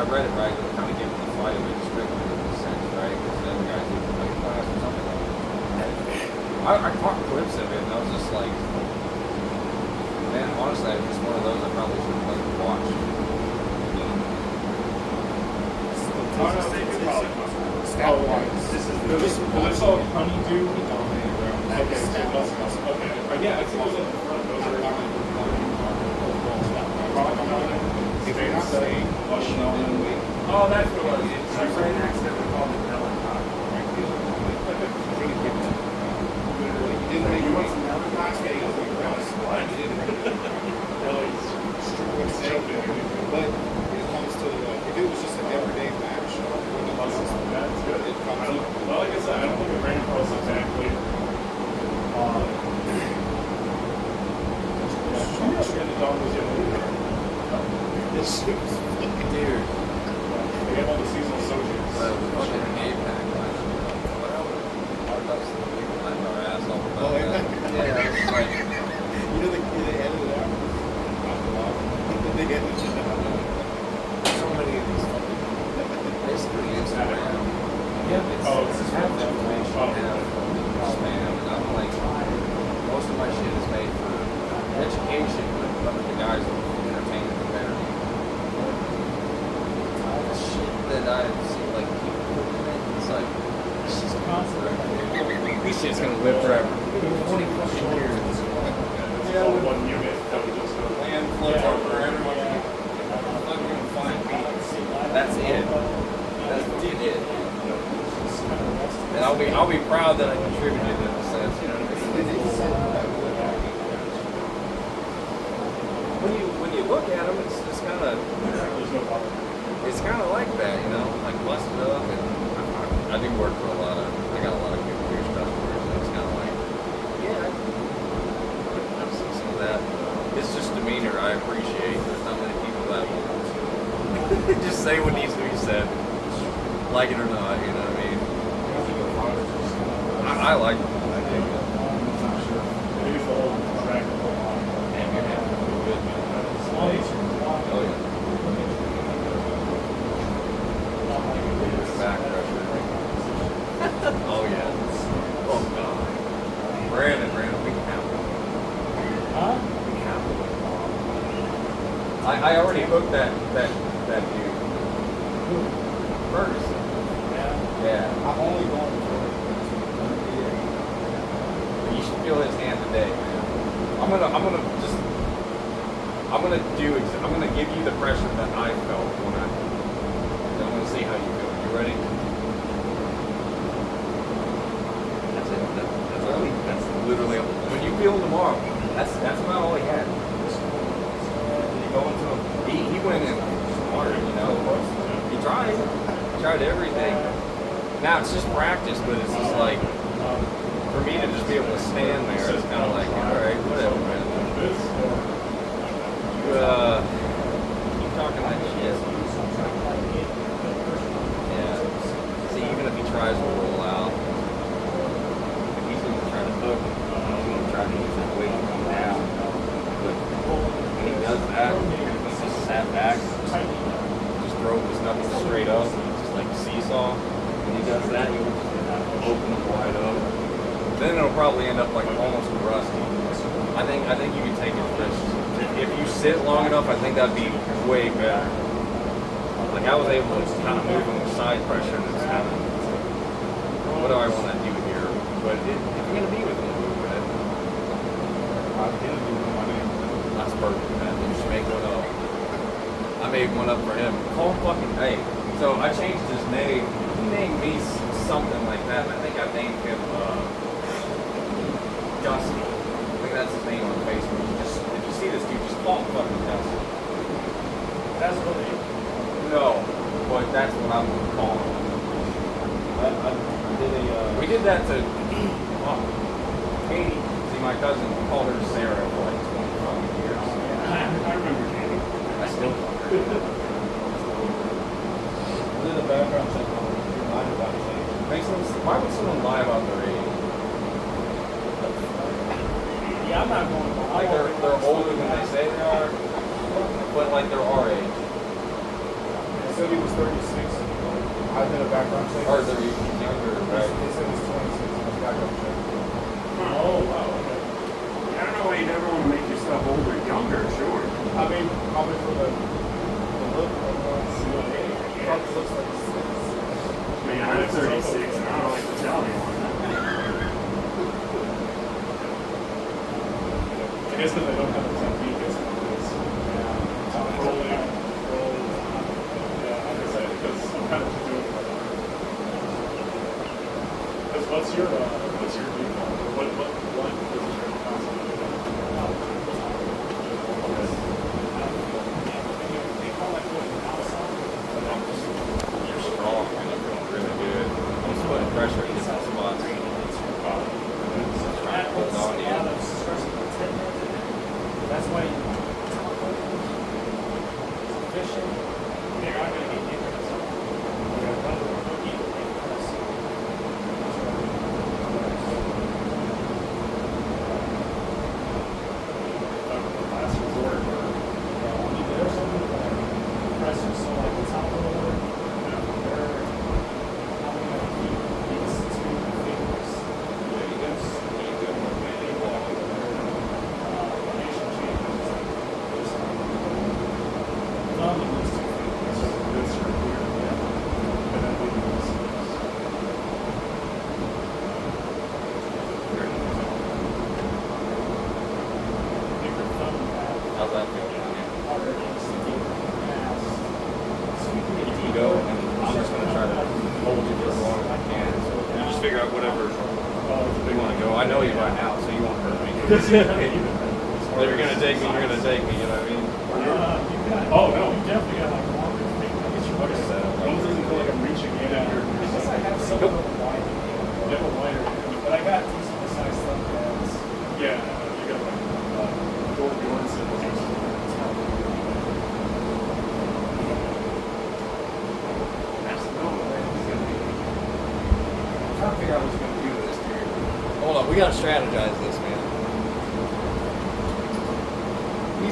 I read it right, it kind of gave me the fight of it strictly in a sense, right? Because the other guys didn't play class or something like that. I caught clips of it, and I was just like, man, honestly, it's one of those I probably should have played to watch. I saw Honeydew. Okay, yeah, I think it was at the front. Those are if you're not saying, oh, that's what it was. I ran an accident with called it Peloton. You didn't make you want some Peloton? Yeah, you want to slide. But when it comes to, if it was just an everyday match, that's good. It comes up. Well, like I said, I don't think it ran across exactly. This dude. They have all the seasonal associates. Fucking game pack last year. Letting our ass off about that. Yeah, it's like, You know, they edited it out. They edited it out. so many of these fucking basically Instagram. Yeah, This is half the information I have from spam, and I'm like, most of my shit is made for education, but the guys are entertainment and better. The shit that I've seen, like, people putting in it, it's like, this is constant. This shit's gonna live forever. 20 fucking years. yeah, one unit that we just Land flip over, everyone can fucking find me. That's it. That's it. And I'll be proud that I contributed in a sense, you know what I mean? When you look at them, it's kind of like that, you know, like busted up. And I do work for I got a lot of good customers, and it's kind of like, yeah, I've seen some of that. It's just demeanor I appreciate. There's not many people that will just say what needs to be said, like it or not, you know what I mean? I like it. I dig it. Maybe it's the whole track. Damn, you're having a good man. Oh, yeah. Back pressure. Oh, yeah. Oh, God. Brandon, we can have one. Huh? We can have one. I already hooked that dude. Ferguson. Yeah. Yeah. I'm only going for it. You should feel his hand today, man. I'm gonna give you the pressure that I felt when I'm gonna see how you feel. You ready? That's it. That's literally when you feel tomorrow. That's about all he had. You go into him. He went in hard, you know. He tried everything. Now it's just practice, but it's just like, for me to just be able to stand there, it's kind of like, all right, whatever, man. You keep talking that shit. Yeah. See, even if he tries to roll out, if he's going to try to hook, he's going to try to use his weight to come down. But when he does that, he's just sat back, just drove his knuckles straight up, just like a seesaw. When he does that, he'll open them wide up. Then it'll probably end up like almost rusty. I think you can take it risks. If you sit long enough, I think that'd be way better. Like I was able to kind of move him with side pressure, and it's kind of, what do I want to do here? But if you're gonna be with him, move with it. That's perfect, man. You should make one up. I made one up for him. Call him fucking Hey. So I changed his name. He named me something like that. And I think I named him Dusty. I think that's his name on Facebook. If you see this dude, just call him fucking Dusty. That's what they. No, but that's what I'm gonna call him. We did that to Katie. See, my cousin, we called her Sarah for like 25 years. I remember Katie. I still fuck her. Did a background check on your mind about it. Why would someone lie about their age? Yeah, I'm not going to. Like they're older than they say they are, but like they're our age. said he was 36. I did a background check. Or they're younger, right? They said he's 26 on his background check. Oh, wow, okay. I don't know why you never want to make yourself older, younger, sure. I mean, probably for the look of probably looks like he's 6. I mean, I'm 36 and I don't like to tell anyone. I guess that they don't have the technique as rolling, roll. Yeah, like I said, because I'm kind of just doing it. Because what's your default? What is your concept? You're strong, man. You're feeling really good. I'm just putting pressure in different spots. Trying to hold on to you. That's why you fishing, they're not going to get different. Last resort. There's something like pressure, so like the top of the word, they're probably going to keep these two fingers. There you go. There you go. Relation changes like this. Thumb and these two fingers. This right here. Yeah. And then we do this. Pick your thumb back. How's that feel? Harder than sticking fast. So you can get You go, and I'm just going to try to hold you for as long as I can. So you just figure out whatever you want to go. I know you right now, so you won't hurt me. If you're going to take me, you're going to take me, you know what I mean? you got, Oh, no. you definitely got like longer fingers. I guess you Like I said, it almost doesn't feel like I'm reaching in at your. I guess I have some of them wide. You have a wider. But I got decent sized thumb pads. Yeah, you got like Thor Bjornsson. I'm trying to figure out what you're going to do with this, dude. Hold on, we got to strategize this, man.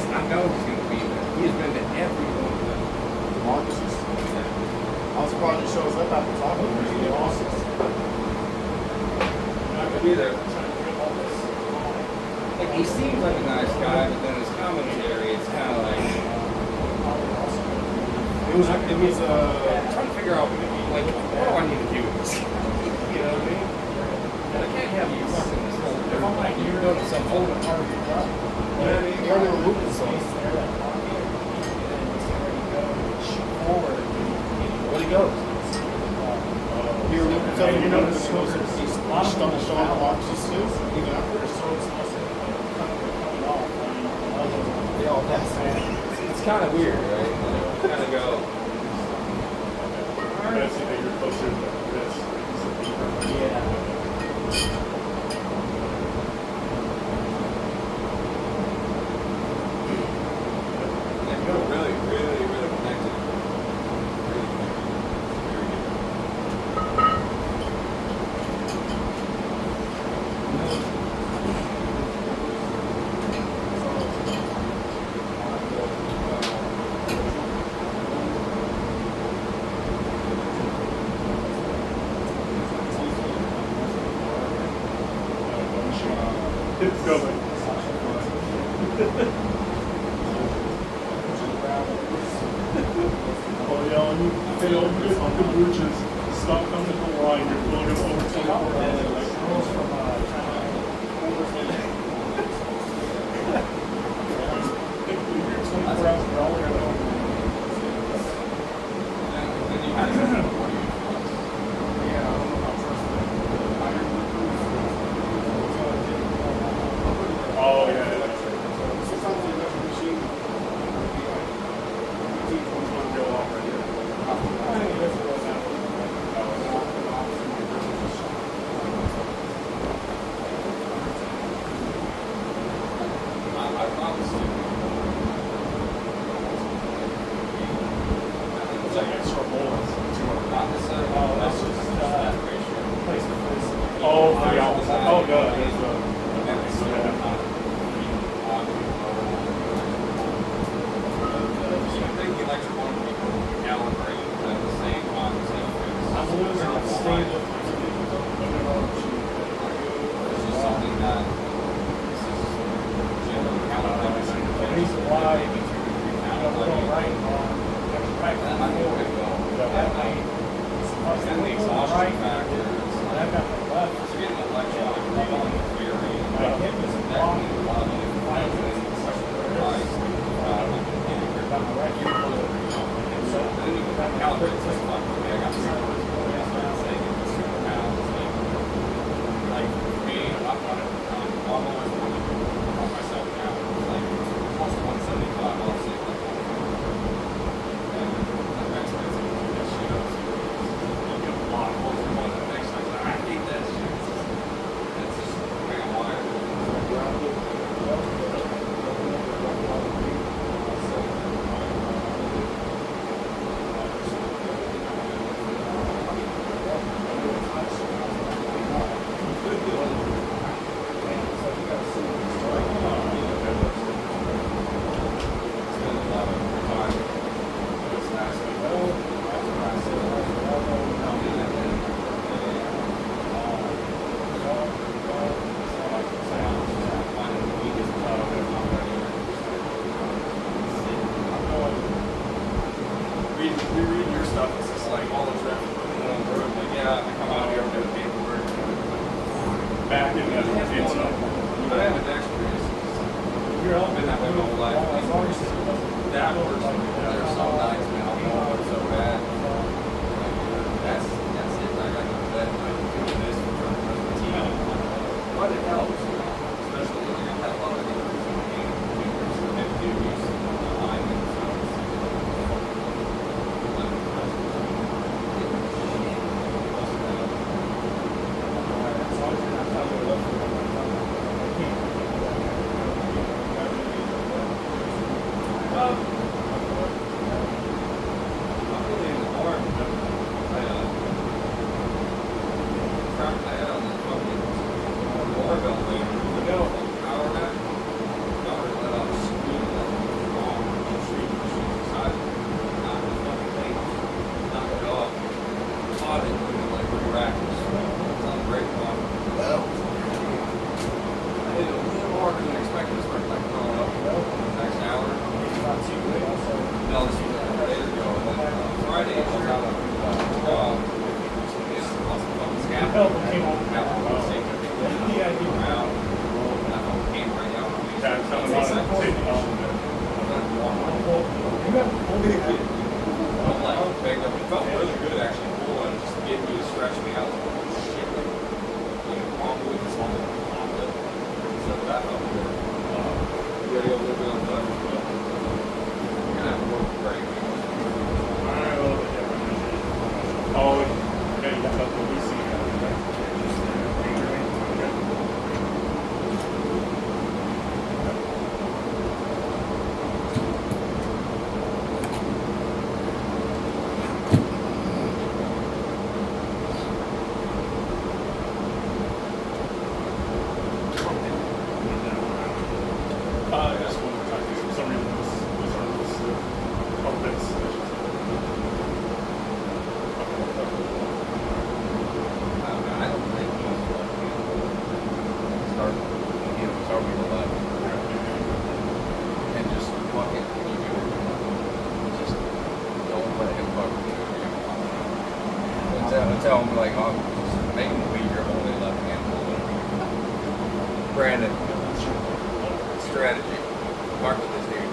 I know he's going to be there. He has been to every one of them. Marcus's. I was surprised he shows up after talking to me. He's awesome. Not going to be there. Like, he seems like a nice guy, but then his commentary, it's kind of like, It was. I'm trying to figure out, like, what do I need to do with this? You know what I mean? And I can't have you fucking this whole, if I'm like, you're doing some whole part of your job. You know what I mean? You're gonna loop this Space there, that pocket, and then it's ready to go, shoot forward. Where he goes? You're looping something. You You know, notice the he's scopers, he's a lot of them stumbled showing foul. Marcus's skills even after. So it's also coming off. I mean, They all pass. It's kind of weird, right? Kind of go. I see that you're closer to this. yeah. They feel really, really, really connected. Really connected. Very good. It's going. Oh yeah, and you fail good bridges. Stop coming to the line. You're filling up over 24 minutes. Girls from You're 24 hours per hour. And you had to Oh yeah. I promise you. It's like extra bullets. Not necessarily. Oh, that's just, that ratio. place to place. Oh, for the opposite. Oh, God. And then we still have time. You think the electric one would be gallon range? go right on, right That might be a way to go. that way, it's And the exhaustion right, factor is and like, I've got my left, so getting the electronic reading in theory, my hip is that long, can mean a lot of different things. And then the question of price, got my right you're close to your own. And so then you can calibrate it, like, fuck, okay, I got 3 quarters of the start saying it's 200 pounds. Like, for me, I'm always wanting to put myself down. Like, close to 175, I'll say, like, and I'm expensive to do that shit up. So you get a lot closer to one. The next time, I hate that shit. It's just the way I'm wired. Spend a lot of time. It's nice. Reading your stuff, it's just like all the traffic moving on the road. Like, yeah, I come out here, I'm doing paperwork. Back in the it's But I have a dexterous. you're I've been that way my whole life. as long as it doesn't. That works. There's some nights, man, I'm going so bad. Like, that's it. I got to go to bed. Like, doing this in front of the TV. But it helps, you know. Especially when I've had a lot of injuries in the game. Hip duties, alignment, so As long as you're not telling me what to do, I can't. I'm really in the arm. I cracked my head on this fucking barbell weight. The power back. I would let out a scream like wrong. Street side. Knock the fucking thing. Knock it off. Caught it and like re-racked. It's on the brake bar. I hit it a little harder than expected. It started like throwing up. Next hour. Not too good, also. No, this was a couple days ago. And then Friday, I was out on job. It's lots of fucking scaffolding. Came on. Yeah, he around. And I fucking came right out on me. Yeah, it's telling me that safety issue. You got to hold it. I'm like, banged up. It felt really good actually. Cool. And just getting me to stretch me out. Like, oh shit. Like, wrong with this whole thing. So that felt good. We gotta go a little bit on the left. We're gonna have to work break. Alright, a little bit different. Oh, okay, you got the BC. Just one more time. For some reason, this opens. I don't think he's start with the left and just fuck it when you do it. Just don't let him fuck with you. Tell him like, oh, just make him believe you're only left hand holder. Brandon, strategy. Fuck with this dude.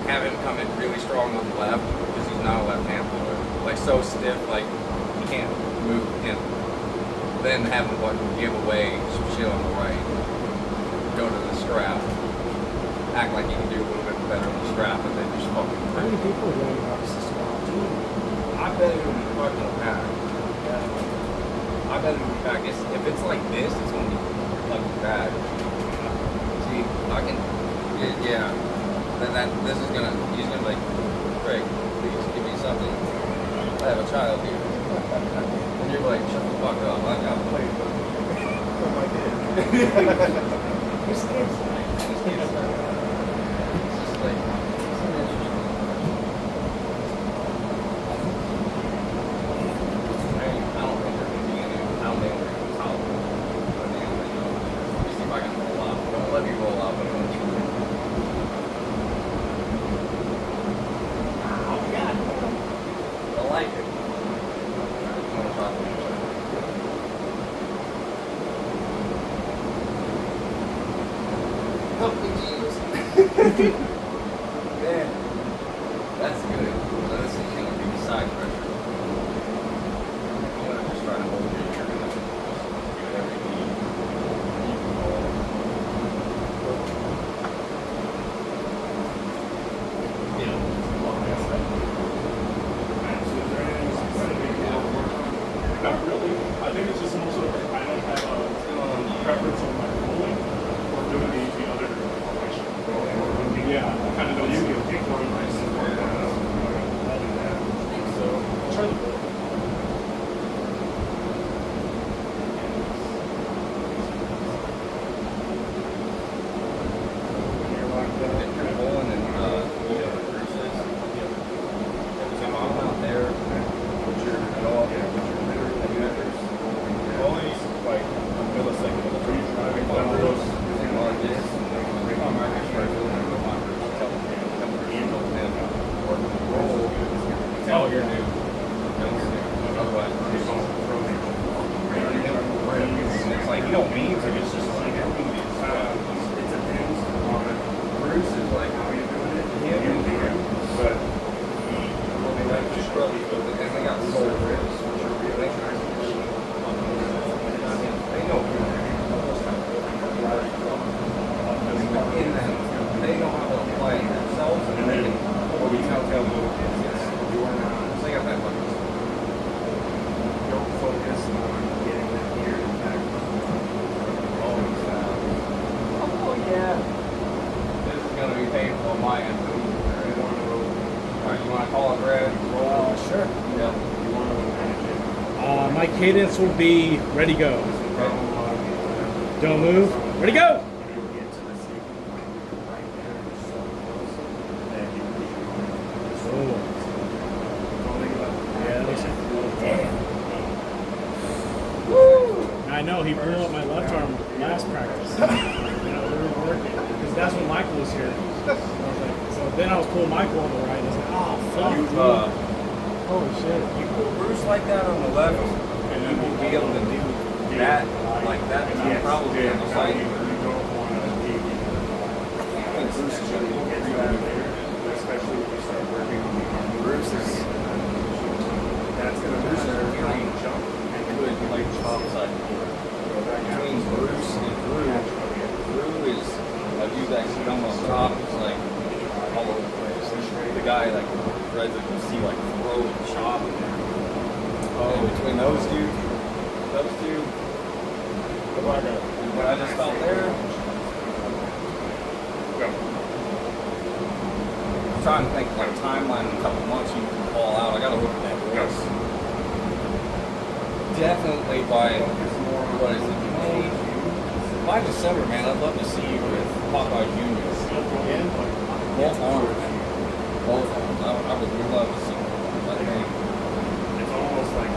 Have him come in really strong on the left because he's not a left hand holder. Like so stiff, like he can't move him. Then have him give away some shit on the right. Go to the strap. Act like you can do a little bit better on the strap, and then just fucking. How many people are running about this system? I bet it would be fucking packed. I bet it would be packed. If it's like this, it's gonna be fucking bad. See, I can. Yeah. Then this is gonna. He's gonna be like, Greg, please give me something. I have a child here. And you're like, shut the fuck up. I got to play with him. What am I doing? This kid's This kid's it's just like, it's an interesting. I don't think they're going to be in it. I don't think they're going to top. But I think let me see if I can roll out. Don't let me roll out, but I'm going to try. want to call it red? Roll. Sure. Yeah. You want to manage it. My cadence will be ready, go. Okay. Don't move. Ready, go. You'll get to the safety point right there. You're so close. Then you push your arm. Oh. Don't think about it. Yeah, that looks damn. Woo! I know he blew up my left arm last practice. You know, we were working because that's when Michael was here. I was like, so then I was pulling Michael on the right. I was like, oh fuck. You, dude. Holy shit. you pull Bruce like that on the left, and you won't be able to do that like that. Yes, Probably on the you side. don't want to be. I think Bruce is going to We'll get to that later, especially when you start working on the arm. Bruce is That's going to Bruce is matter. really good like top side. Between Bruce and Drew is a dude that can come on top. It's like all over the place. The guy like Red that you see like throw and chop. And between those two, what I just felt there. I'm trying to think like timeline in a couple months you can call out. I gotta look at that list. Definitely by what is it, May? By December, man, I'd love to see you with Popeye Jr. Both arms. Both arms. I would love to see both arms. I think It's almost like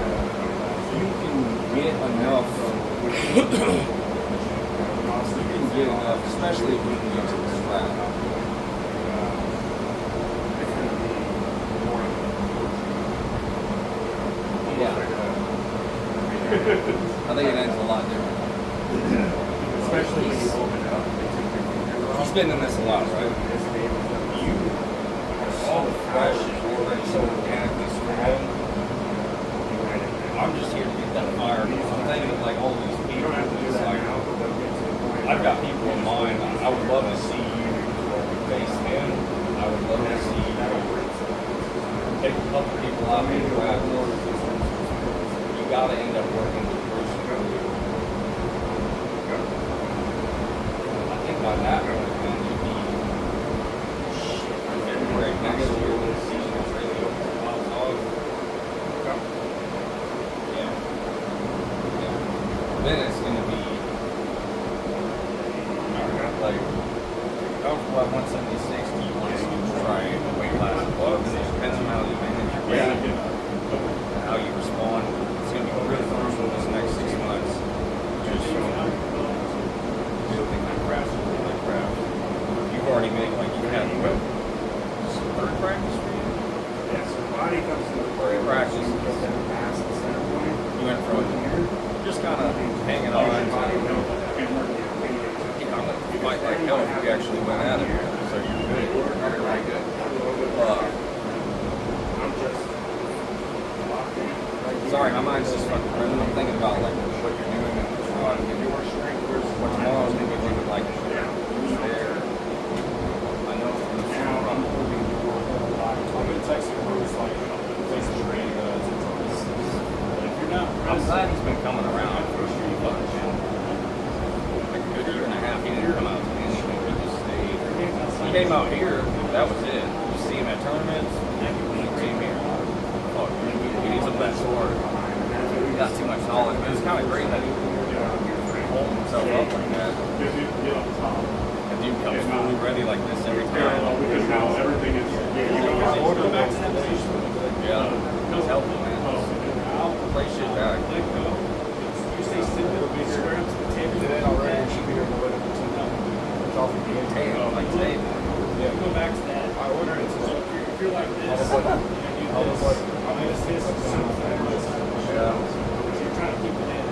you can get enough. You can get enough, especially if you can get to the strap. it's going to be more of Yeah. I think it ends a lot different. especially when you open it up. They take your fingers off. He's been in this a lot, right? This name is up to you. So fresh and already so organically strong. I'm just here to get that fire. I'm thinking of like all these You people. don't have to do It's that like, now, but they'll get to the point. I've got people in mind. I would love to see you face him. I would love to see you take a couple people out in the lab. You gotta end up working with Bruce. I think by that point, man, you'd be February next year when the season is really over. Yeah. Yeah. Then it's gonna be like comfortable at 176. Do you want to try a weight class above? And it depends on how you manage your weight and how you respond. It's gonna be really crucial this next 6 months. Just building that craft, You've already made like you had what? Third practice for you? Yeah, so the body comes to the Third practice. You get that past the center point. You went from just kind of hanging on Your body to, knows that and working on weight. you know, you might like hell if you actually went at it. So you're good. You're very good. I'm just locked in. Sorry, my mind's just fucking running. I'm thinking about like what you're doing in the squad. Your strength versus What tomorrow's gonna be looking like who's there. I know from the now I'm front. holding your whole body. I've been texting Bruce like, place of training since If you're not I'm glad he's been coming around for a few months. Like a good year and a half, he didn't come out to anything. He just stayed. He came out here, that was it. You see him at tournaments, you see him here. Oh, he's a best sport. He got too much knowledge, but it was kind of great that he hold himself up like that. Because you get on top. And dude comes fully ready like this every Yeah, time. because now everything is. Go back to that position. Yeah, he's helpful, man. Play shit back. You stay still, square up to the table. Did it already? It should be here in the winter. It's off the game. Tail, like tape. You go back to that. I ordered it. So if you're like this, I'll avoid it. you I'll do avoid this. it. I'm gonna this. Yeah. So you're trying to keep it in.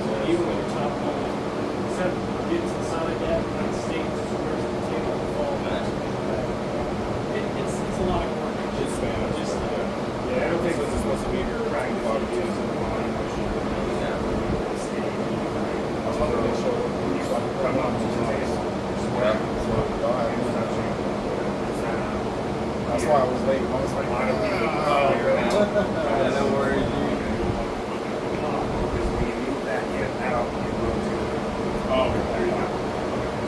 So even when you're top one, instead of getting to the side like that, kind of stay square to the table and fall back. It's a lot of work. It's Spanish. Just Yeah, I don't think This is supposed to be here. practice Barbecue. is a line. Yeah. I was wondering if they show up. So I can put them on to the table. Yeah. So y'all have to That's why I was late. I was like, Yeah, no worries, dude. Because when you move that hip out, you go to. Oh, there you go.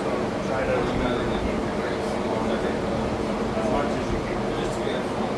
So try to You know, they didn't get your race. as much as you can. Just to get fun.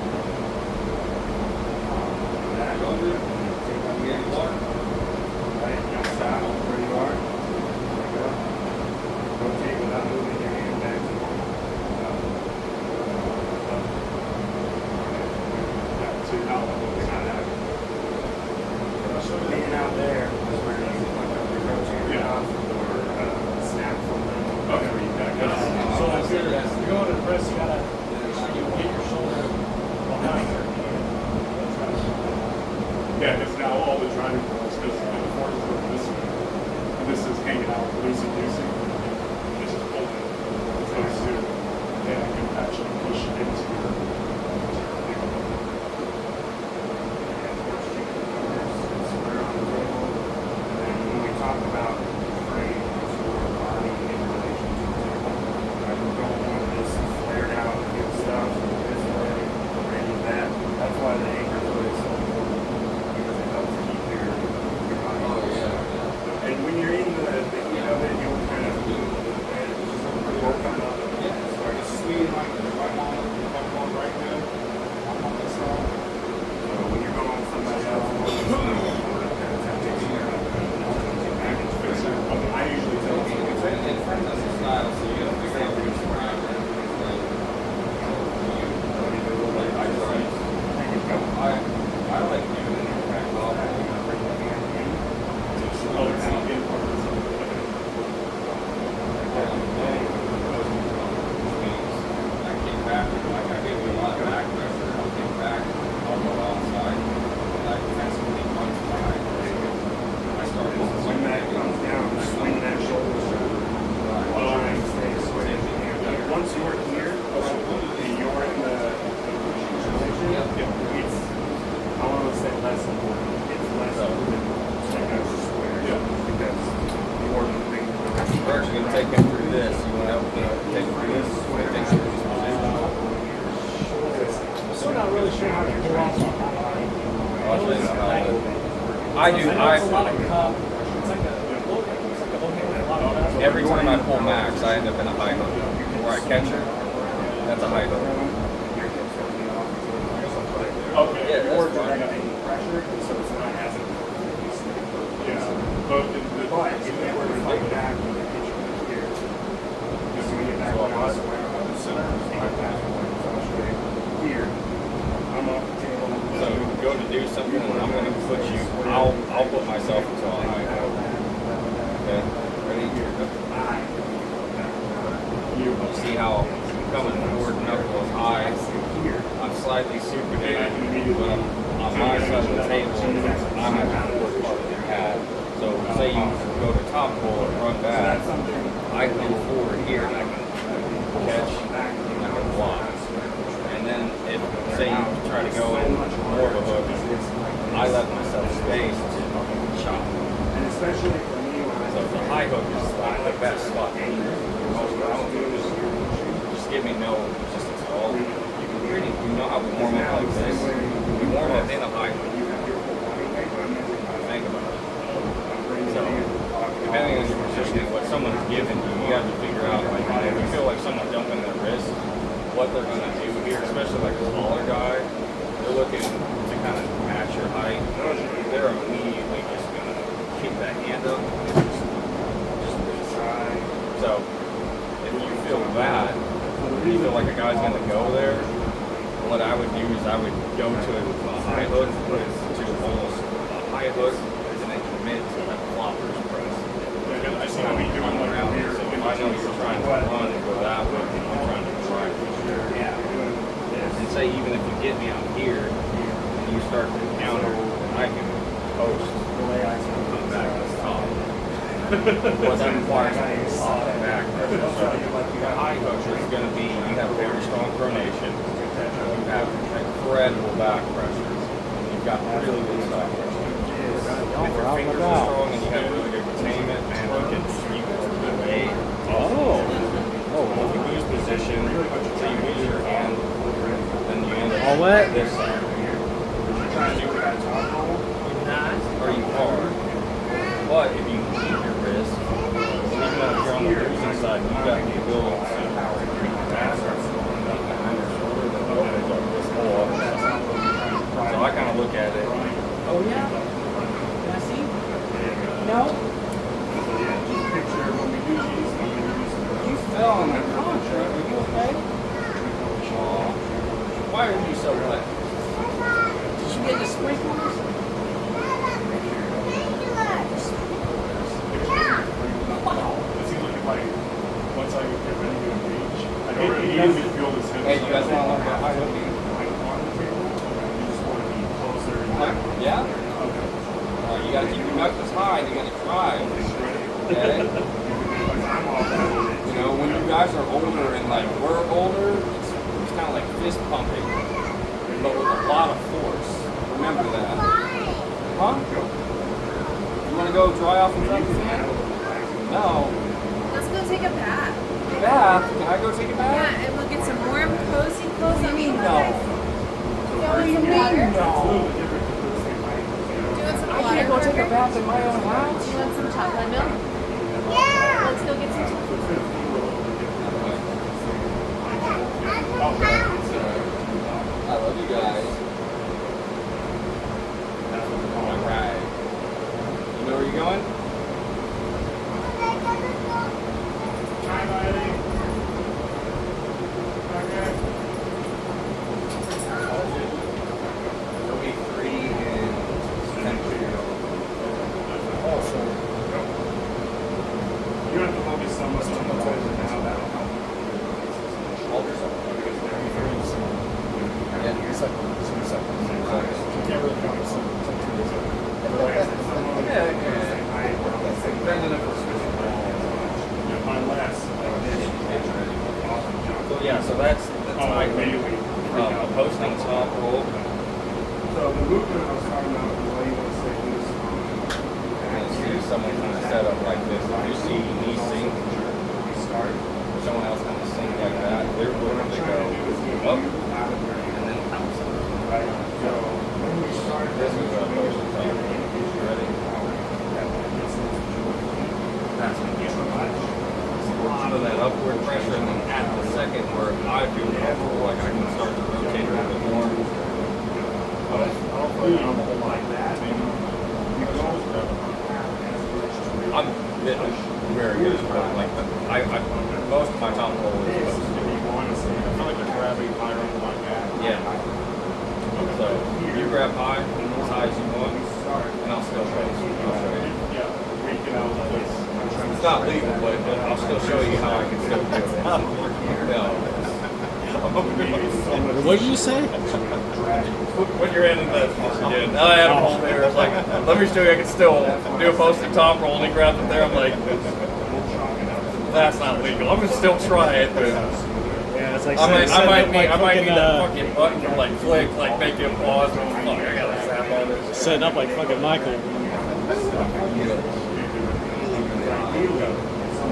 still not really sure how to pull off the high. I'll show you how I do. I do. know it's a lot of cup. It's like a hook with a lot of cup. Every time I pull max, I end up in a high hook. Where I catch her, that's a high hook. Okay. Yeah, Or that's fine. directing pressure, so it's not as Yeah. But But if they were to fight back when they pitch over here, just to get back on us, here, I'm off the table. So go to do something, and I'm going to put you. I'll put myself into a high hook. Okay. Ready? You see how I'm coming forward, knuckles high. I'm slightly supinated, but I'm on my side of the table. I'm at the forward part of the pad. So say you go to top pull and run back, I come forward here and I can catch and I can block. And then if say you try to go in more of a hook, I let myself space to chop. And especially for me, So the high hook is like the best spot. Most I don't do is just give me no resistance at all. You can pretty you know how we warm up like this. We warm up in a high hook. Think about it. So depending on your positioning, what someone's given you, you have to figure out like if you feel like someone's dumping their wrist, what they're gonna do here, especially like a smaller guy, they're looking to kind of match your height. They're immediately just gonna kick that hand up. So if you feel bad, if you feel like a guy's gonna go there, what I would do is I would go to a high hook, to almost a high hook, and then commit to that floppers press. I see how we doing around here. So if I know you're trying to run and go that way, I'm trying to try. And say even if you get me out here and you start to counter, I can post and come back to the top. What that requires is a lot of back pressure. So the high hook is going to be, you have very strong pronation, you have incredible back pressure, and you've got really good side pressure. If your fingers are strong and you have really good containment, man, you can aid. If you lose position, so you lose your hand, then you end up All wet? this side. Or you are. But if you keep your wrist, even though you're on the losing side, you got the ability to creep faster behind your shoulder that opens up this whole other side. So I kind of look at it. Oh yeah? Can I see? No? You fell on the contract. Are you okay? Aw. Why are you so wet? Did you get the sprinklers? it seems like once I get ready to engage, I don't really feel this heavy. Hey, you guys want to learn about high hooking? Yeah? You gotta keep your knuckles high, you gotta drive. Okay? You know, when you guys are older and like we're older, it's kind of like fist pumping, but with a lot of force. Remember that. Huh? You wanna go dry off in front of the fan? No. Let's go take a bath. Bath? Can I go take a bath? Yeah, and we'll get some warm, cozy clothes. What do you mean no? What do you mean No. Do you want some I water? can't go take a Parker? bath in my own house. Do you want some chocolate milk? Yeah. Let's go get some chocolate milk. I love you guys. Alright. You know where you're going? Hi, Riley. Okay. It'll be 3 and 10 Also, you have to focus so much on the toes now. That'll help. Yeah, you're second. Can't really count it. My last. So yeah, so that's my Immediately. posting top roll. So the movement I was talking about, the way you want to say loose, And see someone kind of set up like this. If you see me sink, start. someone else kind of sink like that, they're willing to go up and then outside. feel that upward pressure, and then at the second where I feel comfortable, like I can start to rotate a little bit more. I'm very good at that. Like most of my top roll is supposed to do. I feel like they're grabbing higher up like that. Yeah. So you grab high, as high as you want, and I'll still show you. Yeah, we can out this. It's not legal, but I'll still show you how I can still do it. No. What did you say? Put your hand in that again. I had him hold there. It's like, let me show you I can still do a posted top roll, and he grabbed it there. I'm like, that's not legal. I'm gonna still try it, but Yeah, it's like I might need that fucking, fucking button to like click, like make it pause. And fuck, I gotta snap on this. setting up like fucking Michael.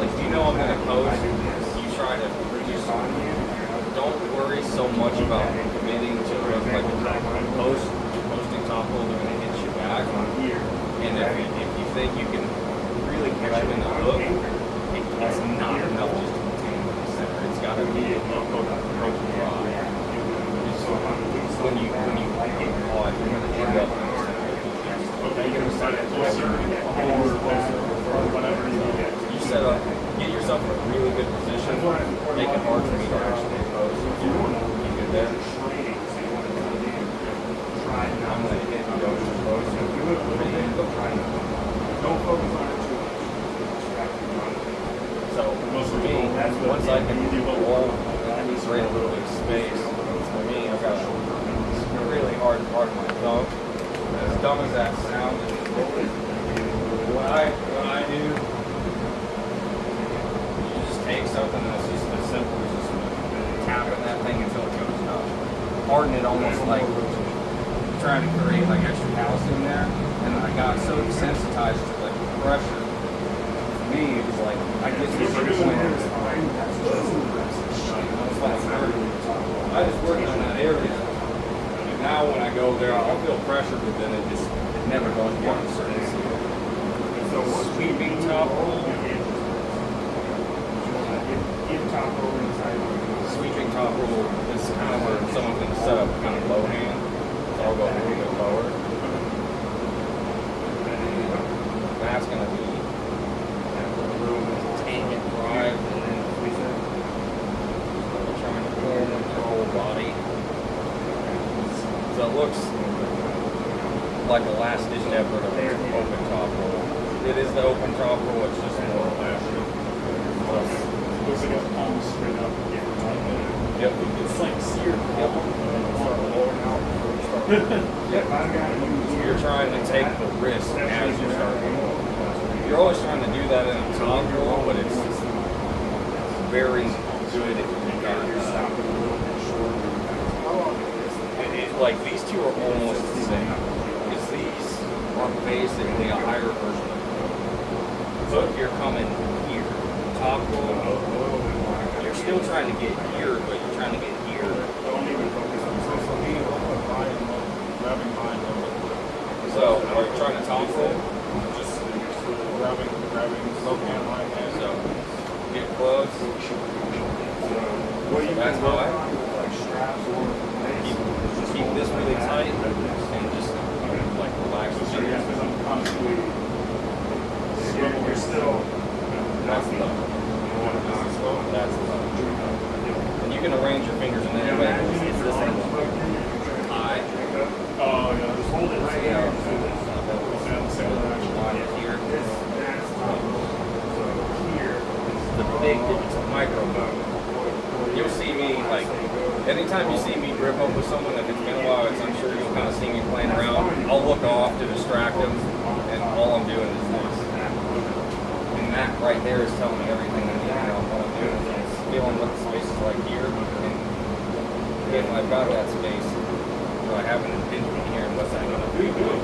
Like, you know I'm gonna post. You try to just don't worry so much about committing to like posting top roll. They're gonna hit you back. And if you think you can really catch them in the hook, it's not enough just to maintain the center. It's got to be a hook approach drive. When you get caught, you're gonna end up in the center. Make it a center closer or whatever you set up. Get yourself in a really good position. Make it hard for me to actually post. You get there. I'm gonna hit and go to the post. Don't focus on it too much. So for me, once I can roll and create a little bit of space, for me, I've got a really hard part of my thumb. As dumb as that sounds, what I do, you just take something that's just as simple as just tapping that thing until it goes up. Harden it almost like trying to create like extra calcium there, and I got so desensitized to like pressure. For me, it was like I get to this point where it's fine. I was working on that area, and now when I go there, I'll feel pressure, but then it never goes beyond a certain scale. So sweeping top roll, sweeping top roll is kind of where someone's going to set up kind of low hand. So I'll go a little bit lower. That's going to be take it drive. Trying to pull with your whole body. So it looks like a last ditch effort of an open top roll. It is the open top roll, it's just more elastic. Looks like it's palms straight up. Yep. It's like seared. You're trying to take the risk as you start rolling. You're always trying to do that in a top roll, but it's very good if you got like these two are almost the same. Because these are basically a higher version of it. So if you're coming here, top roll, you're still trying to get here, but you're trying to get here. So are you trying to top roll? Just grabbing low hand, high hand. So get close. So that's high. Keep this really tight and just like relax the fingers. Because I'm constantly you're still That's low. That's low. And you can arrange your fingers in any way. It's this angle. High. oh yeah, just hold it right See how here. Similar action. line is here. The big, it's a micro move. You'll see me like anytime you see me grip up with someone, if it's been a while, I'm sure you'll kind of see me playing around. I'll look off to distract them, and all I'm doing is this. And that right there is telling me everything I need to know. What I'm doing is feeling what the space is like here, and if I've got that space, do I have an impingement here, and what's that going to do here?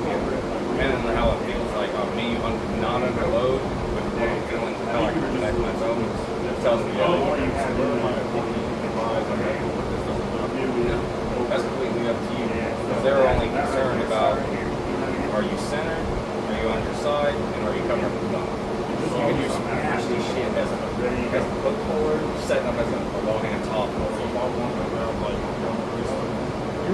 Depending on how it feels like on me, not under load, with what I'm feeling, how I can connect my toes, it tells me everything. That's completely up to you. Because they're only concerned about are you centered, are you on your side, and are you covering the thumb. You can do some nasty shit as a hook pull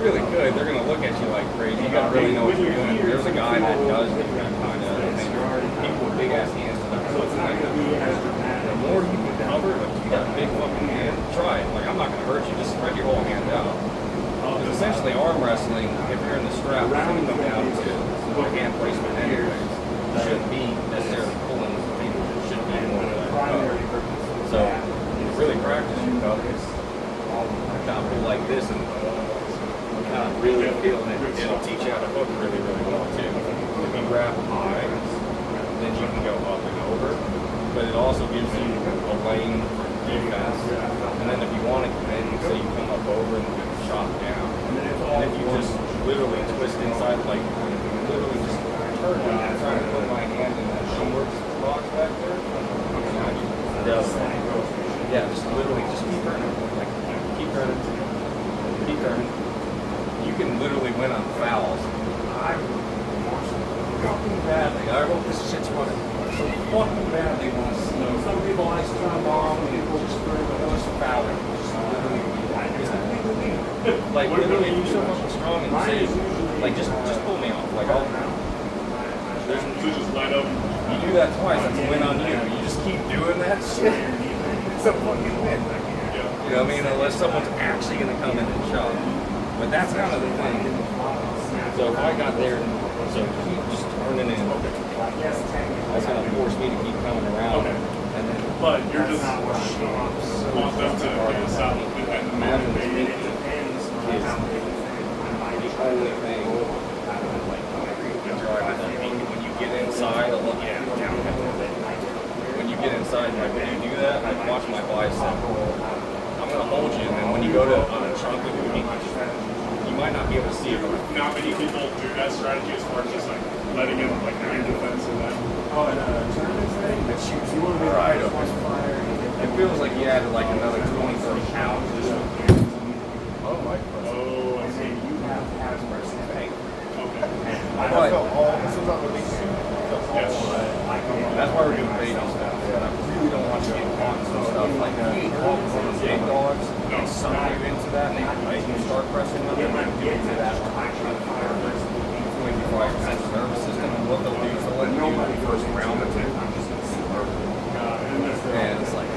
really could. They're gonna look at you like crazy. You gotta really know what you're doing. There's a guy that does do that kind of thing. People with big ass hands. So it's like the more you can cover, like you got a big fucking hand, try it. Like I'm not gonna hurt you. Just spread your whole hand out. Because essentially arm wrestling, if you're in the strap, it's gonna come down to hand placement anyways. It shouldn't be necessarily pulling people. It should be more of that cup. So really practice your cup. Kind of pull like this and kind of really feeling it. It'll teach you how to hook really, really well too. If you grab high, then you can go up and over. But it also gives you a lane for defense. And then if you want to come in, say you come up over and get shot down. And if you just literally twist inside, like literally just turn when I'm trying to put my hand in that shoulder box back there. Yeah, just literally just keep turning. Like keep turning. Keep turning. You can literally win on fouls. Fucking badly. I hope this shit's running. So fucking badly want to see. Some people ice turn long and people just fouling. Like literally, if you're so fucking strong and safe, like just pull me off. Like I'll. Just light up. You do that twice, that's a win on you. You just keep doing that shit. It's a fucking win. You know what I mean? Unless someone's actually gonna come in and shot. But that's kind of the thing. So if I got there, so keep just turning in. That's gonna force me to keep coming around. And then, but you're just want them to get us out and imagine the thing is the only thing. When you get inside, when you get inside, like when you do that, like watch my bicep. I'm gonna hold you, and then when you go to trunk with me, you might not be able to see it. Not many people do that strategy as far as just like letting him like in defense and then. Oh, and tournament thing that shoots. You want to be Right, the first one fire. It feels like you added like another 20, 30 pounds. Oh my God. Oh, I see. You have to have person. Okay. I felt all, as soon as I released it, Yes. That's why we're doing baby stuff. I really don't want you to get caught in some stuff. Like you get caught with those big dogs, and suck you into that, and you start pressing them, and then get into that when you fire your central nervous system, and what they'll do is they'll let you do the first round or two. And it's like,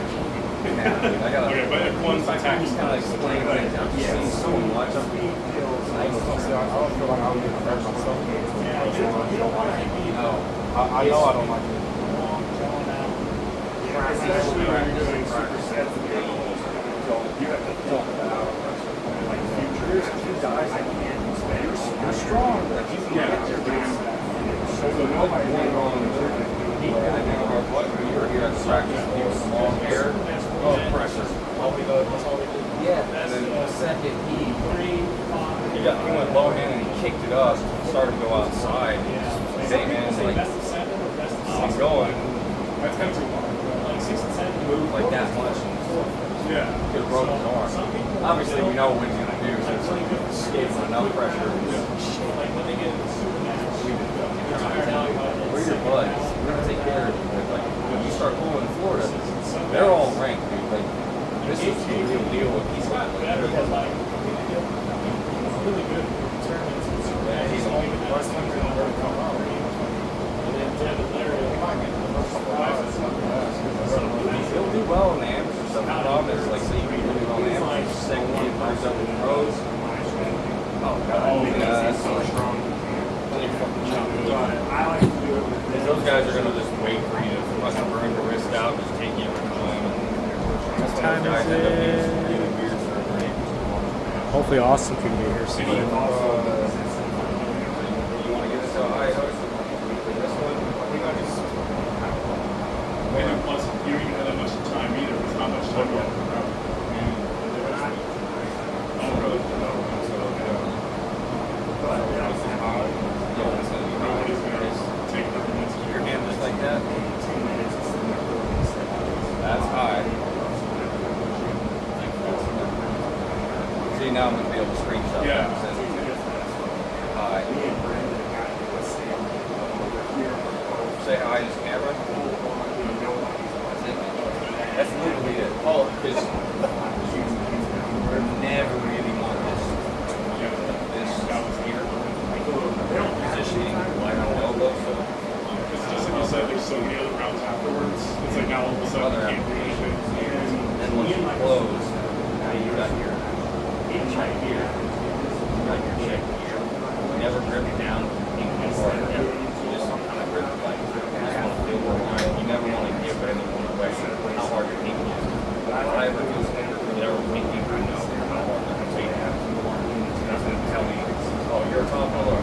man, dude, I gotta. Okay, but if one's I attacking, just kind of explain things. I've just seen so much. I don't feel like I would get hurt myself. You don't want to be I know I don't like it. long, drawn out. Especially when you're doing supersets of games. You have to think about like futures. You guys, I can't expect. You're strong. Like you can get your so nobody went wrong. I think our what we were here at the practice, he was long hair. Oh, pressure. That's all we did. Yeah. And then the second he went low hand and he kicked it up, started to go outside. Hey man, like Best of 7 or best of 6. I'm going. that's kind of too long. Like 6 and 7. Move like that much. Yeah. Could have broken his arm. Obviously, we know what he's gonna do, so it's escape with enough pressure. Like when they get into super match, We're your buds. We're gonna take care of you. But like when you start pulling in Florida, they're all ranked, dude. Like this is the real deal with these guys. better, but like he's really good in tournaments and super matches. He's only the first one to ever come out. And then Devin Larry, He'll do well in the amateur stuff. The problem is, like, say you do really well in the amateur, second one moves up in the pros. Oh, God. Yeah, that's so strong. Then you're fucking chopping it up. I like to do it with Those guys are going to just wait for you to fucking burn your wrist out, just take you every time. That's when those guys end up getting really weird surgery. Hopefully Austin can be here soon. You want to get into a high hook? This one? And plus, you don't even have that much time either. It's not much time left. Oh, really? Take 30 minutes. Keep your hand just like that. That's high. See, now I'm going to be able to screenshot Yeah. that. High. Say hi to this camera. That's literally it. Oh, because you never really want this. stuff other you can't do anything. applications. And once you close, now you got your check here. You got your check here. You never grip it down in hard ever. You just kind of grip it like you just want to feel the line. You never want to give anyone away how hard your pinky is. If I ever do whatever pinky, I know how hard they're going to take it. That's going to tell me, oh, you're a top roller.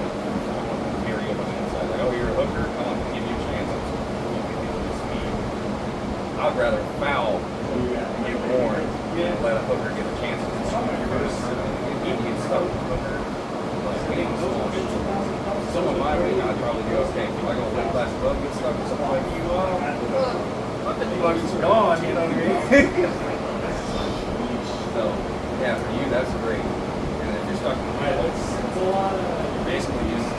Here you go on the inside. Like, oh, you're a hooker. I'm going to give you chances. You can do this speed. I'd rather foul and get warned than let a hooker get a chance to shoot first. He gets stuck with a hooker. Like, we ain't small bits. Some of my opinion, I'd probably go, okay, if I go one class above, get stuck with someone like you, let the bucks is gone, you know what I mean? So, yeah, for you, that's great. And if you're stuck in the middle, It's a lot of. you're basically just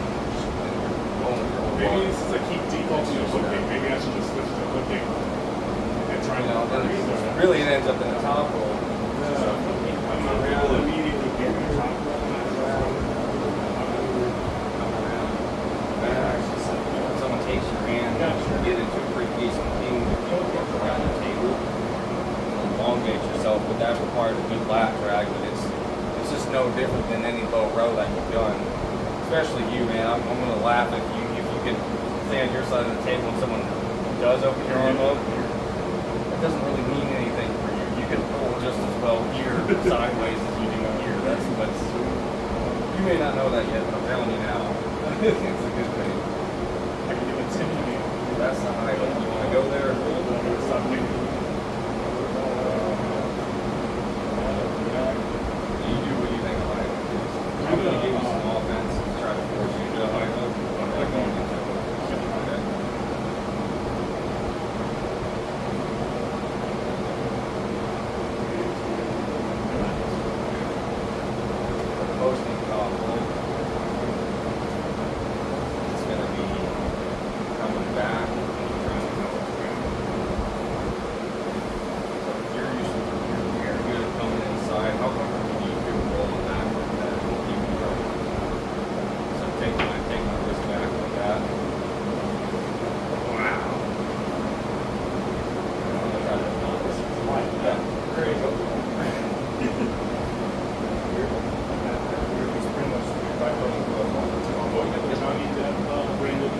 Well, maybe since I keep defaulting to hooking, maybe I should just switch to hooking and try you to know, then really it ends up in the top roll. I'm not able to immediately get the top. Someone takes your hand, you get into a pretty decent thing, you get around the table, and elongate yourself, but that requires a good lat drag, but it's just no different than any low row that you've done. Especially you, man. I'm gonna laugh if you can stay on your side of the table and someone does open your arm up. That doesn't really mean anything for you. You can pull just as well here sideways as you do here. That's what's. You may not know that yet, but I'm telling you now. It's a good thing. I can get intimidated. That's the highlight. You want to go there? Stop thinking. You do what you think a high hook is. I'm going to give you some offense and try to force you to a high hook. I'm not going into it. Okay. Posting top roll. It's going to be coming back and trying to go through. So you're usually you're good at coming inside. How comfortable do you feel rolling back like that? You can go. So take my wrist back like that. Wow. I'm gonna try to not this. Yeah. There you go. It's pretty much right on the glove. Johnny Depp, Brandon.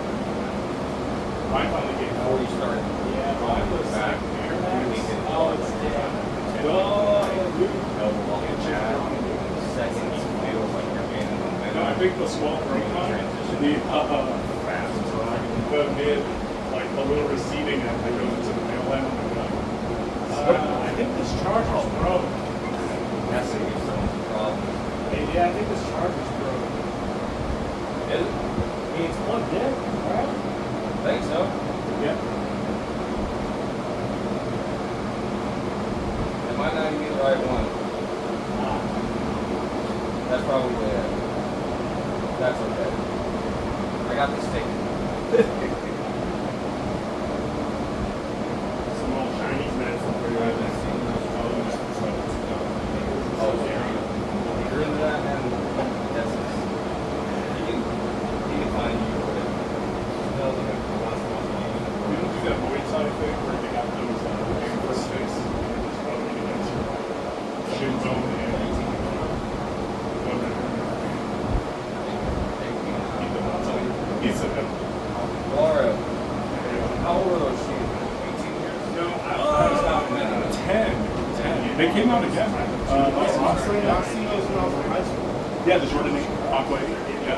Mine finally came Before out. you start Mine was back, you need to Oh, it's dead. elbow off the jab. Second, you feel like you're gaining momentum. No, I think the swell Roman, the Fast. the mid, like the little receding end that goes into the tail end of the gun. I think this charger's broke. That's gonna give someone some problems. Yeah, I think this charger's broke. Is it? I mean, it's plugged in, right? I think so. Yeah. It might not even be the right one. That's probably it. That's okay. I got the stick. Some old Chinese medicine for you. I've been seeing those photos. Oh, yeah. If you're into that, man, that's you can find you whatever. No, look at the last one. We don't do that Muay Thai thing where they got those ankle sticks and just rubbing against your shin bone and keep them outside. Piece of them. Laura, how old are those shoes? 18 years? No, He's not mad. 10. They came out again. Last month. I've seen those when I was in high school. Yeah, the Jordan Aqua. Yeah.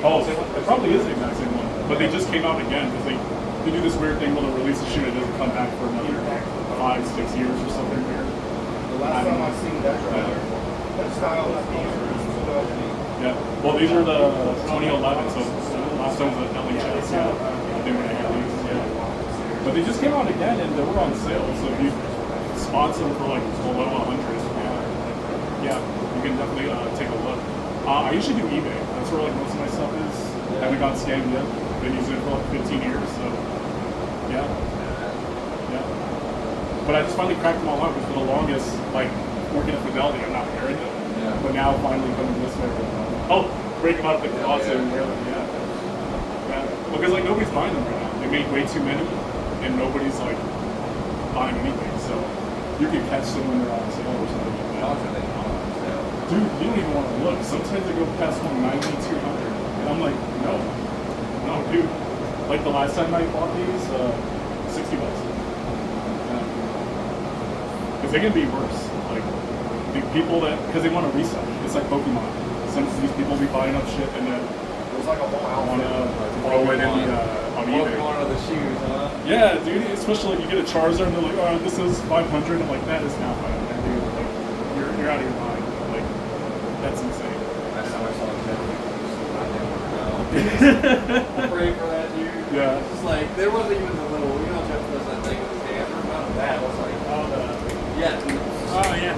Oh, it probably is the exact same one. But they just came out again because they do this weird thing where they release a shoe and it doesn't come back for another 5-6 years or something weird. The last time I've seen that style was 2008. Yeah. Well, these are the 2011, so the last time was the LHS. Yeah. They were these, yeah. But they just came out again and they were on sale. So if you spot them for like below 100, yeah, you can definitely take a look. I usually do eBay. That's where like most of my stuff is. I haven't got scammed yet. Been using it for like 15 years, so yeah. Yeah. But I just finally cracked them all out because for the longest, like working at Fidelity, I'm not wearing them. Yeah. But now finally coming this way. Oh, break them out of the closet and wear them, yeah. Because like nobody's buying them right now. They made way too many, and nobody's like buying anything. So you can catch them when they're on sale or something like How that. much are they on sale? Dude, you don't even want to look. Sometimes they go past 190, 200, and I'm like, no, dude. Like the last time I bought these, $60. Because they can be worse. Like the people because they want to resell. It's like Pokemon. Some of these people be buying up shit and then There's like a whole want outfit. to throw it in the on eBay. Pokemon are the shoes, huh? Yeah, dude. Especially like you get a Charizard and they're like, oh, this is 500. I'm like, that is not 500, dude. Like you're out of your mind. Like that's insane. Last time I saw a Jeff, I didn't want to know. Pray for that dude. Yeah. It's just like there wasn't even the little, you know, Jeff does that thing with his hand. None of that. It was like, yeah, Oh yeah.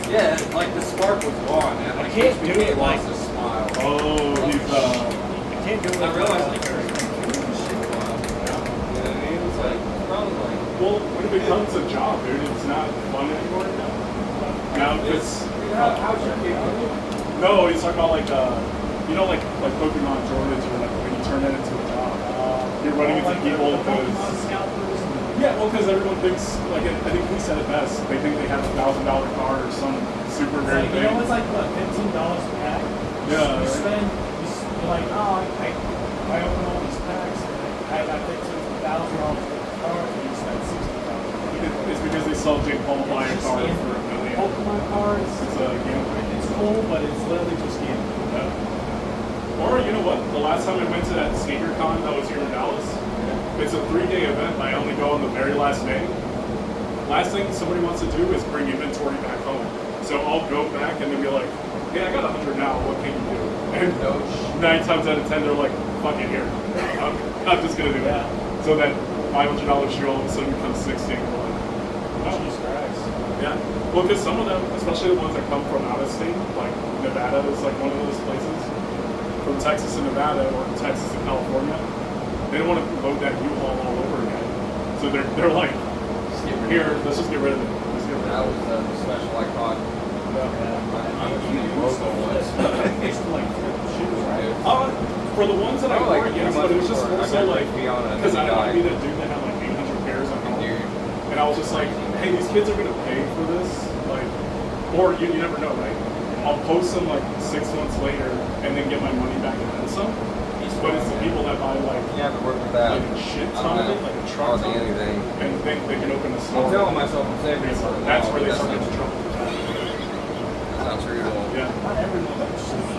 yeah. Like the spark was gone, man. Like can't he do it lost like- his smile. Oh, he's You can't do it. I realized like there's shit wild. You know what I mean? It's like probably like well, when it becomes a job, dude, it's not fun anymore now. Now it's how's your kid doing? no, he's talking about like you know, like Pokemon Jordans or like when you turn that into a job. You're running into people because yeah, well, because everyone thinks like I think he said it best. They think they have $1,000 car or some super It's rare like, thing. you know, it's like what, $15 a pack. Yeah, You right. spend. You're like, oh, I open all these packs. I think it's $1,000 for the car. And you spend $60. It's because they sell Jake Paul buy a car for $1 million. Pokemon cards. It's a gambling. It's cool, but it's literally just gambling. Yeah. Or you know what? The last time I went to that sneaker con that was here in Dallas, it's a 3-day event. And I only go on the very last day. Last thing somebody wants to do is bring inventory back home. So I'll go back and they'll be like, "Hey, I got 100 now. What can you do?" And 9 times out of 10, they're like, "Fuck it, here. I'm just gonna do it." So that $500 shoe all of a sudden becomes 60. And we're like, oh. Jesus Christ. Yeah. Well, because some of them, especially the ones that come from out of state, like Nevada is like one of those places, from Texas and Nevada or Texas and California, they don't want to load that U-Haul all over again. So they're like, here, let's just get rid of it. Let's get rid That of was the special I caught. Yeah. I'm using logo once. It's like shoes, right? it. For the ones that I Oh, wore, like, yes, pretty but it was much just before. more I so got, like, like, be on a because I don't want to be guy. that dude that had like 800 pairs on home. Dude. And I was just like, hey, these kids are going to pay for this, like, or you never know, right? I'll post them like 6 months later and then get my money back and then some. But it's the people that buy like You have to work with that. like a shit I ton don't of it, know. like a truck Hardly ton, anything. and think they can open a store. I'm telling myself I'm saving for it. That's where they That's start not getting in trouble for that. That's not true at all. Yeah. Not everyone. It's just,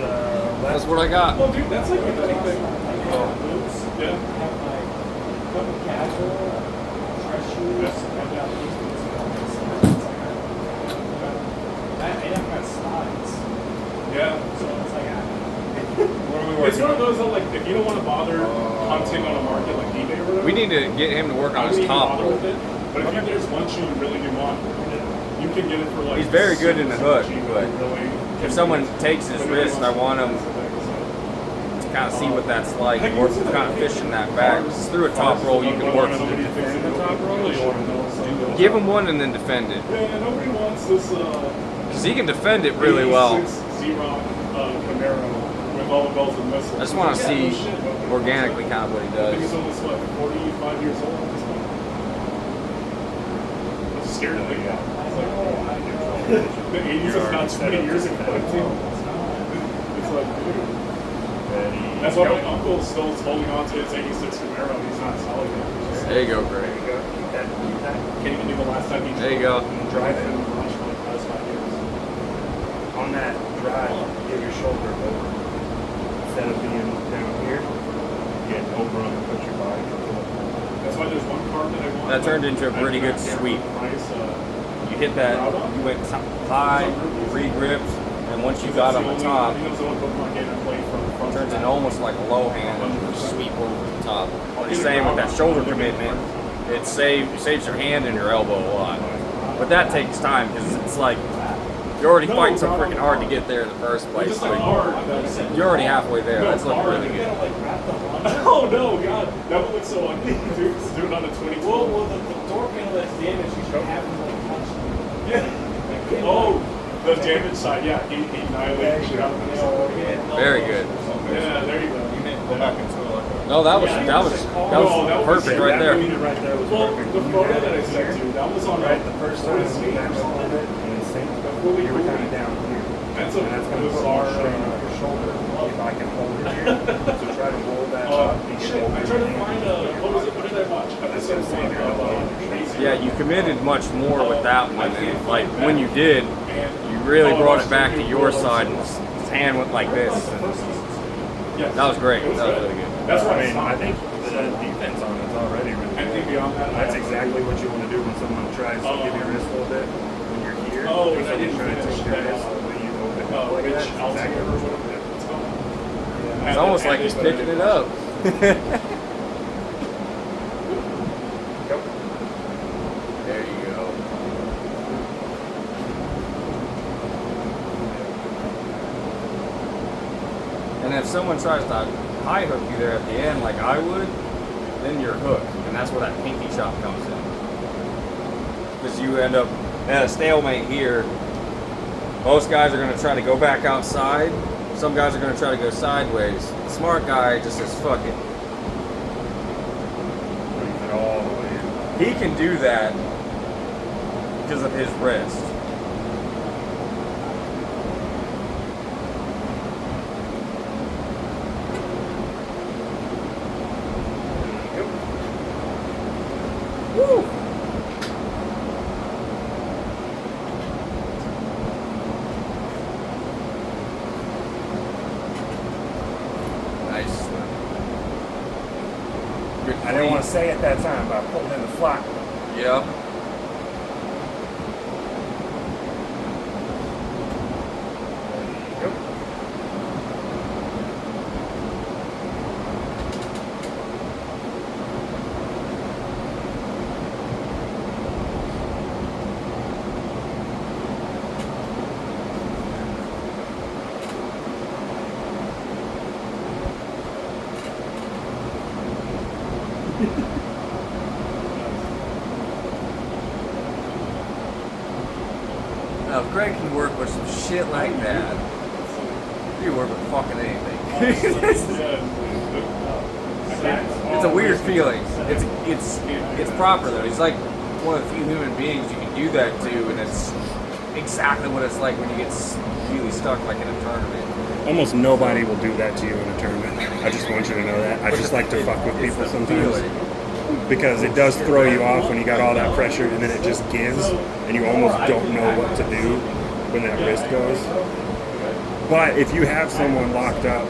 That's what I got. Well, dude, that's like with anything. boots. Yeah. I have like couple casual dress shoes. I've got these boots. I have got slides. Yeah. So it's like, What are we It's working one of on? those that like if you don't want to bother hunting on a market like eBay or whatever. We need to get him to work I on wouldn't his even top bother roll. with it. But if there's one shoe you really do want, you can get it for like. He's very good in the super hook, cheap but really If someone takes his wrist, I want him to kind of see what that's like. Work kind of fishing that back. Just through a top roll, you can work. Defend the top roll. Give him one and then defend it. Yeah, nobody wants this. Because he can defend it really well. Xerox Camaro with all the bells and whistles. I just want to see organically kind of what he I think he's does. almost what 45 years old at this point. I'm just scared to think about. The 80s is not 20 years ago. It's like, dude. That's why my uncle still is holding on to his 86 Camaro. He's not selling it. There you go, Greg. Can't even do the last time he There you go. drive in the garage for like the past 5 years. On that drive, get your shoulder over. Instead of being down here, get over on and put your body. That's why there's one car that I want. That turned into a pretty good sweep. You hit that, you went high, re-gripped, and once you got on the top, it turns into almost like a low hand sweep over the top. Like you're saying with that shoulder commitment, it saves your hand and your elbow a lot. But that takes time because it's like you're already fighting so freaking hard to get there in the first place. So you're already halfway there. That's looking really good. Oh no, God, that would look so ugly. Dude, do it on a 20. well, the door panel that's damaged, you should have them like touch. Yeah. Oh, the damage side. Yeah, he annihilated the shit out of it. Very good. Yeah, there you go. You need to go back into like a No, that was perfect right That there. unit right there was Well, perfect. the You photo had that I it sent here, you, that was on right, the first time we back up a little bit and sync, you were kind of down here. That's And that's going to put more strain bizarre. on your shoulder if I can hold it here. So try to roll that up. and Shit, I tried to find what was it? What did I watch? Episode 1 of Yeah, you committed much more with that one. And like when you did, you really brought it back to your side, and his hand went like this. And that was great. That was really good. That's I right. mean, I think the defense on it's already really Anything good. beyond that? That's exactly what you want to do when someone tries to give your wrist a little bit. When you're here, Oh, when and I didn't someone's trying to finish take your that. wrist, the way you open up like Which that, that's exactly what you want to do. It's almost like he's picking it up. Yep. There you go. And if someone tries to high hook you there at the end, like I would, then you're hooked, and that's where that pinky chop comes in. Because you end up at a stalemate here. Most guys are going to try to go back outside. Some guys are going to try to go sideways. The smart guy just says, fuck it. Brings it all the way in. He can do that because of his wrist. Woo! Nice. Good I didn't want to say at that time, but I pulled in the flat. Yep. Yep. Now, if Greg can work with some shit like that, he can work with fucking anything. It's a weird feeling. It's proper though. He's like one of the few human beings you can do that to, and it's exactly what it's like when you get really stuck like in a tournament. Almost nobody will do that to you in a tournament. I just want you to know that. I just like to fuck with people It's the sometimes. feeling. Because it does throw you off when you got all that pressure and then it just gives and you almost don't know what to do when that wrist goes. But if you have someone locked up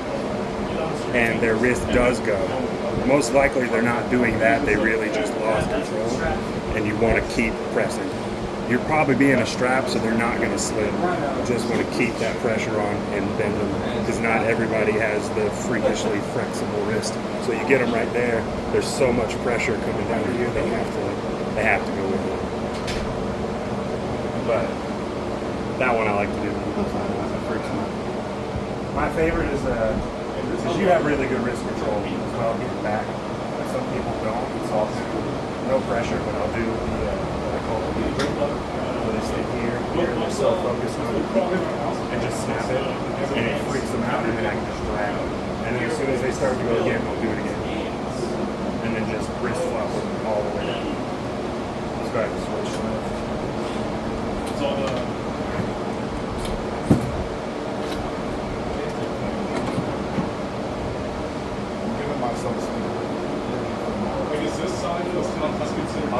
and their wrist does go, most likely they're not doing that, they really just lost control and you want to keep pressing. You're probably being a strap so they're not going to slip. You just want to keep that pressure on and bend them because not everybody has the freakishly flexible wrist. So you get them right there, there's so much pressure coming down here, they have to go with it. But that one I like to do. It freaks me out. My favorite is because you have really good wrist control as well, getting back. Some people don't. It's all no pressure, but I'll do the what I call the lead grip, where they stay here, and they're so focused on it, and just snap it, and it freaks them out, and then I can just drag them. And then as soon as they start to go again, we'll do it again. And then just wrist flop them all the way down. Let's go ahead and switch. So I'm giving myself some. I guess this side is considered.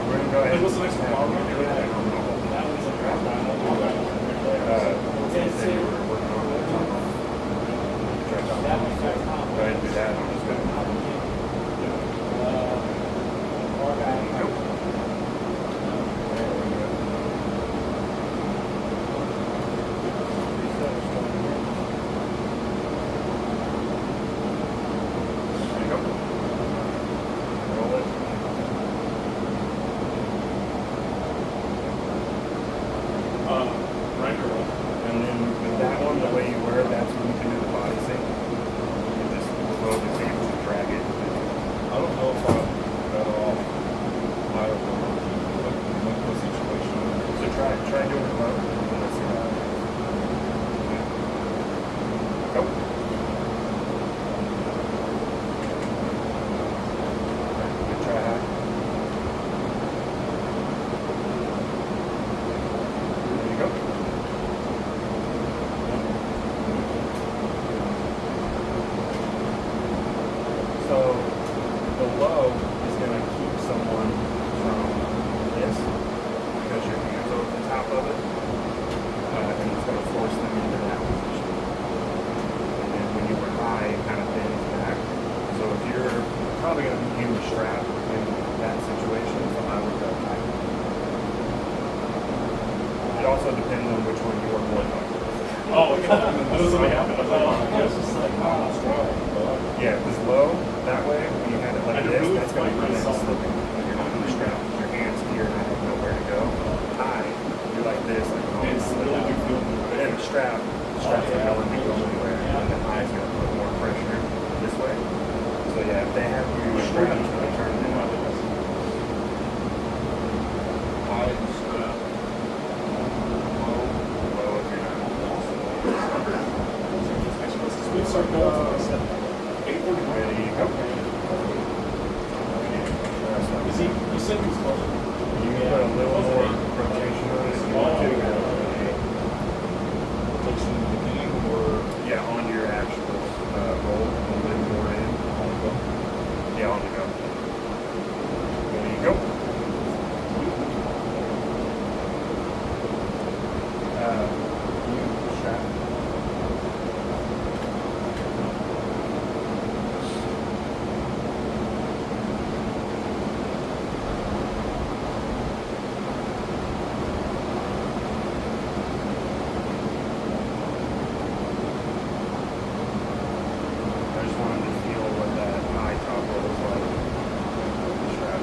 We're gonna go ahead. What's the next one? Go ahead and do that. I'm just gonna. There you go. Roll it. Right or left? And then with that one, the way you wear it, that's when you can do the body sync. You can just go to the table and drag it. I don't know if I'm better off higher or lower. What situation? So try doing it low. And let's see how it also depends on which one you are more comfortable with. Oh, okay. That doesn't make happen. I was like, oh, It's just like, Yeah, because low, that way, when you have it like I this, really that's going to like prevent myself. slipping. When you're not on the strap, your hands here and I don't know where to go. High, you're like this, I can always It's slip really out. do feel But in a strap, the strap's not going to go anywhere. And the high's going to put more pressure this way. So yeah, if they have you strapped, they turn it in. High and strap. Low if you're not. We start going to like 8:40. Ready, go. Is he? You said he was close. You can put a little more rotation on it if you want to. Rotation in the beginning or Yeah, on your actual roll, a little more in. on the go? Yeah, on the go. There you go. You strap. I just wanted to feel what that high top looks like. The strap.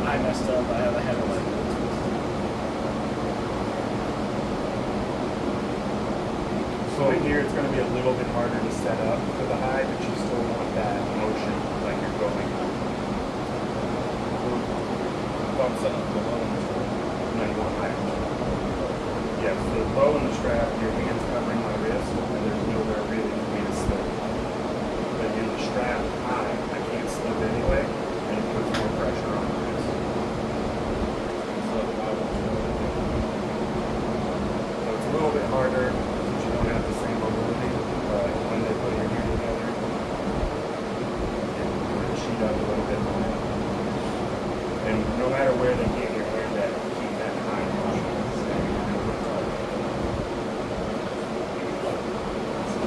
I messed up. I had a like. So in here, it's going to be a little bit harder to set up for the high, but you still want that motion like you're going. If I'm setting up the low in the strap. No, you want high. Yeah, so low in the strap, your hand's covering my wrist, and there's nowhere really for me to slip. But in the strap high, I can't slip anyway, and it puts more pressure on the wrist. So I will So it's a little bit harder since you don't have the same mobility, but when they put your hand together, it will sheet up a little bit more. And no matter where they get your hand at, keep that high motion.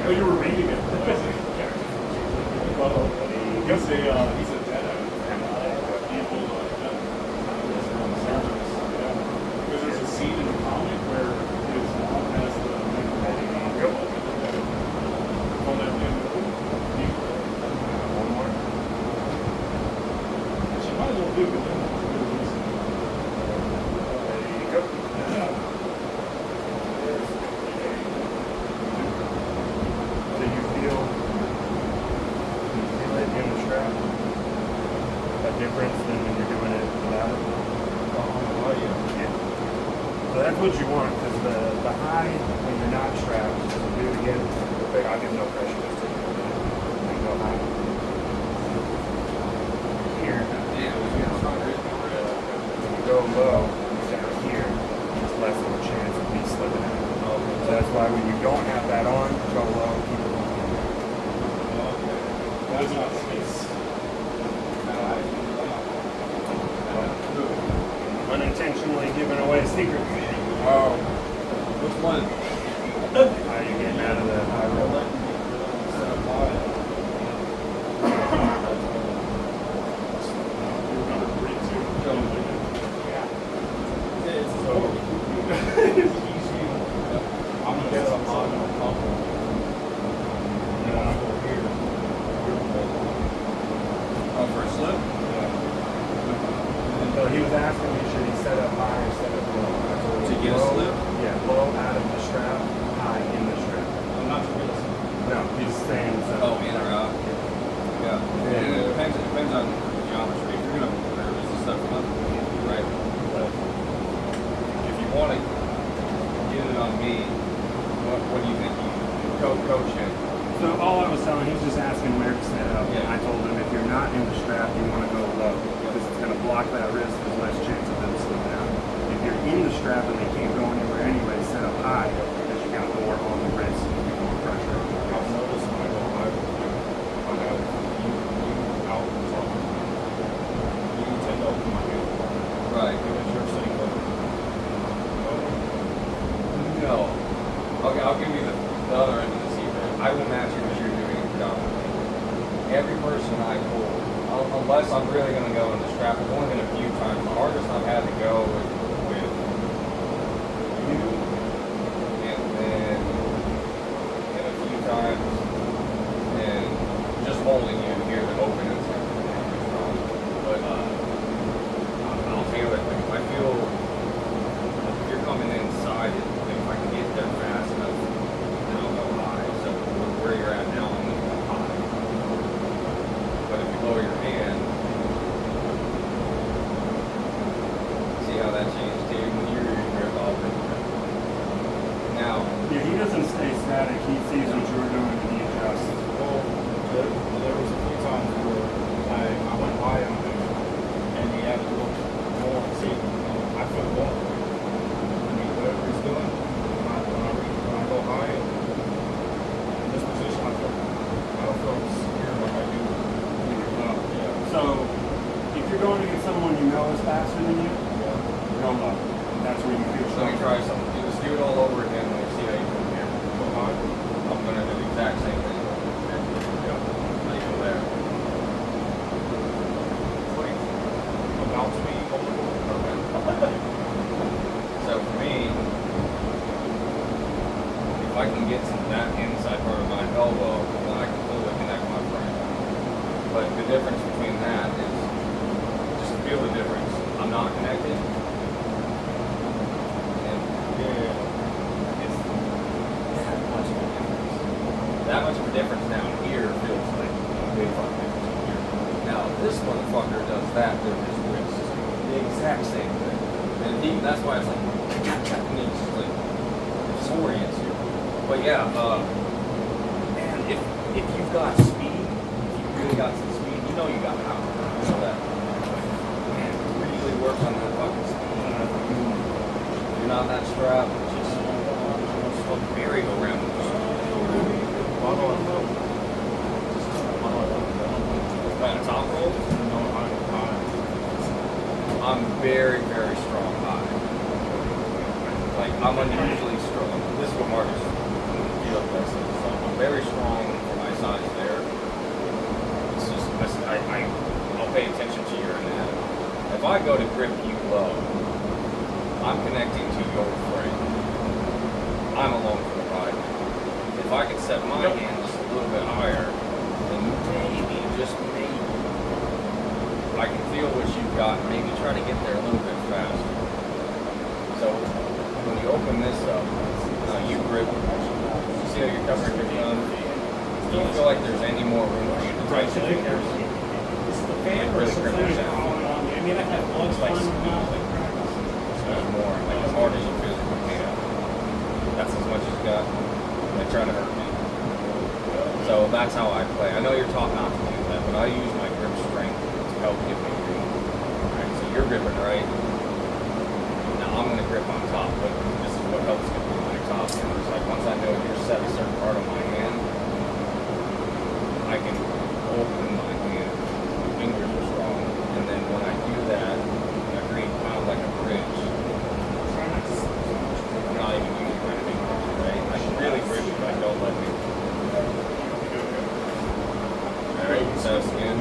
Oh, you were reading it. Well, he's a Jedi. He pulled a Jedi. Because there's a scene in the comic where his mom has the Go. on that One more. she might as well do it. There you go. So you feel it in the strap? A difference than when you're doing it without it? Oh, yeah. Yeah. So that's what you want, because the high, when you're not strapped, so do it again. I'll give no pressure. Just take it. And go high. Here. Yeah, it was getting stronger. When you go low, down here, it's less of a chance of me slipping out. So that's why when you don't have that on, go low, keep it on. That's not space. Unintentionally giving away a secret. Oh, which one? How you getting out of the high roll? Set up high. Number 32. I'm gonna set up high on top of it. And when I go here, oh, for a slip? So he was asking me, should he set up high or set up low? I told him To get a low. slip? Yeah, low out of the strap, high in the strap. I'm not to get a slip. No, he's saying so. Oh, in or out? Yeah. And it depends on geometry. If you're gonna raise the stuff up, right? But if you want to get it on me, what do you think? Coach him. So all I was telling, he was just asking where to set up. Yeah. And I told him if you're not in the strap, you want to go low because it's going to block that wrist. There's less chance of them slipping out. If you're in the strap and they can't go anywhere anyway, set up high because you got more on the wrist and more pressure. I've noticed when I go high with you, I have you out on top. You tend to open my hand. Right. unless I'm really going to go in the strap. I've only been a few times. The hardest I've had to go with you, and then a few times, and just holding you here to open and stuff. But I'll feel it. Like, if I feel like if you're coming inside it, like if I can get there fast enough, then I'll go high. So where you're at now, I'm going to go high. But if you lower your hand, see how that changed too? When you're grip open. Now, Yeah, he doesn't stay static. He sees what you're doing and he adjusts. Well, there was a few times where I went high on him, and he had to look more and see. I feel more. I mean, whatever he's doing, when I go high in this position, I don't feel secure like I do when you're up. Yeah. So, if you're going to get someone you know is faster than you, go low. That's where you feel so you strong. try something. You just do it all over again when you see how you do it here. Go high. I'm going to do the exact same thing. Yep. How you go there? Like, about to be Okay. So for me, if I can get to that inside part of my elbow, then I can fully connect my frame. But the difference between that is just feel the difference. I'm not connected. And it's that much of a difference. That much of a difference down here feels like a big fucking difference here. Now this motherfucker does that with his wrist. The exact same thing. And that's why it's like, and it's just like, disorients you. But yeah, man, if you've got speed, if you really got some speed, you know you got power. You know that. Man, really works on that fucking speed. You're not that strap, just fucking merry-go-round. By the top roll? No, I'm very, very strong high. Like, I'm unusually strong. This is what Marcus feels best is. I'm very strong for my size there. It's just, I'll pay attention to your anatomy. If I go to grip you low, I'm connecting to your frame. I'm along for the ride. If I can set my hand just a little bit higher, then maybe, just maybe, I can feel what you've got, maybe try to get there a little bit faster. So when you open this up, you grip, you see how you're covering your thumb? Do you feel like there's any more room for you to tighten your fingers? The fan Really grip it down. I mean, I had one It's like fun squeeze, squeeze more, like as hard as you physically can. That's as much as you got. They try to hurt me. So that's how I play. I know you're taught not to do that, but I use my grip strength to help give me room. Right, so you're gripping right. Now I'm gonna grip on top, but this is what helps get me my top. And it's like once I know you're set a certain part of my hand, I can open my hand. My fingers are strong, and then when I do that, I create kind of like a bridge. I'm not even using my fingers, right? I can really grip if I don't let me. Alright, so again.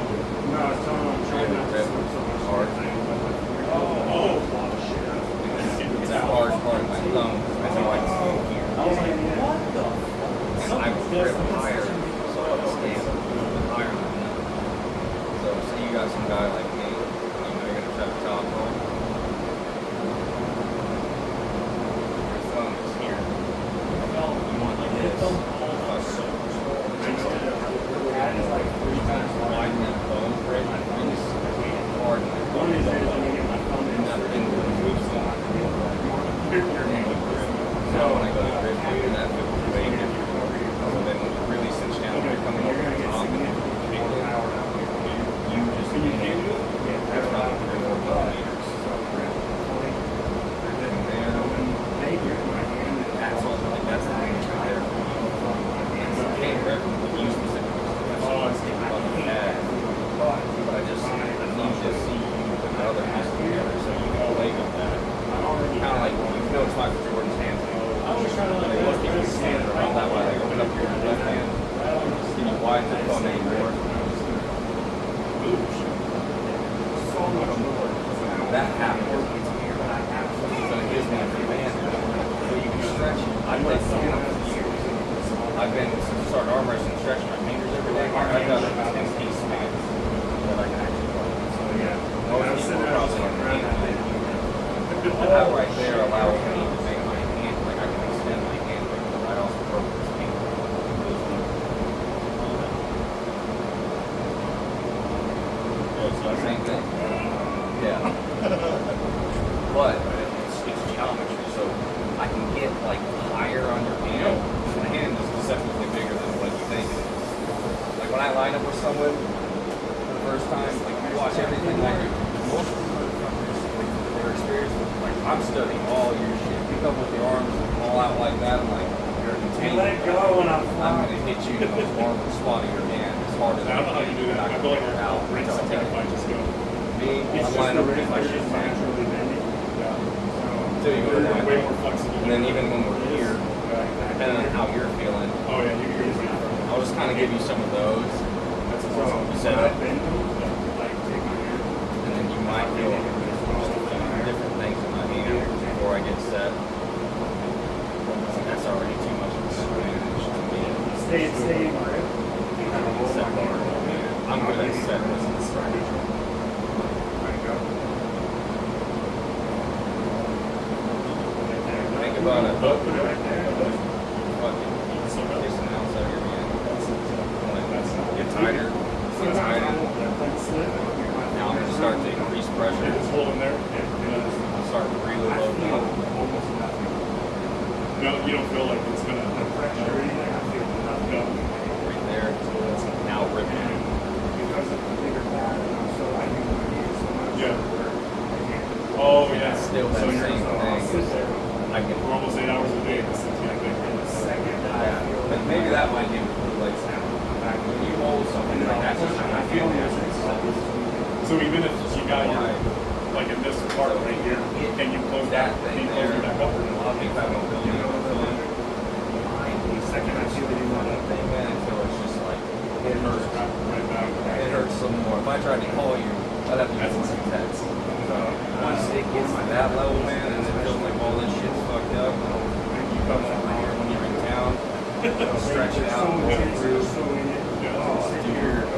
No, I was telling him I'm trying not to slip so much hard. It's that hard part of my thumb. I know I can see here. I was like, what the fuck? I grip higher, so I stand a little bit higher than that. So say you got some guy like me, you know you're gonna try to top roll. Your thumb is here. You want like this. Widen that thumb, right? Really hard in that One thumb. is when you get my thumb in That that finger moves on. So when I go to grip you, and that feels way different. So then when you really cinch down, you're coming over the top. You just can't do it. That's not 3 or 4 millimeters. And there, that's all. Like that's the thing right there. You can't grip you specifically. That's fucking bad. But I just need to see you with the other piece together, so you can play with that. Kind of like you notice Michael Jordan's hands. I was trying to They want people to stand around that way. They open up your left hand. Can you widen the thumb anymore? That happens. So it gives me a command. So you can stretch it. I've been doing it for years. I've been starting arm wrestling, stretching my fingers every day. I've got a 10-piece band that I can actually play. So yeah, most people are probably on the hand. That right there allows me to make my hand, like I can extend my hand right off the rope with this hand. Same thing. Yeah. But it's geometry, so I can get like higher on your hand. The hand is deceptively bigger than what you think it is. Like when I line up with someone for the first time, like you watch everything I do. Most of their experience, like I'm studying all your shit. You come with the arms all out like that, I'm like, you're a container. I'm gonna hit you in the vulnerable spot of your hand as hard as I don't know how you do that. I feel like I'll bring something if I just go. Me, I'm lining up with my shit man. So you go that Way more flexible. and then even when we're here, depending on how you're feeling, Oh yeah, you're I'll just kind of give you some of those. Set up, and then you might feel just a few different things in my hand before I get set. That's already too much of a advantage to me. Stay. Set bar. I'm good at setting this. Think about a hook. Fucking kissing outside of your hand. Get tighter. Get tighter. Now I'm going to start to increase pressure. just hold them there. I'll start really low now. No, you don't feel like it's gonna pressure or anything. I feel nothing. Right there. Now rip it. Yeah. Oh yeah. Still that So you're same thing. I can. for almost 8 hours a day. This is yeah, Yeah. But maybe that might give it like when you hold something like that's just I feel So even if you got your like in this part right here, can you close that? Can you close it back up? A lot of people have mobility on the phone. Second, I feel that you want that thing, man, until it's just like it hurts. Right back. It hurts some more. If I tried to call you, I'd have to use some text. So once it gets to that level, man, and it feels like all this shit's fucked up, you come over here when you're in town, stretch it out, go through, do your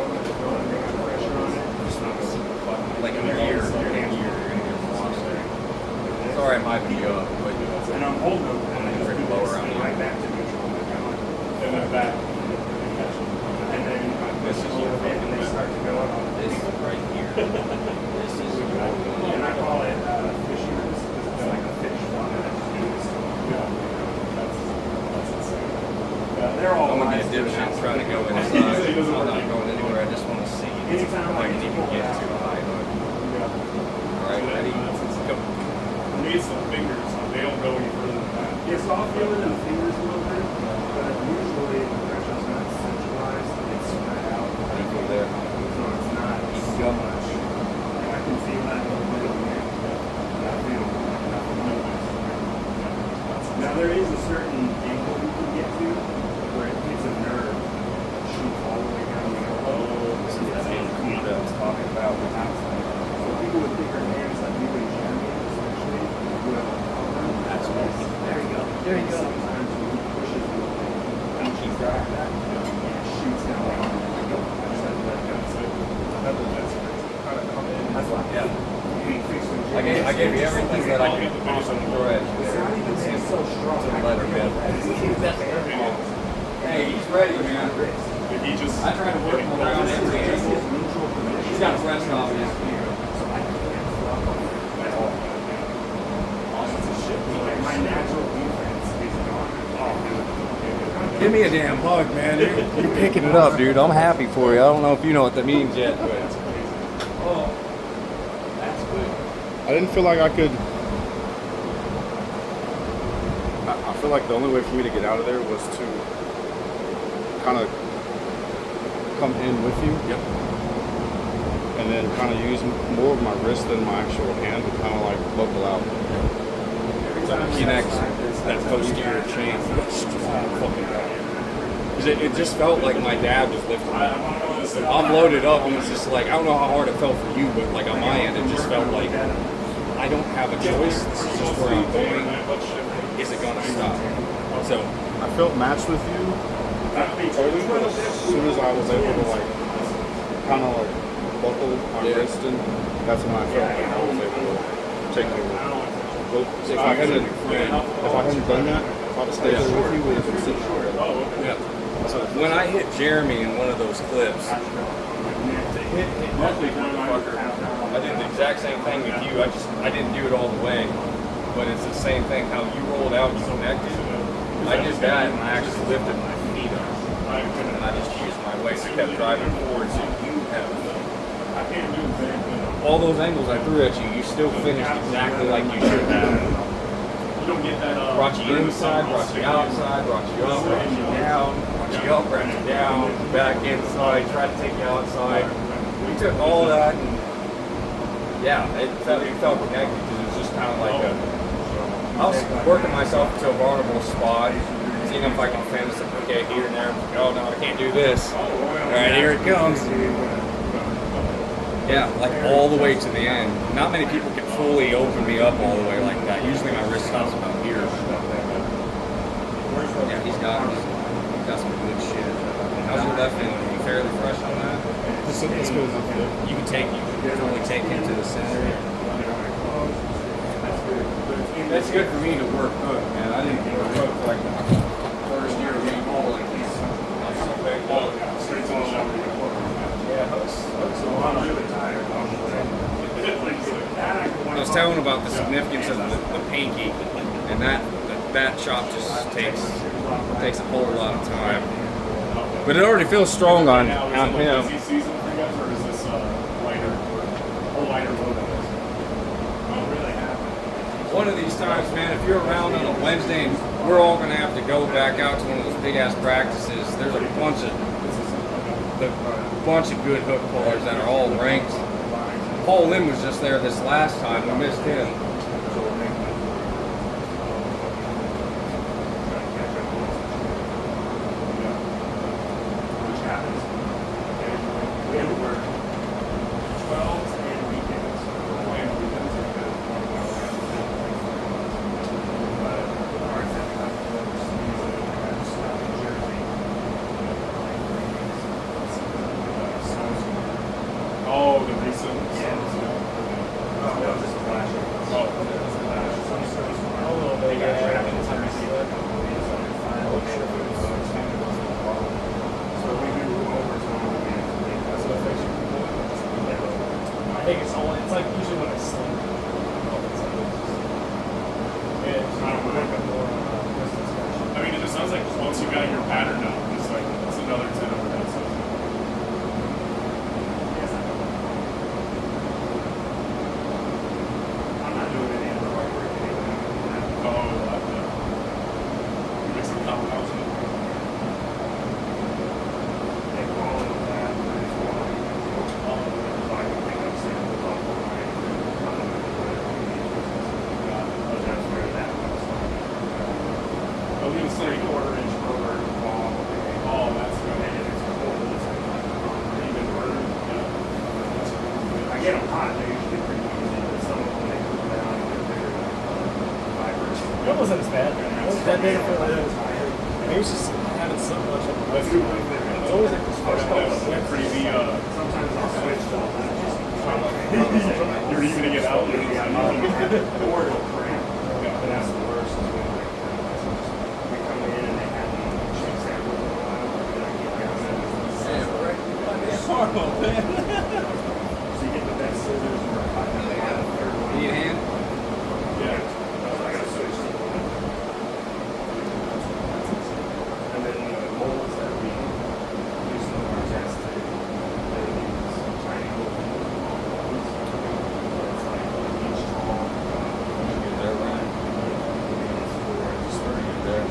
like in a year, you're gonna get a monster. Sorry, I might be up, but And I'm holding them. I'm gonna bring it lower around here. And then back. And then This is your fucking this right here. This is your and I call it fisherman's because it's like a fish one that yeah. That's insane. Yeah, they're all I'm gonna be a nice. dipshit trying to go inside. I'm not going anywhere. I just want to see if I can even get to a high hook. Alright, ready? Go. For me, it's the fingers. They don't go any further than that. Yeah, so I'll feel it in the fingers a little bit, but usually the pressure's not centralized, it's spread out. How do you feel there? So it's not so much. I can feel that a little bit here. I feel nothing. Now there is a certain angle you can get to where it hits a nerve, shoots all the way down the elbow. This is that angle that I was talking about. So people with bigger hands, like you and Jeremy, especially, will cover. That's what there you go. There you go. Sometimes when he pushes a little bit, and keep track of that, it shoots down the arm. I just have to let go. That's why. Yeah. I gave you everything that I could possibly throw at you. It's not even so strong. To let him go. Hey, he's ready, man. But he just. I try to work him around every angle. He's got rest obviously. My natural defense is gone. Give me a damn hug, man. You're picking it up, dude. I'm happy for you. I don't know if you know what that means yet, but oh, that's good. I didn't feel like I could. I feel like the only way for me to get out of there was to kind of come in with you. Yep. And then kind of use more of my wrist than my actual hand to kind of like buckle out. So the connects that posterior chain. It just felt like my dad was lifting me. I'm loaded up, and it's just like, I don't know how hard it felt for you, but like on my end, it just felt like I don't have a choice. This is just where I'm going. Is it gonna stop? So I felt matched with you totally, but as soon as I was able to like kind of like buckle my wrist in, that's when I felt like I was able to take over. But if I hadn't done that, if I'd have stayed there with you, we would have been sitting there. yeah. So when I hit Jeremy in one of those clips, I did the exact same thing with you. I didn't do it all the way, but it's the same thing. How you rolled out, you connected. I did that, and I actually lifted my feet up, and I just used my weight. I kept driving forward, so you have all those angles I threw at you. You still finished exactly like you should have. You don't get that. Brought you inside, brought you outside, brought you up, brought you down, brought you up, brought you down, back inside, tried to take you outside. We took all that, and yeah, it felt connected because it was just kind of like I was working myself to a vulnerable spot, seeing if I can finish it. Okay, here and there. Oh no, I can't do this. All right, here it comes. Yeah, like all the way to the end. Not many people can fully open me up all the way like that. Usually my wrist stops about here. Yeah, he's got some good shit. How's your left hand? Are you fairly fresh on that? You can fully take him to the center. That's good for me to work hook, man. I didn't work hook like the first year of being old like this. I'm so big. Yeah, hooks. I'm really tired. I was telling about the significance of the pinky, and that chop just takes a whole lot of time. But it already feels strong on him. Is he season for you guys, or is this lighter load? One of these times, man, if you're around on a Wednesday and we're all going to have to go back out to one of those big ass practices, there's a bunch of good hook pullers that are all ranked. Paul Lynn was just there this last time. We missed him. Oh, the recent. I think it's like usually when I sleep. I mean, it just sounds like once you got your pattern down, it's like it's another 10 over 10. So. I'm not doing any of the hard work anymore. Oh, you make some compounds. They call it that. So I can pick up samples off the line. That's where that was. I was gonna say quarter-inch rotor ball. Oh, that's good. And it's cold. It's even harder. Yeah. I get them hot. They're usually pretty easy, but some of them they cool down and they're fibers. It wasn't as bad. It wasn't that big for like I used to having so much of it. It's always like this first That crazy. Sometimes I'll switch to you're evening it out. Or it'll cramp. But that's the worst. Is when like we come in and they have me check sample for a while, and I get down there. It's horrible, man. So you get the best scissors or a third one. Need a hand? Yeah. I gotta switch to the one. And then the molds that we use in our test, they use tiny little molds. It's like each tall. Get that right. It's for just 30 there.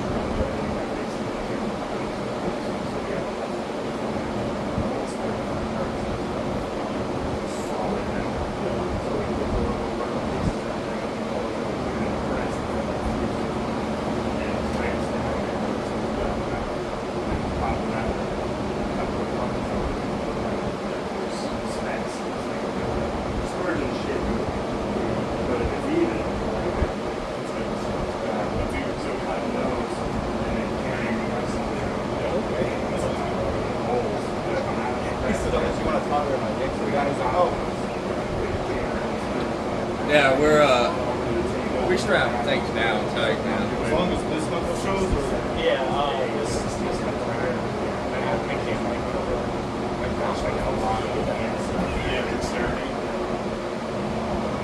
guys out. Yeah, we're strapping things down tight now. As long as this couple shows or Yeah, this couple right here. I can't like gosh, I got a lot of that. Yeah, it's dirty.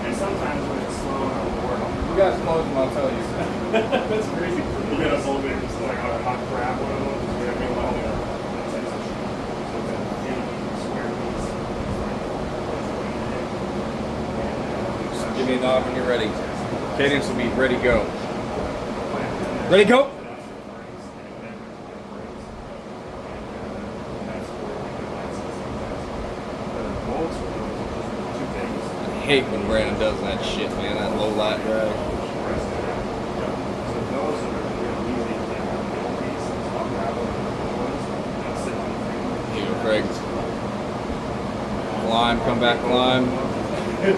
And sometimes when it's slow and I'm bored, You guys close them, I'll tell you. That's crazy. You got a whole bit just like a hot crab one of those. Just grab me one. Give me a nod when you're ready. Cadence will be ready, go. Ready, go! I hate when Brandon does that shit, man. That low light drag. Here you go, Craig. Climb, come back, climb.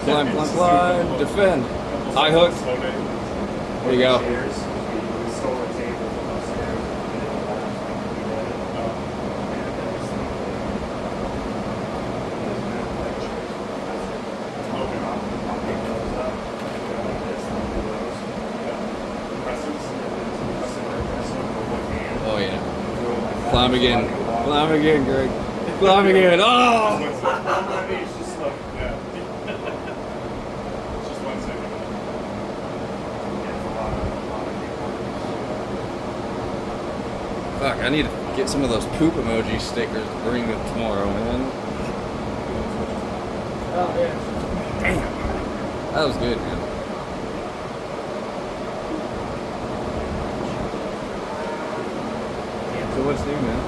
Climb, climb, climb. Defend. High hook. There you go. Oh yeah. Climb again. Climb again, Greg. Climb again. Oh! It's just like, yeah. It's just 1 second. Fuck, I need to get some of those poop emoji stickers to bring them tomorrow, man. Oh, yeah. Damn. That was good, man. So what's new, man?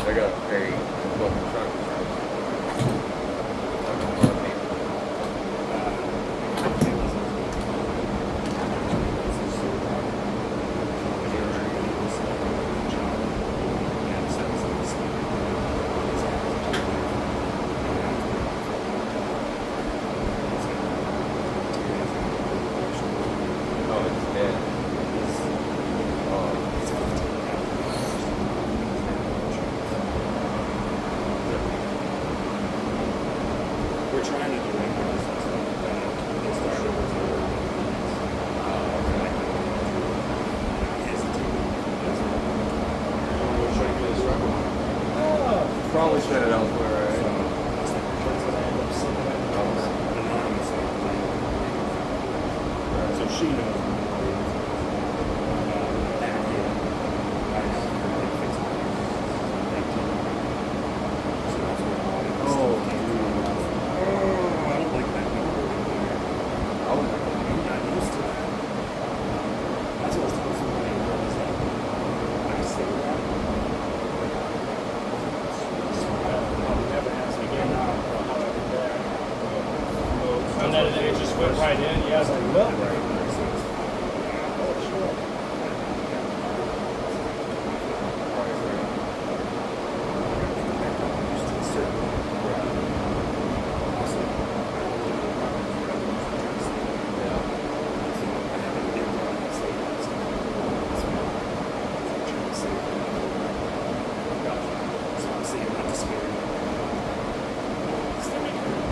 I got a fucking truck. Oh, it's dead. We're trying to do it. They started with Probably set it elsewhere, right? So she knows. I don't like that number. I'm not used to that. That's what I was telling somebody was that I say that. Never has again. And then it just went right in. Yeah, I was like, well.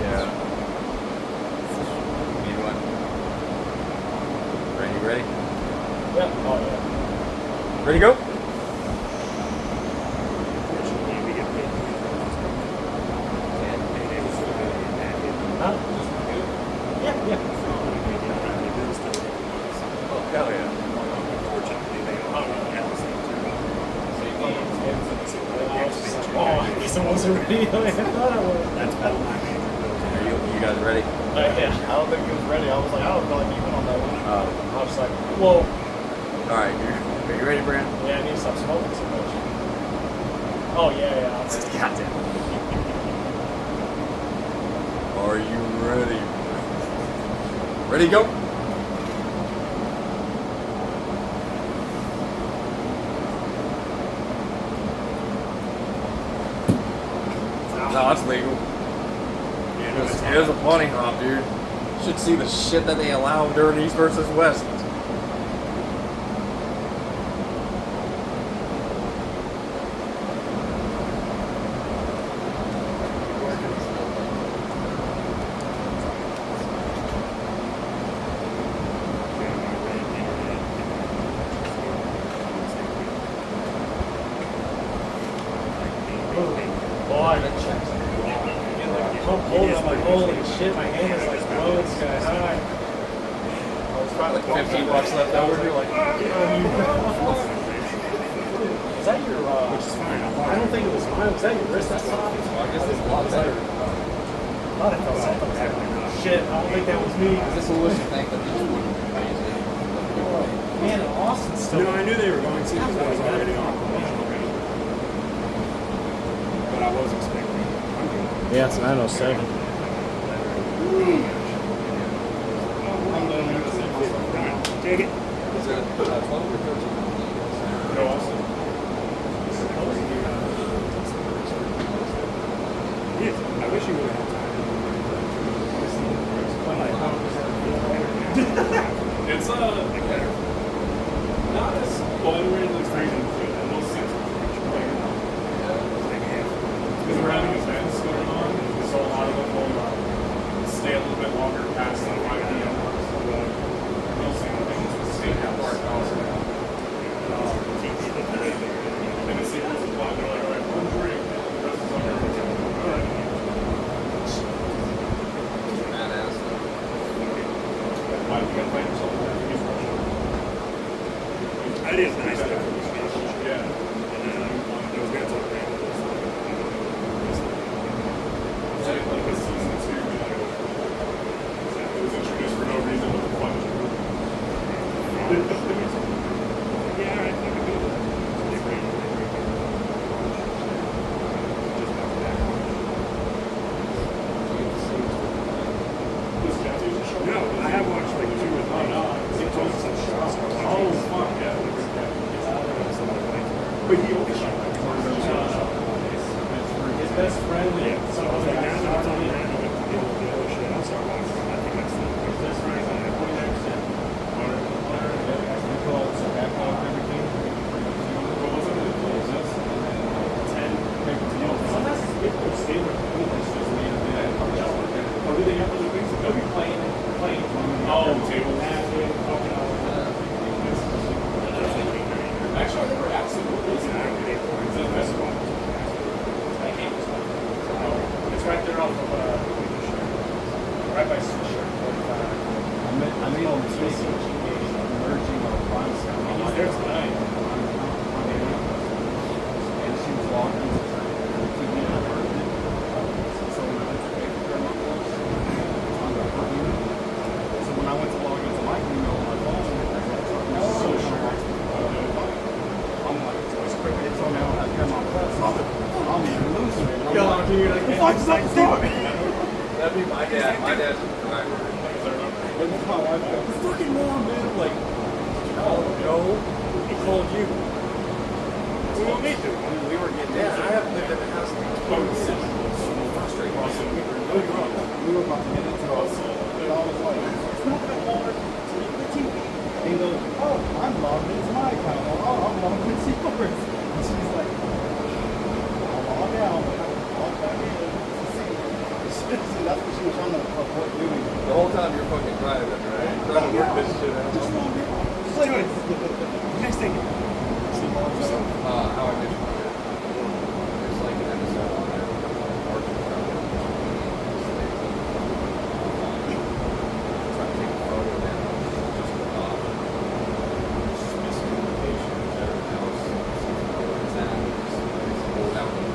Yeah. Need one? Ready? Yeah. Oh, yeah. Ready, go? Huh? Yeah, yeah. Hell yeah. Oh, I guess I wasn't ready. I thought I was. That's all my major You guys ready? Yeah. I don't think he was ready. I was like, I don't feel like even on that one. I was like, Whoa. Alright, are you ready, Brandon? Yeah, I need to stop smoking so much. Oh, yeah, yeah. Goddamn. Are you ready? Ready, go? No, that's legal. Yeah, no, it's It was a bunny hop, dude. Should see the shit that they allow during East versus West. Boy, I'm like, holy shit, my hand is like blowing sky high. It's probably like $15 left over. You're like, Is that your, Which is fine. I don't think it was mine. Was that your wrist? That's not. I guess it's a lot better. I thought it felt something. Shit, I don't think that was me. This is what you think that these wouldn't use it. Man, in Austin still. No, I knew they were going to because I was already on. But I was expecting. Yeah, it's 907. Take it. Is it 12 or 13? No, Austin. Yes, I wish you would have had It's not as well. Everybody looks crazy. We'll see. Because we're having events going on, so a lot of them will stay a little bit longer past the 5 p.m. So we'll see. Stay that part also. And the sequels is fun. They're like, all right, one drink, the rest is on everything. All right. Badass. Why you gotta find yourself? It is nice though. Yeah. Those guys are great. Like a season 2, it was introduced for no reason but for fun. Yeah, alright, that'd be good. They're great. Was Jeffy's a show? No, I have watched like 2 or 3. Oh, fuck, yeah. But he only shot like His best friend. Yeah, so I was like, now that it's on there, I'm like, oh shit, I'll start watching. I think that's the Best friend is like 49%. Sometimes people stay with me. Or do they have other things? They'll be playing. Oh, table magic. Actually, I never asked him what was it. Is that the best one? It's right there off of, right by Swisher. I made a mistake merging our funds. He's there tonight. And she was logged into the TV apartment. So when I went to pay for her monthly, on the her unit. So when I went to log into my email on my phone, so I'm like, it's cricket, so now I come on press. I'm even losing it. I'm like, Like, the fuck is that doing? That'd be my dad. My dad's a driver. And then my wife goes, the fucking mom, man. I'm like, no, he called you. What do you want me to do? We were getting Yeah, I haven't lived in the house in so frustrating. We were about to get into it. And I was like, it's not that hard to get the TV. And he goes, oh, I'm logged into my account. I'm like, oh, I'm logged into yours. And she's like, I'll log out. Log back in to see. See, that's what she was trying to avoid doing. The whole time you're fucking driving, right? Trying to work this shit out. Just log in. Just like, Next thing. How I Met Your Mother. There's like an episode on there. Archie Conan. Trying to take a photo now. Just miscommunication at her house. It's at. It's pulled out of the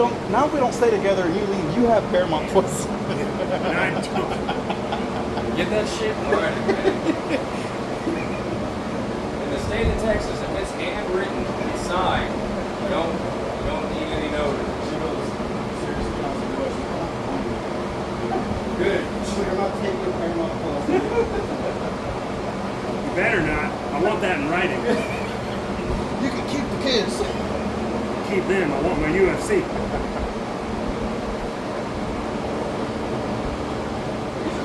we don't stay together and you leave, you have Paramount Plus. And I don't. Get that shit right, man. In the state of Texas, if it's handwritten and signed, you don't need any notice. Good. We're not taking Paramount Plus. You better not. I want that in writing. You can keep the kids. Keep them. I want my UFC.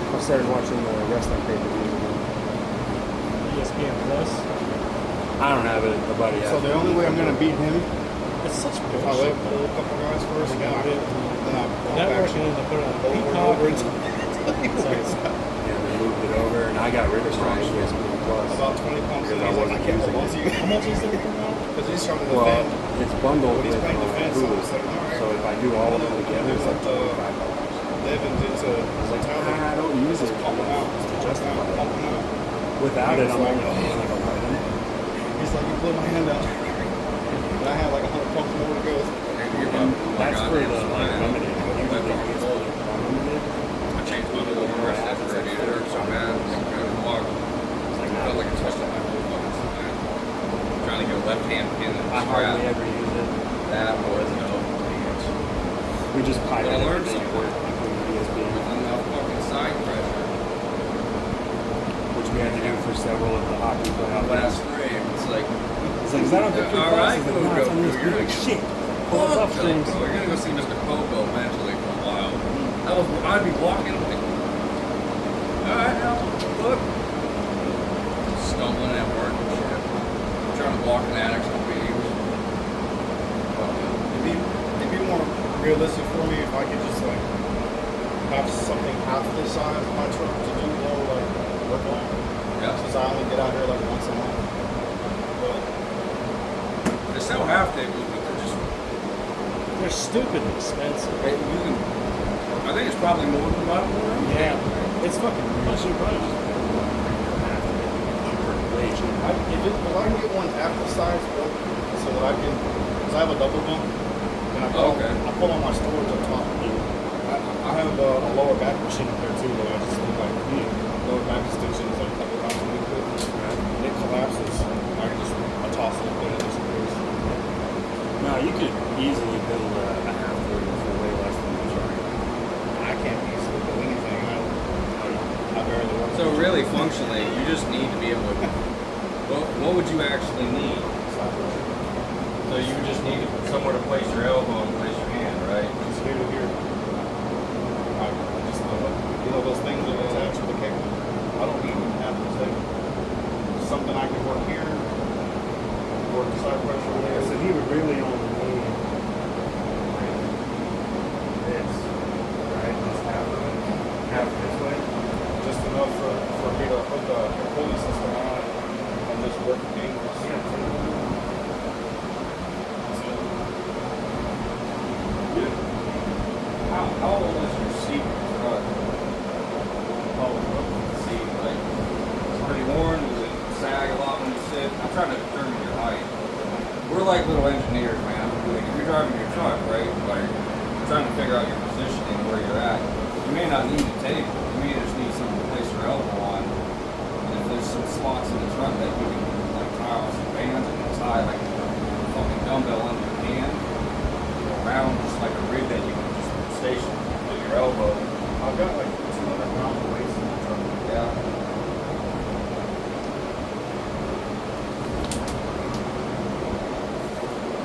I started watching the wrestling pay-per-views again. ESPN Plus. I don't have it. A buddy has So the only way I'm gonna beat him It's such if I bullshit. let pull a couple guys first, then I Network and then they put it on over and Peacock. over until Yeah, they moved it over, and I got rid of it from ESPN Plus. about 20 pounds. Because I He's like, wasn't I can't hold on to using you. How much is it now? Because he's trying to Well, defend. it's bundled When he's with playing defense, Hulu. it's like, all right. So if I do all of them together, it's like $25. Devin did to I don't use it. pump him out. To justify it. Pump him out. Without it, I'm He's only like, paying like 11. He's like, you put my hand out. And I have like 100 pumps more to go. And that's for the unlimited. Usually it's unlimited. I changed my whole rest after I did it so bad. I felt like I touched my whole fucking spine. Trying to get a left hand pin in the I strap. hardly ever use it. That was no chance. We just But I pilot learned everything something. including ESPN, With enough fucking side pressure. which we had to do for several of the hockey playoff Last games. frame, it's like, It's like, is that on Victor All Plus? right, He's like, go, no, go, it's on go. ESPN. You're Like, gonna shit. Pull it up, fuck, streams. bro, you're gonna go see Mr. Pogo eventually for a while. I'd be walking like, alright, now, look. Stumbling at work and shit. Trying to walk in attics and beams. It'd be more realistic for me if I could just like have something half the size of my truck to do more like work on. Yeah. Since I only get out here like once a month. But They sell half tables, but they're just, They're stupid expensive. you can, I think it's probably more than about one. Yeah. It's fucking Plus, you probably just way cheaper. if I can get one half the size built so that I can, because I have a double bunk, and I pull, Okay. I pull on my storage up top. I have a lower back machine up there too, though. I just need like lower back extensions like a couple times a week. And it collapses. I can just toss it and it disappears. No, you could easily build a half turtle for way less than you charge. I can't easily do anything. I barely work. So really, functionally, you just need to be able to, what would you actually need? So you just need somewhere to place your elbow and place your hand, right? Just here to here. I just those things that attach to the cable. I don't need half the thing. Something I can work here, work the side pressure there. So he would really only need this, right? Just half of it. Half this way. Just enough for me to hook a pulley system on it and just work the angles. How old is your seat? Seat, like, it's pretty worn, does it sag a lot when you sit? I'm trying to determine your height. We're like little engineers, man. Like, if you're driving your truck, right, like, you're trying to figure out your positioning, where you're at. You may not need a table. You may just need something to place your elbow on. And if there's some spots in the truck that you can, like, tie off some bands and tie, like, a fucking dumbbell under your hand, around just like a rig that you can just station with your elbow. I've got like 200 pounds of weights in the truck. Yeah.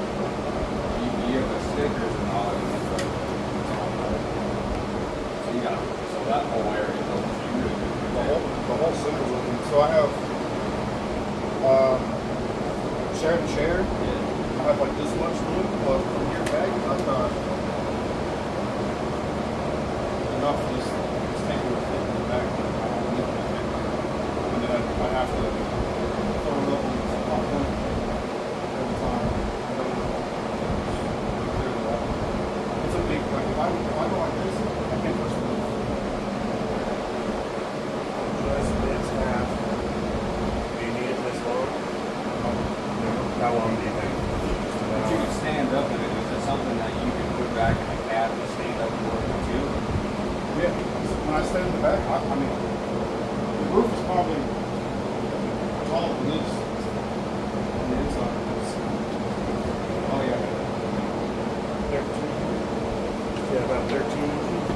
You have the stickers and all that. So you got, so that whole area is really good. The whole center's looking. So I have share and share. Yeah. I have like this much room, but from here back, I've got enough for this table to fit in the back. And then I have to throw it up and pop them every time. It's a big, like if I go like this, I can't push it. Just this half. Do you need it this long? No. How long do you think? But you can stand up in it. Is it something that you can put back Yeah. When I stand in the back, I mean, the roof is probably taller than this on the inside. Oh yeah. 13. Yeah, about 13 inches.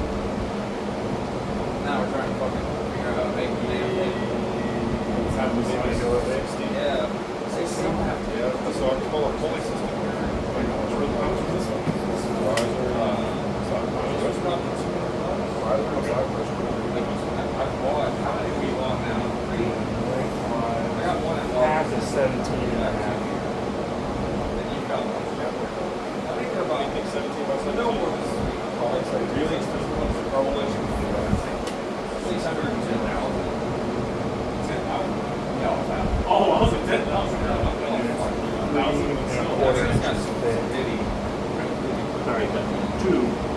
Now we're trying to fucking figure out how to make it. Have this nice Yeah. 16. Yeah. So I can pull a pulley system here. How much is this one? I've bought, how many do we want now? 3? I got one at Half Walmart. is 17 and a half. Then you've got one. I think they're about 17 by so no more than 3. Really expensive ones are probably 610,000. 10,000? No, Oh, I was at 10,000. it's got some bitty. Sorry, 2.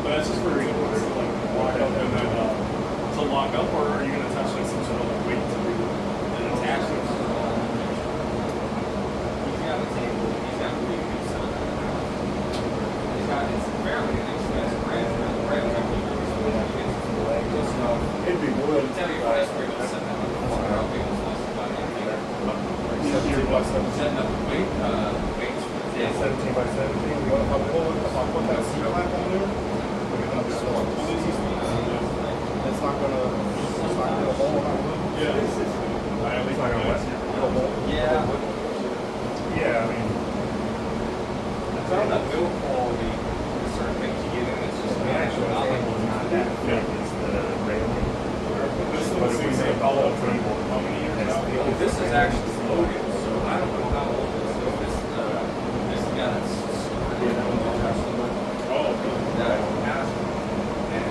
But that's just for like lock up and then to lock up, or are you gonna attach like some sort of like weight to do? And attachments are all. He's got a table. He's got really good stuff. He's got it's fairly inexpensive brand company. It'd be wood. Tell you what, I spray will send that on the floor. I'll be able to listen to setting up the weights for the table. 17 by 17. If I put that seat lamp on there, it's not gonna hold on. Yeah. At least I got less. Yeah. Yeah, I mean, I found that build quality in certain things you get in. It's just the actual table is not that thick. It's the railing. This But looks if we like make all all of three, how many years as now? thick Well, as this is the actually loaded, so I don't know how old this is. This got its Oh, really? that has and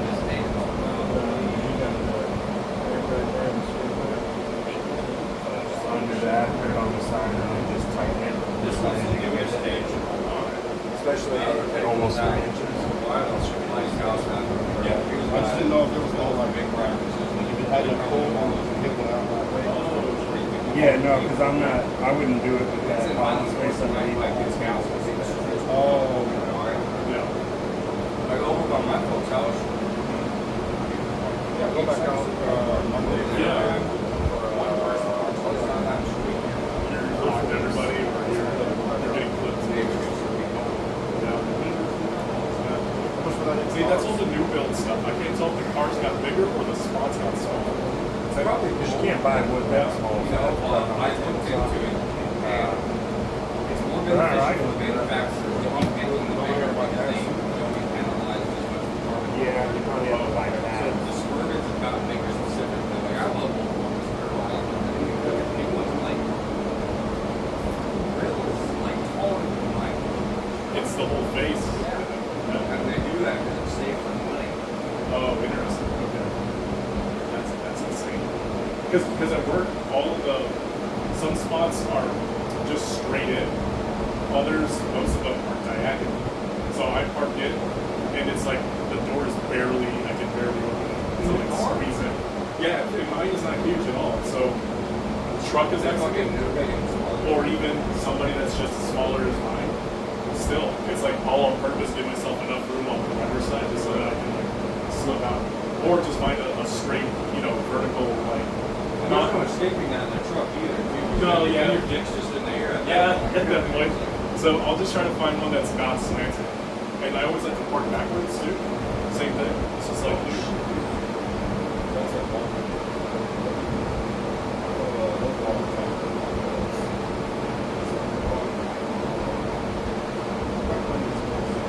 this name under that, put it on the side, and then just tighten it. this one's gonna give me a stage on it. Especially at almost 3 inches. Yeah, I just didn't know if there was no like big practices. if it had a pull on it to get one out that way. Yeah, no, because I wouldn't do it with It's that in bottom mine, space underneath. like this house. Oh, Yeah. Like over by my folks' house. yeah, go back out Monday. Yeah. One person walks on that street. You're locked everybody, or you're getting clipped. Yeah. See, that's all the new build stuff. I can't tell if the cars got bigger or the spots got smaller. Probably Because you can't buy wood that small. You know, I looked into it, and it's more beneficial for the manufacturer to be making the bigger because they don't be penalized as much for carbon. Yeah, you probably have to buy So that. the Suburban's about maker specific. Like, I love old ones. New ones, like, grills, like, taller than mine. It's the whole face. And they do that because it's safe for money. Oh, interesting. Okay. That's insane. Because at work, all of some spots are just straight in. Others, most of them are diagonal. So I park in, and it's like the door is I can barely open it. So like squeeze it. Yeah, mine is not huge at all. So the truck is actually or even somebody that's just as smaller as mine. Still, it's like all on purpose, give myself enough room on the driver's side just so that I can like slip out, or just find a straight, vertical like. Not no escaping that in the truck either. No, yeah. Your dick's just in the air. Yeah, at that point. So I'll just try to find one that's not slanted, and I always like to park backwards too. Same thing. It's just like.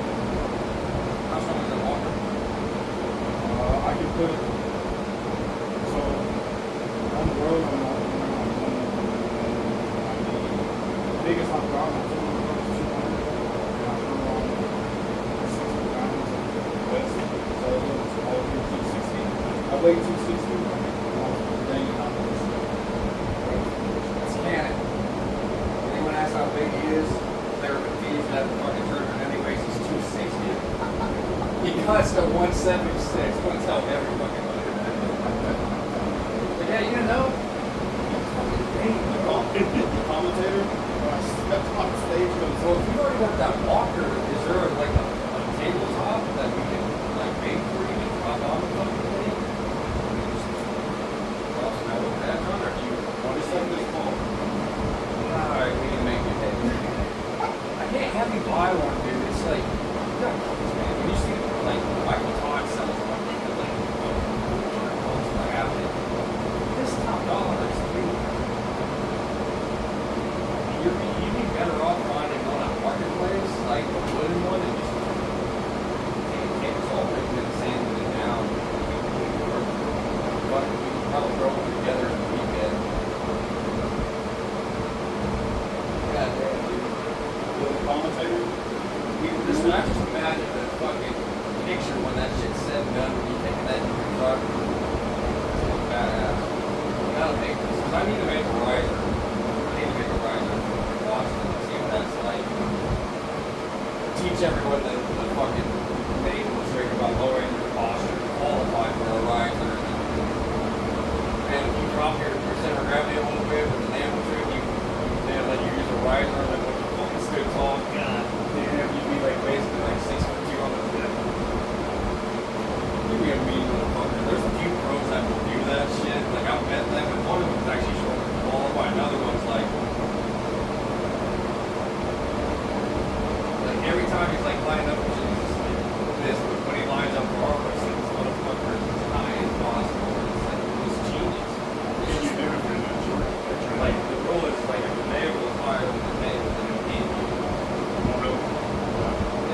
How strong is that walker? I can put it so on the road. The biggest I've got is 200. I weigh 260. It's Canon. Anyone asks how big he is, they're confused at the fucking German. Anyways, he's 260. He cuts to 176. I'm gonna tell every fucking body that. But yeah, you know. The commentator, when I stepped on stage, goes, So if you already got that walker, is there like a tabletop that we can like make sure when that shit's said and done, when you take that in your truck, it's look badass. You gotta make this, because I need to make a riser. I need to make a riser for Washington, see what that's like. Teach everyone the fucking manual trick about lowering your posture to qualify for a riser. And if you drop your center of gravity a little bit with the manual trick, they'll let you use a riser, and then when you fucking stood tall, God damn, you'd be like basically like 6'2" on the tip. You'd be a mean motherfucker. There's a few pros that will do that shit. Like I've met them, and one of them is actually showing to qualify. Another one's like every time he's like lining up, which is this, but when he lines up for armor, it's like this motherfucker is as high as possible. It's like he's genius. Can you do it for that short? Like the rule is like if the navel is higher than the navel, then you can't do it. Oh, really?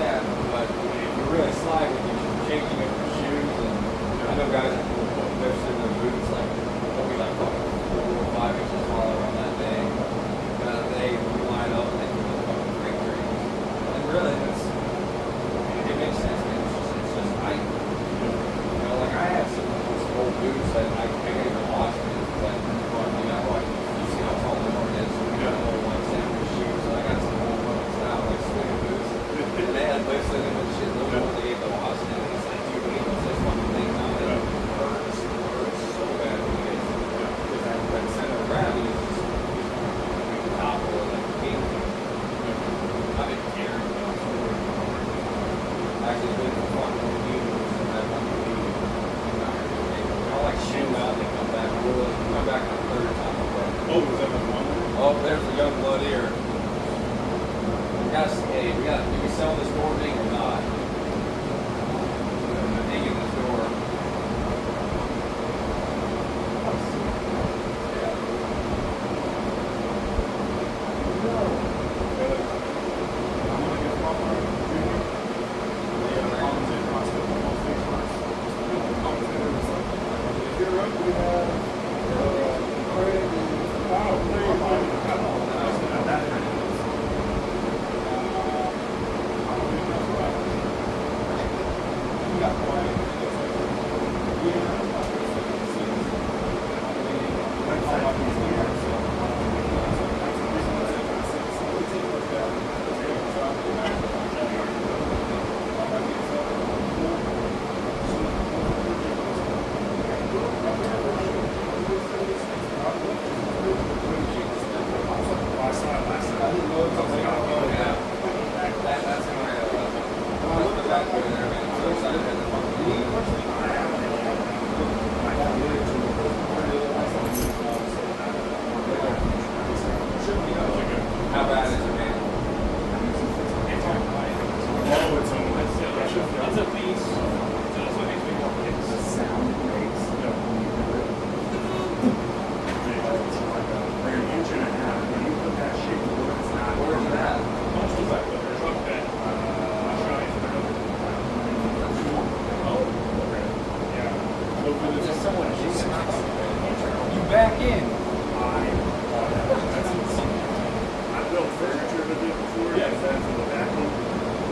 Yeah, but if you really slide when you're changing up your shoes, and I know guys that will put lifts in their boots, like they'll be like fucking 4 or 5 inches taller on that day. They line up and they can look fucking great dreams. And really, it makes sense, man. It's just height. You know, like I have some old boots that I can't even wash them, but you got like, you see how tall they are, it is. So we got old like sandwich shoes, so I got some old fucking style like swing boots. And they had lifts in them and shit, those ones they gave the wash in, and it's like, dude, when he puts those fucking things on, it hurts so bad when you get because that center of gravity is just the top of it, like the king. I've been carrying them. Actually, really for fun, when we do that one, I like shoot out, they come back, come back on the third time. Oh, was that the one? Oh, there's the young blood here. Do we sell this door thing or not? I'm digging this door. How bad is it, man? It's a piece. So that's what makes me more kicks. The sound it makes. Like an inch and a half. When you put that shit to work, it's not. Where's it at? Most of that, the truck bed. Oh, okay. Yeah. Hopefully There's this is someone someone. you back in. I built furniture with it before. Yeah. That's for the vacuum.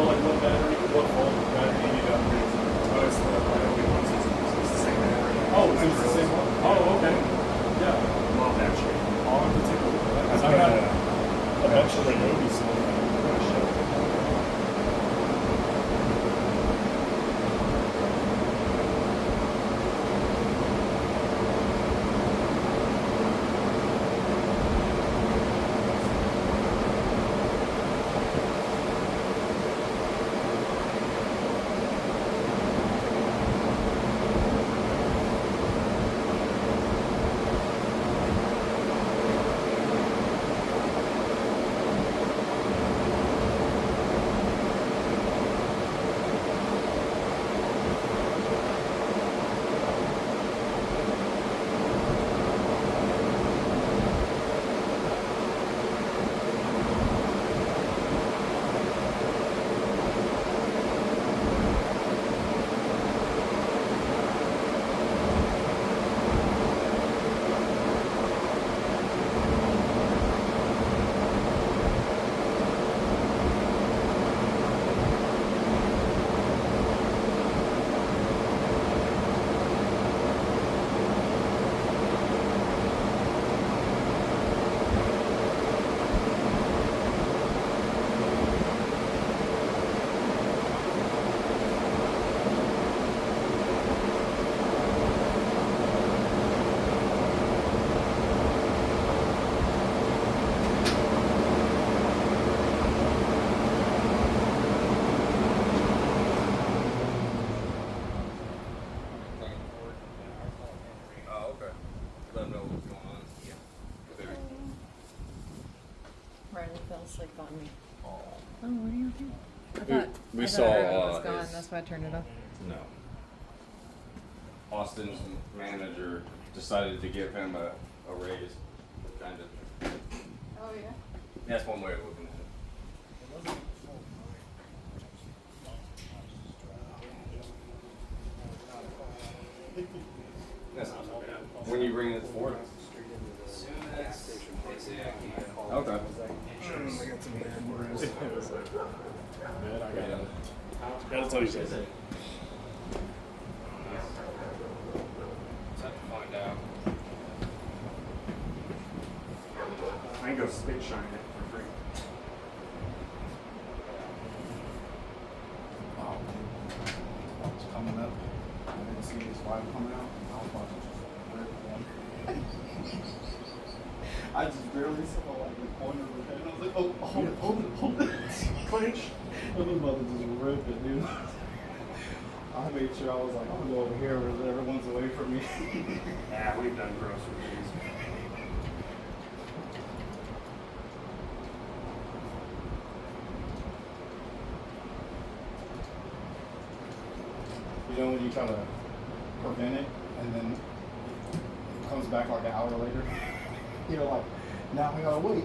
But like what battery, what voltage battery do you need to upgrade to? Oh, it's the same battery. Oh, it's the same one? Oh, okay. Yeah. Love that shit. I'll have to take a look at that. 'Cause I got a bunch of Ryobi stuff. else like got me. Oh, what do you think? We I saw, thought everyone was gone. his- That's why I turned it off. No. Austin's manager decided to give him a raise, kind of. Oh yeah. That's one way of looking at it. That's not so bad. When you bring it forward. Okay. Gotta tell you something. Just have to find out. I can go spit shine it for free. It's coming up. I didn't see his wife coming out. I was about to just rip one. I just barely saw like the corner of her head. I was like, oh, hold it. Clinch. I was about to just rip it, dude. I made sure I was like, I'm gonna go over here where everyone's away from me. Yeah, we've done groceries. You know when you try to prevent it and then it comes back like an hour later? You're like, now I gotta wait.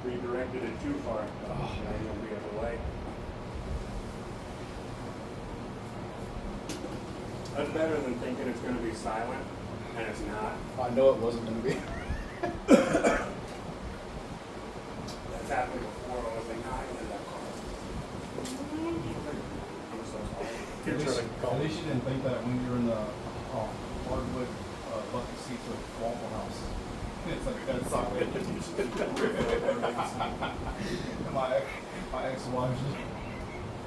Redirected it too far. Oh, now you'll be able to wait. That's better than thinking it's going to be silent and it's not. I know it wasn't gonna be. That's happened before. I was like, nah, I did that car. I'm so sorry. At least you didn't think that when you were in the hardwood bucket seats with Waffle House. It's like that silent. And my ex-wife,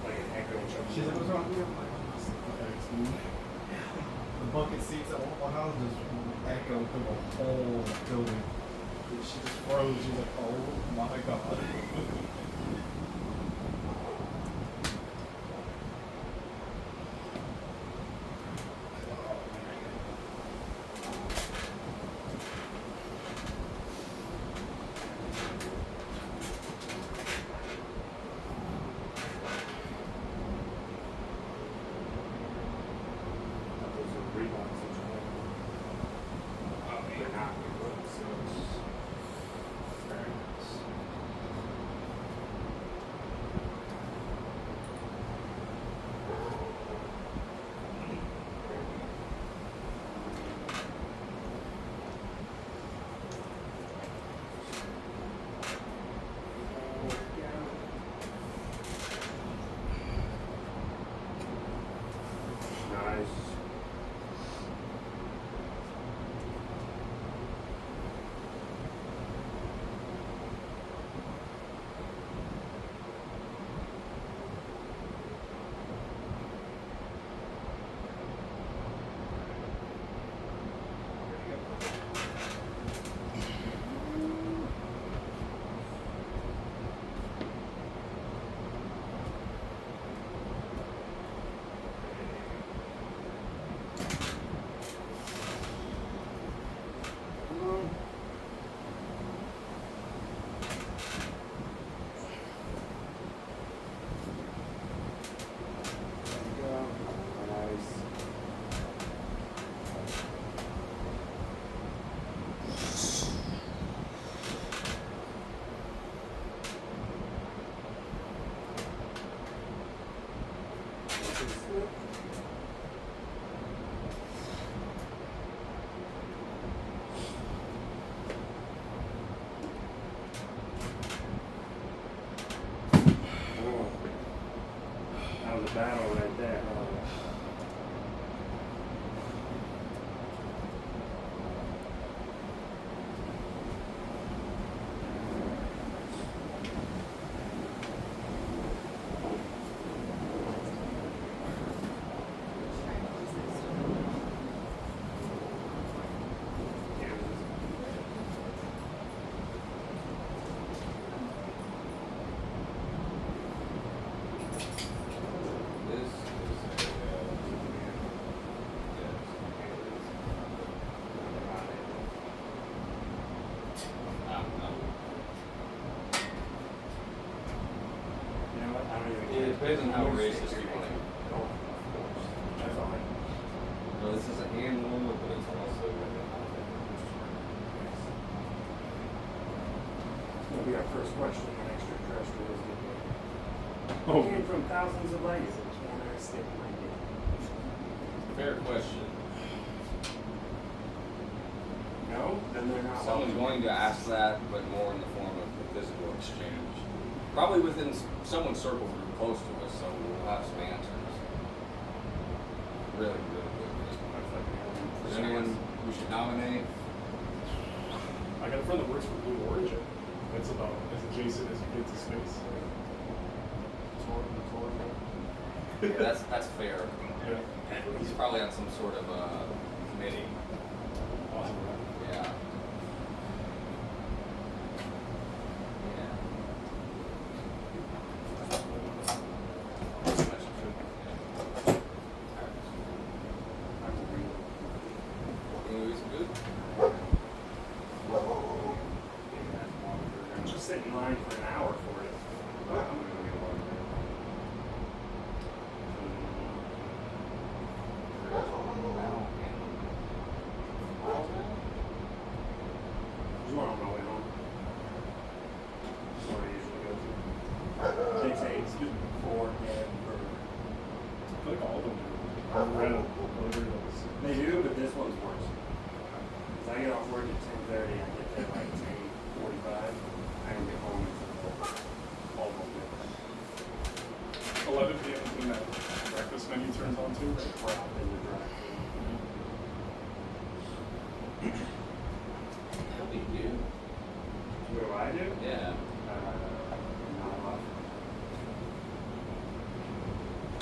Like an echo chamber. she's like, what's wrong with you? I'm like, "Oh, it's my ex, dude." The bucket seats at Waffle House just echoed through the whole building. She just froze. She's like, oh my god. Those are Reeboks in Japan. They're not Reeboks, so it's very nice. Nice. That was a battle right there. This is depends on how racist you want to. That's all. No, this is a hand warmer, but it's also. That'll be our first question on extraterrestrials. Oh. Came from thousands of light years. Can I stick my dick? Fair question. No, then they're not. Someone's going to ask that, but more in the form of a physical exchange. Probably within someone's circle group close to us, so we'll have some answers. Really, really good. Is there anyone we should nominate? I got a friend that works for Blue Origin. That's about as adjacent as you get to space. Yeah, that's fair. Yeah. He's probably on some sort of committee. Awesome. Yeah. Movies good? I'm just sitting in line for an hour for it. But I'm gonna go get one. There's one on my way home. That's what I usually go to. They say, excuse me, 4 and burger. I feel like all of them do. They do, but this one's worse. 'Cause I get off work at 10:30, I get there by 10:45. I can get home at almost 11 p.m. is when that breakfast menu turns on too, right? crap in the drive. How do you do? What do I do? Yeah. Not a lot.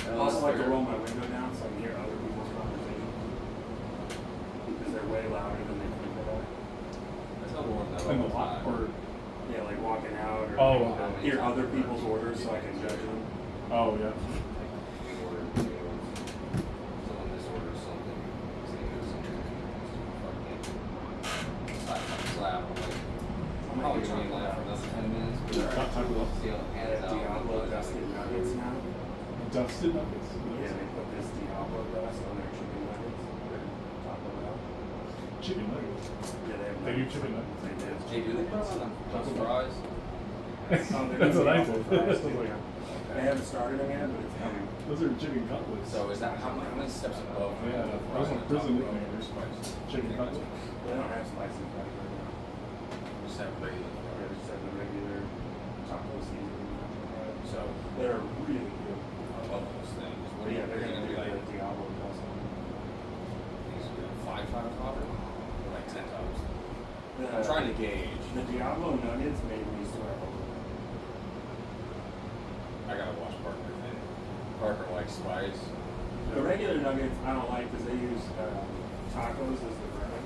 I Well, also like to fair. roll my window down so I can hear other people's conversations. Because they're way louder than they think they are. I tell Lauren that In all the the lot, time. or Yeah, like walking out or Oh. hear other people's orders so I can judge them. oh yeah. We ordered potatoes. Someone disorders something. Say there's something. Fucking slap. I'm like, I'm probably gonna be in line for another 10 minutes. But Not time to see how the They pans have out. Diablo dusted nuggets now. Dusted nuggets. Yeah, they put this Diablo dust on their chicken nuggets. Taco Bell. Chicken nuggets. Yeah, they have They do nuggets. chicken nuggets. They do. Jay, do they put on them Dutch fries? Oh, they're That's what I Diablo said. fries, I was too. like, They haven't started them yet, but it's coming. those are chicken cutlets. So is that how many steps above? Yeah, the those are fries prison on top of nicknames. the Chicken cutlets. They don't have spicy fries right now. Just have regular They fries. just have the regular taco seasoning. So They're really good. I love those things. What But are yeah, they're gonna do like the Diablo dust on them. these 5 coffee? Or like 10 tops? The- I'm trying to gauge. The Diablo nuggets made me swear a little. I gotta watch Parker then. Parker likes spice. The regular nuggets I don't like because they use tacos as the bread.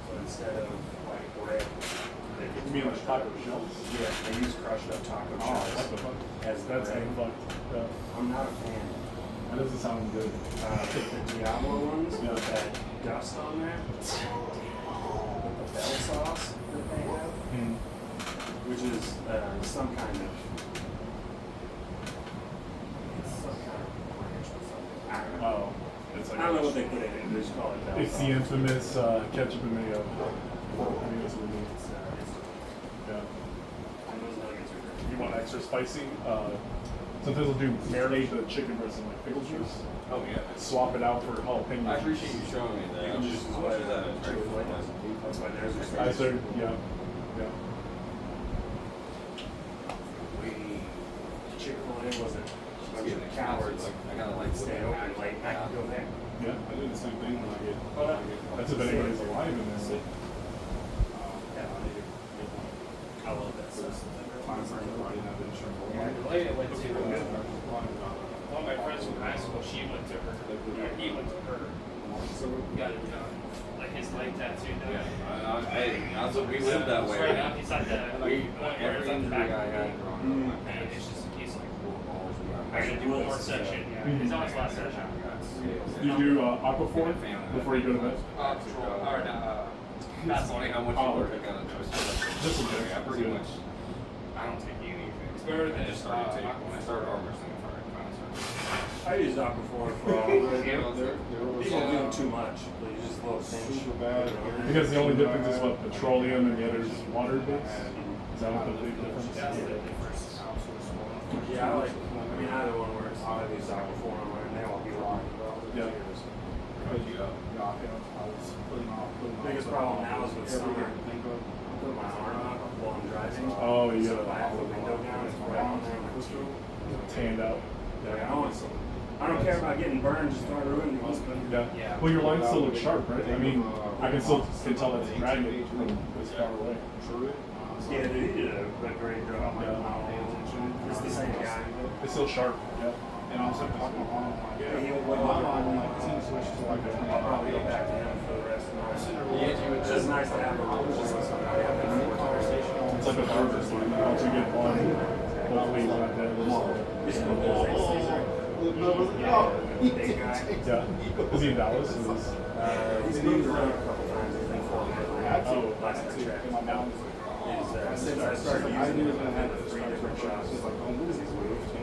So instead of like bread, they You mean like taco shells? Yeah, they use crushed up taco Oh, what shells the fuck? as the That's bread. fucked. Yeah. I'm not a fan. That doesn't sound good. The Diablo ones Yeah. with that dust on there, with the bell sauce that they have, Mm. which is some kind of ranch or something. I don't know. Oh, it's like I don't know what they put in it. They just call it bell It's sauce. the infamous ketchup and mayo. I think that's what it is. It's Yeah. and those nuggets are great. You want extra spicy? Sometimes they'll do marinate the chicken breast in like pickle juice. Oh yeah. Swap it out for jalapeno. I appreciate you showing me that. You can just How much is that? That's why there's a I said, yeah, yeah. Chick-fil-A wasn't a bunch of cowards. I gotta like Stay open late. I can go there. Yeah, I do the same thing when I get. But That's if anybody's alive in there. yeah, I love that sauce. Yeah, the lady I went to, one of my friends from high school, she went to her, or he went to her, got it done, like his leg tattoo done. We live that way. Straight up, he's like the We, one where it's every on the injury back I of the had knee. growing up, my And parents. it's just, he's like, I gotta do one more session, yeah, he's on his last session. You do Aquaphor before you go to bed? That's funny how much Oh, you work okay. on it. Just a bit. I pretty much, I don't take anything. It's better than I just started taking, when I started arm wrestling, I I use Aquaphor for all. You don't do too much, but you just a little pinch. Super bad. Because the only difference is what petroleum and the other is water based. Is that what the big difference is? Yeah, I mean, either one works. I use Aquaphor on mine, and they won't be long. Yeah. Biggest problem now is with summer. I put my arm out while I'm driving. Oh, you So got if I have the window down, it's right on there. My windshield. tanned out. I don't care about getting burned, just don't ruin the husband. Yeah. Well, your line still looks sharp, right? I mean, I can still tell that's dragging from this far away. Yeah, dude, he did a great job. It's the same guy. It's still sharp. Yeah. And also, Yeah, he would I'll probably go back to him for the rest of my life. It's just nice to have a conversation. It's like a barber. So once you get one, hopefully you won't get Big guy. Yeah. Is he in Dallas? He's moved around a couple times. I think 4 minutes. Oh, last contract. Since I started using it, I've had 3 different shops.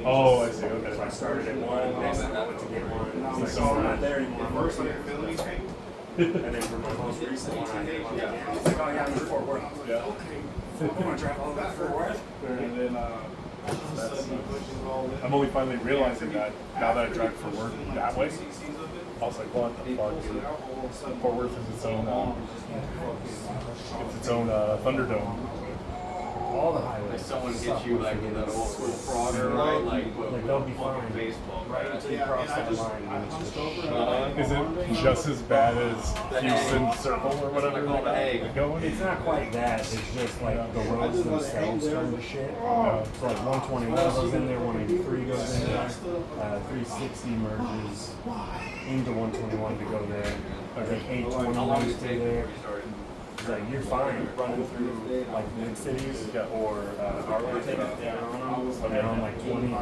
Oh, I see. Okay. So I started at one, next time I went to get one. It's like, oh, I'm not there anymore. I'm working here. And then for my most recent one, I hit one again. It's like, oh yeah, I'm in Fort Worth. I was like, Yeah. okay. I'm gonna drive all the way to Fort Worth. And then, I'm only finally realizing that now that I drive for work that way. I was like, what the fuck, dude? Fort Worth is its own, Thunderdome. All the highways. Someone hits you like in that old school frogger, right? Like they'll be fucking fine. baseball, Right right? until you cross that line, and it's just Is it just as bad as Houston Circle or whatever I call the egg. they're going? It's not quite that. It's just like the roads themselves turn to shit. So like 121 goes in there, 183 goes in there, 360 merges into 121 to go there. Like 820 How long did goes it through take there. before you started? It's like you're fine running through like big cities or our road take it down on them, but they're on like 20. You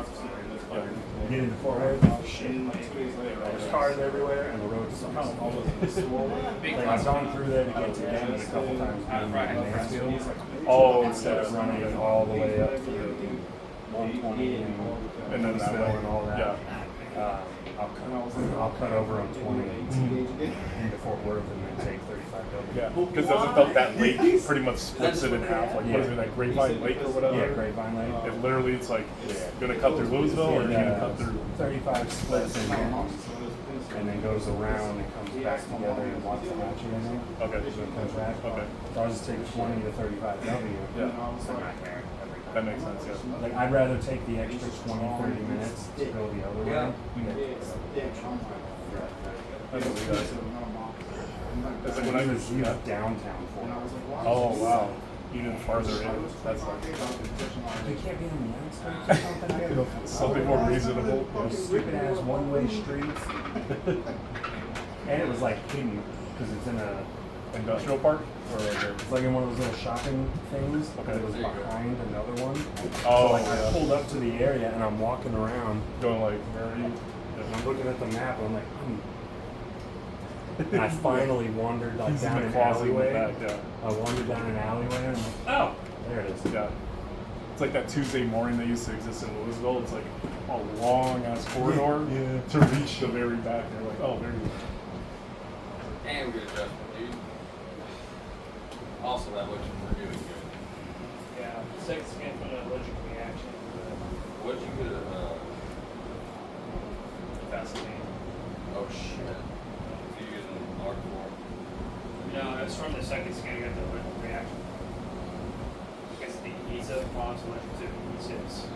get into Fort Worth, shit. There's cars everywhere and the roads suck. Like I've gone through there to get to Denton a couple times being in Mansfield. Oh, Instead of running all the way up through 120 And then that way. and all that. Yeah. I'll cut over on 20 into Fort Worth and then take 35 W. Yeah, because that lake pretty much splits it in half. Like, what is it, that Grapevine Lake or whatever? Yeah, Grapevine Lake. It literally, it's like, gonna cut through Louisville or you're gonna cut through. 35 splits and then goes around and comes back together and Waxahachie, I think. Okay. So it comes back. Okay. So I'll just take 20 to 35 W. Yeah. So I'm not there. That makes sense, yeah. Like, I'd rather take the extra 20, 30 minutes to go the other way. That's what we got. It's like when I was, He was downtown for it. oh wow, even farther in, that's like They can't be on the outskirts or something. I gotta go for something more reasonable. those stupid ass one-way streets. And it was like hidden because it's in a Industrial park? Or like it's like in one of those little shopping things. Okay. It was behind another one. Oh, So like I yeah. pulled up to the area and I'm walking around going like, where are you? and I'm looking at the map and I'm like, And I finally wandered like He's in down the an closet in the alleyway. back, yeah. I wandered down an alleyway and I'm like, oh, there it is. Yeah. It's like that Tuesday morning that used to exist in Louisville. It's like a long ass corridor to reach the very back. And you're like, oh, there you go. And good adjustment, dude. Also, that looks really good. Yeah, second scan for an allergic reaction. What'd you get Fascinating. oh shit. You using R4? No, that's from the second scan. I got the allergic reaction. I guess the adhesive, mom's allergic to adhesives.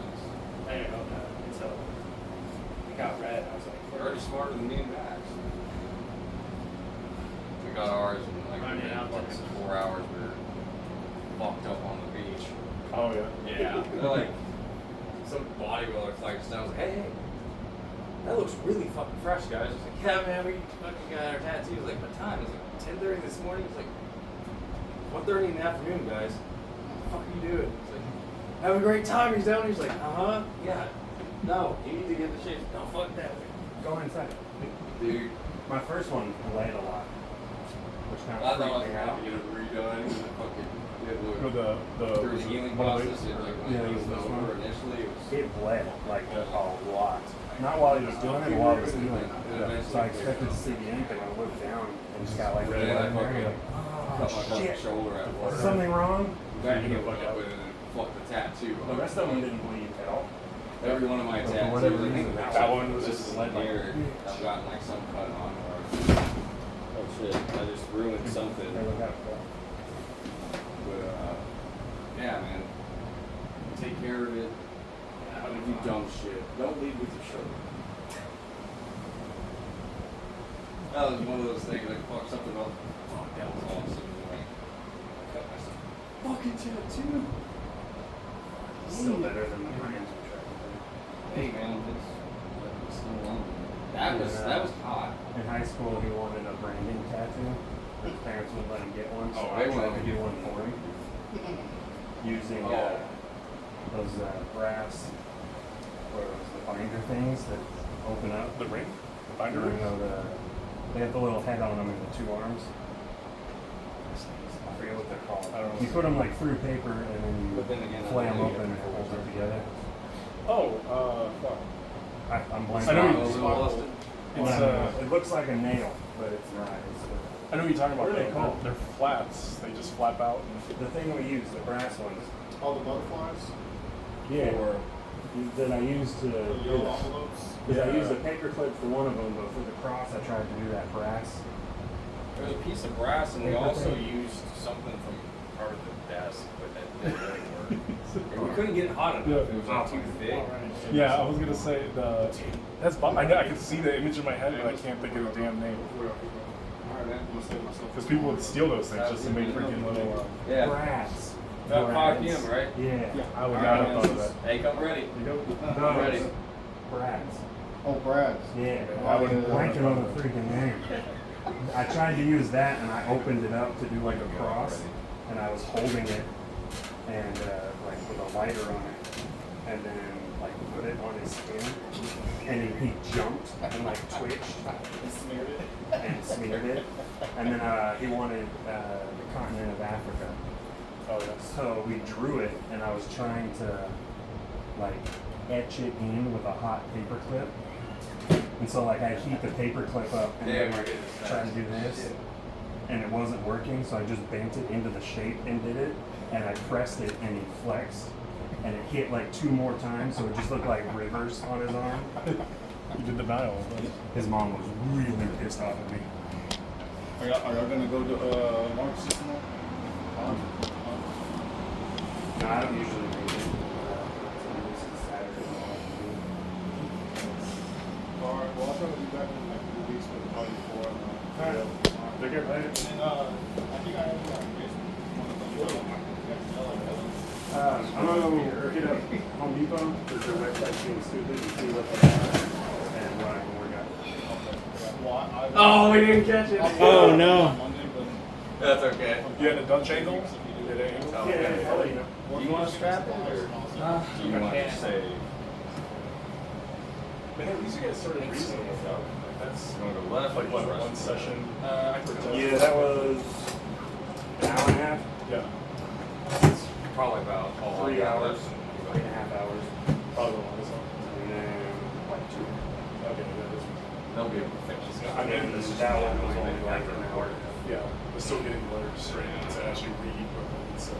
I didn't know that until it got red. I was like, You're already smarter than me and Max. We got ours in like Running out fucking this. 4 hours. We were fucked up on the beach. Oh, yeah. Yeah. They're like, some bodybuilder flags down. I was like, hey, that looks really fucking fresh, guys. I was like, yeah, man, we fucking got our tattoos. Like, what time? It was like 10:30 this morning. It's like 1:30 in the afternoon, guys. What the fuck are you doing? It's like, have a great time. He's down. He's like, yeah. No, you need to get the shit. No, fuck that. Go inside. Dude, My first one bled a lot, which kind I of thought I was freaked me gonna have out. to get it redone. And fucking, Or through the healing one of process, those- it like Yeah, when it it was was this over one. initially, it was It bled like a lot. Not while he was doing it, but while he was healing. So I expected to see the ink, and I looked down and just got like red Yeah, in there. fucking Like, cut my oh fucking shit! shoulder at work. Something wrong? That you get fucked up with it and fuck the tattoo. The rest of them didn't bleed at all. Every one of my But for tattoos, whatever I think reason, that one was this just is lead like- here. I've gotten like some cut on or oh shit, I just ruined something. They look out for But yeah, man, take care of it. Don't do dumb shit. Don't lead with your shoulder. That was one of those things like fuck something up. Fuck, that was awesome. Like, I cut myself. Fucking tattoo. Still better than the brands we tried to do. Hey man, it's no longer. That was hot. In high school, he wanted a branding tattoo. His parents wouldn't let him get one, so Oh, I they tried wanted to to do get one for him. Using Oh. those brass, or those the binder things that open up. The ring? The binder You ring? know, they have the little head on them in the two arms. I forget what they're called. I don't know. You put them like through paper and then you But then again, flay them I open and it holds it together. Oh, fuck. I'm blanking. I know on you- it. Austin. It's, It looks like a nail, but it's not. It's I know what you're talking about. What are they called? They're flats. They just flap out. the thing we use, the brass ones. All the butterflies, Yeah. That I used to. the yellow envelopes. Because I used a paper clip for one of them, but for the cross, I tried to do that brass. There was a piece of brass, and we Paper also thing. used something from part of the desk, but that didn't really work. And we couldn't get it hot enough. It was like too thick. Yeah, I was gonna say that's. I know I can see the image in my head, but I can't think of the damn name. Alright, man. Because people would steal those things just to make freaking little. Yeah. Brass. About 5 Brass. p.m., right? Yeah. I would All not right, have thought of that. Hey, come ready. Those. Ready. Brass. Oh, Brad's. Yeah. Oh, I was yeah. blanking on the freaking name. I tried to use that and I opened it up to do like a cross, and I was holding it and like with a lighter on it, and then like put it on his skin, and he jumped and like twitched and smeared it, and then he wanted the continent of Africa. Oh yes. So we drew it, and I was trying to like etch it in with a hot paper clip. And so like I heat the paper clip up and then like try to do this, and it wasn't working, so I just bent it into the shape and did it, and I pressed it and he flexed, and it hit like 2 more times, so it just looked like rivers on his arm. You did the Nile. His mom was really pissed off at me. Are y'all gonna go to March 6th tomorrow? No, I don't usually read it. It's Saturday morning. Alright, well, I'll try to be back in like 2 weeks for the party before. Alright. Take care. And then, I think I have got I'm gonna go hit up Home Depot because their website's being stupid and see what they have and what I can work out. Oh, we didn't catch it. Oh, no. Monday, but That's okay. You had a Dutch angle? Did it angle? Yeah, I'll let you know. Do you want to strap it, or do you want to say, But at least you guys started recently. Like that's you want to go left, like what, or one session? Yeah, that was an hour and a half, Yeah. probably about 3 hours, 3.5 hours, Probably the longest one. and then like 2. Okay, that is. They'll be able to fix it. I mean, this is That one was only like an hour. Yeah, we're still getting the letters straight to actually read what we need. So,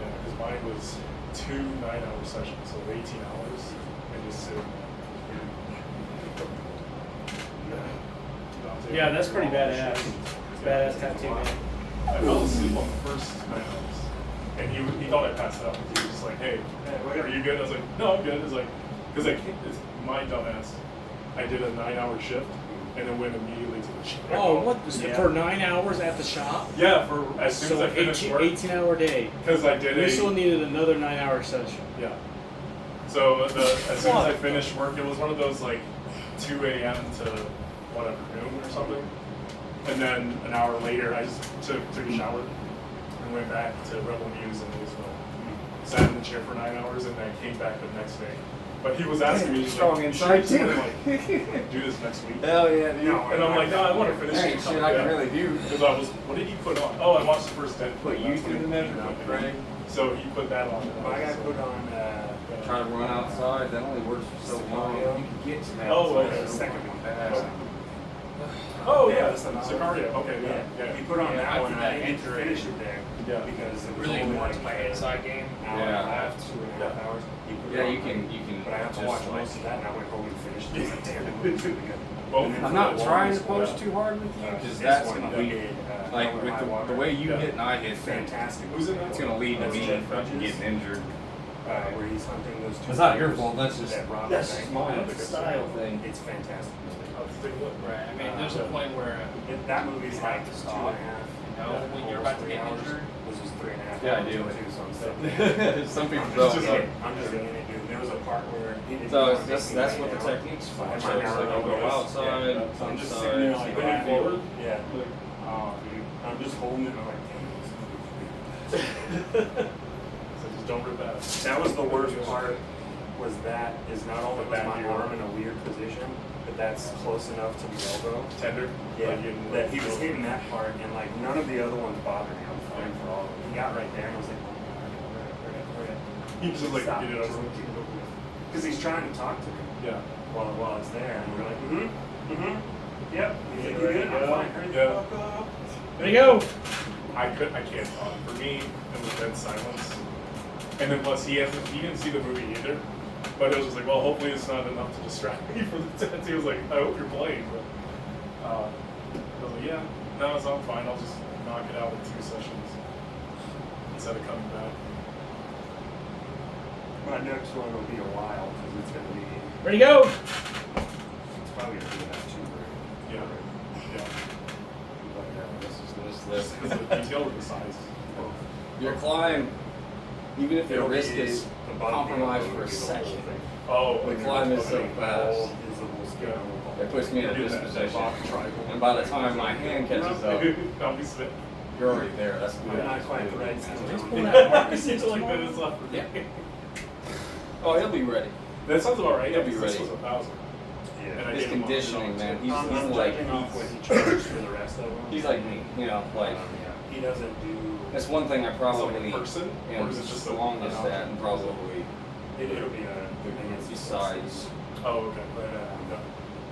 yeah, because mine was 2 9-hour sessions, so 18 hours, and just sitting there. Yeah, that's pretty badass. Badass tattoo, man. I fell asleep on the first 9 hours, and he thought I passed out. He was just like, "Hey, are you good?" I was like, "No, I'm good." It's like, because it's my dumbass. I did a 9-hour shift, and then went immediately to the shop. Oh, what? Yeah. For 9 hours at the shop? Yeah, for as soon So as I finished 18, work, 18-hour day. because I did We a still needed another 9-hour session. yeah. So as soon as I finished work, it was one of those like 2 a.m. to whatever noon or something, and then an hour later, I just took a shower and went back to Rebel News and Louisville. Sat in the chair for 9 hours, and then came back the next day. But he was asking me, Strong like, inside, "Should I too." do this next week?" Hell yeah, dude. And I'm like, "No, I want to finish Hey, it." shit, I can really do. Because I was, what did he put on? Oh, I watched the first 10. Put you through the measurement, Craig. So he put that on. I got put on try to run outside. That only works for so long. You can get to that. Oh, outside okay. so Second one. fast. Oh Yeah, yeah, that's another- Sicario. Okay, yeah, yeah. You put on Yeah, that after one, that I didn't injury, finish it there. Yeah. Because it was Really only warrants like my inside game. hour Yeah. and a half, 2.5 hours. put it Yeah, on you there. can. But I have to just watch like, most of that, and I went home and finished it. I was like, damn, it was really good. Both And then I'm for not the trying to longest, push too hard with you because this that's one gonna we lead. did, Like Hell or with High Water. the way you Yeah. hit and I hit, Fantastic. Who's in that? it's gonna lead to Those me Jeff fucking Bridges, getting injured. where he's hunting those two. It's not your tigers fault, that's just- that robbed that's the just bank. mine. It's a style thing. It's fantastic. I'll just take a look. Right. I mean, there's a point where That movie's You have like to 2.5. stop. You know, when you're about to get hours. injured. This was 3.5. Yeah, I hours do. too, so I'm stuck. Some people I'm don't. just, So, I'm just in it, dude. There was a part where he didn't so want it's to just, make me that's lay what the down. technique's for. I'm So it's like I'll go outside, I'm just inside, sitting there see like what I leaning feel. forward. Yeah. Oh, dude. I'm just holding it. I'm like, damn. So just don't rip that. That was the worst part. Was that is not only was Back my here. arm in a weird position, but that's close enough to the elbow. Tender. Yeah, Like you- that he was hitting that part, and like none of the other ones bothered me. I was fine for all of them. He got right there, and I was like, He just like Stop. get it over. because he's trying to talk to me Yeah. while it's there, and we're like, yep. He's like, you Ready good? to I'm go? fine. Hurry the Yeah. fuck up. There you go. I can't talk. For me, it was dead silence. And then plus he didn't see the movie either. But it was just like, well, hopefully it's not enough to distract me from the tattoo. He was like, I hope you're playing. But I was like, yeah, no, it's I'm fine. I'll just knock it out in 2 sessions instead of coming back. My next one will be a while because it's gonna be. Ready to go. It's probably gonna be about 2 grand. Yeah. Yeah. But this is This. Because of the detail of the size. Your climb, even if your It'll wrist be is the bottom compromised of for a the whole second, thing. Oh, the okay. climb is so All fast. visible skin. It puts me in a Do that, disposition. box triangle. And by the time my hand catches up, I'll be sick. you're already there. That's I'm not quite the right Just size. pull that mark. It's like minutes left. Yeah. Oh, he'll be ready. That sounds about right. Yeah, He'll be because this ready. was 1,000. And I His gave him conditioning, man. He's I'm like judging off what he charges for the rest of them. he's like me. You know, like He doesn't do. that's one thing I Is it probably like a person, am or is it just the a longest at, and probably It'll be a. besides. Oh, okay.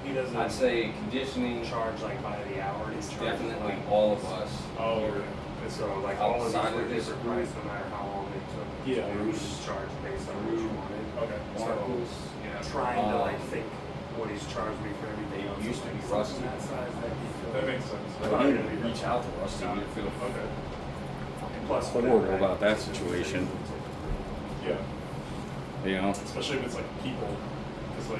He doesn't. I'd say conditioning, charge like by the hour. He's definitely all of us. Oh, okay. So like all of these Outside were of this different group. price, no matter how long they took. Yeah. So he was charged based on what you wanted. Okay. Marcos, Trying to like think what he's charged me for everything. They else. used to Like, be something rusty. That size, that'd be That makes sense. But you didn't reach out to us, so you feel Okay. plus horrible about that situation. Yeah. You know, Especially if it's like people, because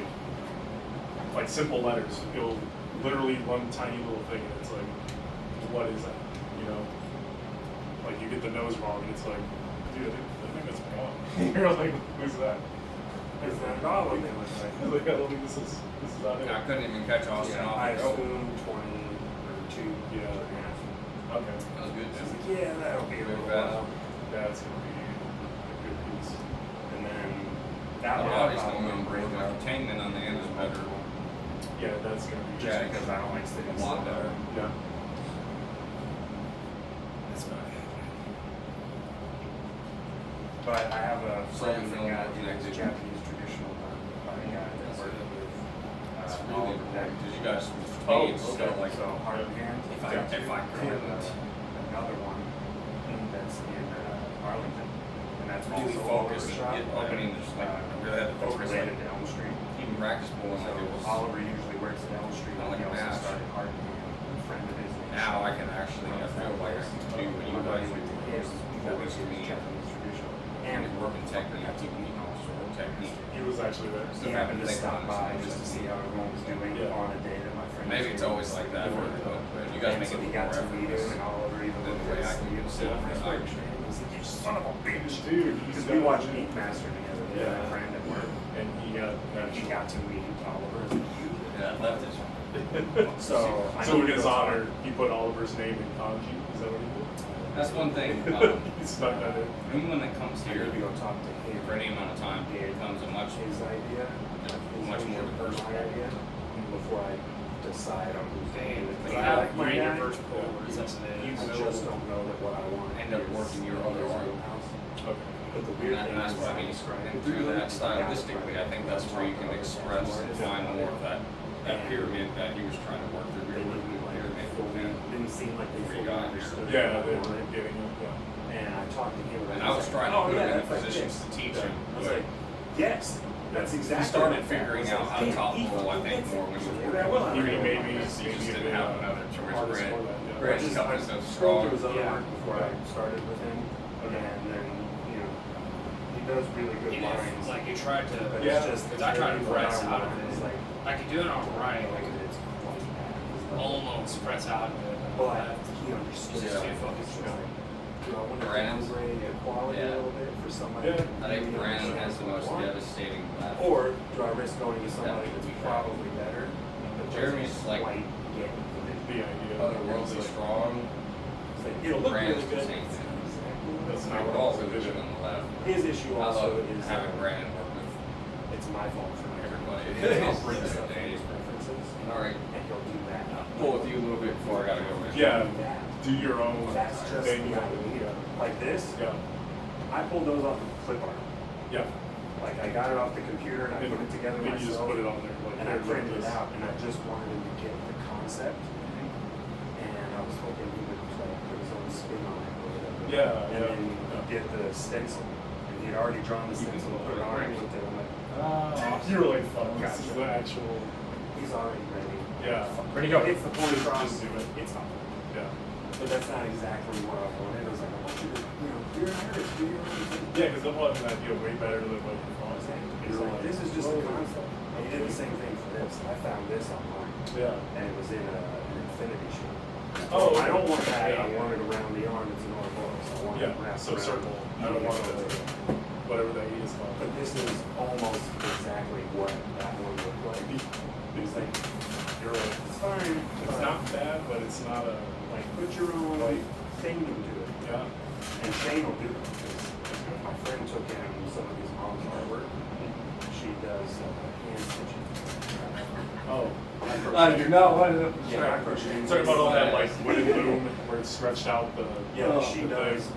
like simple letters, it'll literally one tiny little thing, and it's like, what is that? You know, like you get the nose wrong, and it's like, dude, I think that's wrong. You're like, who's that? It's not at all what they look like. I was like, I don't think this is not it. I couldn't even catch Austin Yeah, off. I the rope. assume 20 or 2, Yeah. 2.5. Okay. That was good. She's Man. like, yeah, that'll be a Very little fast. while. That's gonna be a good piece. And then The that body's one, going to break. The containment on the end is better. Yeah, that's gonna be just Yeah, because I don't like sitting a lot still. better. Yeah. That's about it. But I have a friend Same that film got connected. his Japanese traditional by a guy that worked with That's really Oliver important Beck. because you guys, Oh, it's okay. still like So hard hand. if I couldn't. Another one that's in Arlington, and that's Really also focus, Oliver's shop. get opening, just like really had to It's focus. related Like, to Elm Street. even practice pulling So like it was. Oliver usually works at Elm Street. Kinda like He a also match. started Hard Hand, a friend of his. Now I can actually, I feel like I can do what you guys would do. Focus to me Japanese traditional. and working technique, technique. He was actually there. He happened to stop by just to see how everyone was doing Yeah. on a day that my friend. Maybe was it's always doing. like that for everybody, but you guys And make so it he more got to meet him, effortless. and Oliver even than looked the way at I can him get and to said, sit "He's like- like, he's like, you son of a bitch, Dude, because we watched Meat Master together. We had Yeah. a friend at work, And he got to meet Oliver. As a youth. Yeah, left is. So I So need in to his go talk- honor, he put Oliver's name in kanji. Is that what he That's one thing. did? He stuck that in. Anyone that comes I here need to go talk to him. for any amount of time becomes a much, His idea. much more diverse. My idea before I decide on who's Dang, doing it. but But you I have like my your guy. first pull. What is that today? I just don't know that what I want End up is working your a other arm. house. Okay. But the weird And thing that's is, what I mean. And through that stylistically, I think that's where you can express and find more of that pyramid that he was trying to work through. they Really didn't pyramid. didn't seem like they fully Yeah. understood. Yeah, they what were wanted. getting it. Yeah. And I talked to him. And I was trying to "Oh, put yeah, him in that's like positions this." to teach Yeah. him. I was but like, yes, that's exactly. He started what figuring that out was. how to Damn, top he roll, I think, gets more it. when you Yeah, were well, He I- maybe you just didn't have another choice. hardest Brad. for that, yeah. Brad just kept I himself scrolled strong. through his other Yeah. work before I started with him, and then he does really good Even lines. if, like, you tried to, But Yeah. it's just because I tried to what press I out want of is it. like, I could do it on right, like like, it's like that. almost press out of it. But he understood. Just Yeah. too focused. It's like, do I want to Brandon's- downgrade the quality Yeah. a little bit for somebody? Yeah. who I think maybe Brandon understands has the what I most want? devastating left. Or do I risk going to somebody That would that's be probably better? But Jeremy's doesn't like quite get the The idea. otherworldly strong. It's like, it'll look Brandon's really good. the same thing. That's They not would what all I was really good envisioning. on the left. His issue I also love is having Brandon work with it's my fault for not everybody. He'll bring It's stuff okay. in his preferences, All right, and he'll do that. pull with you a little bit before I gotta go. Man. Yeah, do your own That's just thing. the idea. Like this, Yeah, I pulled those off of clip art. yeah. Like I got it off the computer and I put it together And you just myself. put it on there. Like, And I here, look printed it this. out, and I just wanted him to get the concept. And I was hoping he would like put his own spin on it or whatever. Yeah, And yeah, then yeah. get the stencil. And he had already drawn the stencil, put it on, and looked at him like, You were like, fuck, this is the actual. he's already ready. Yeah. Ready to go. It's the point across. Just do it. It's not. Yeah. But that's not exactly what I wanted. I was like, I want you to, you're an artist, do your own thing. Yeah, because they'll have an idea way better than what you thought. He's like, this is just a concept. And he did the same thing for this. I found this online. Yeah. And it was in an infinity shape. Oh, I don't want that. yeah. I want it around the arm. It's an Ouroboros. I want Yeah, it wrapped so around circle. I don't want it to, whatever that E is called. But this is almost exactly what that one looked like. It's like, you're right. It's fine. It's not bad, but it's not a, like put your own Like- thing into it. yeah. And Shane will do it. 'Cause my friend took in some of his mom's artwork. She does hand stitching. Oh. I do not want to. Yeah, I crochet. Sorry about all that, like, wooden loom where it's stretched out the. Yeah, the she thing. does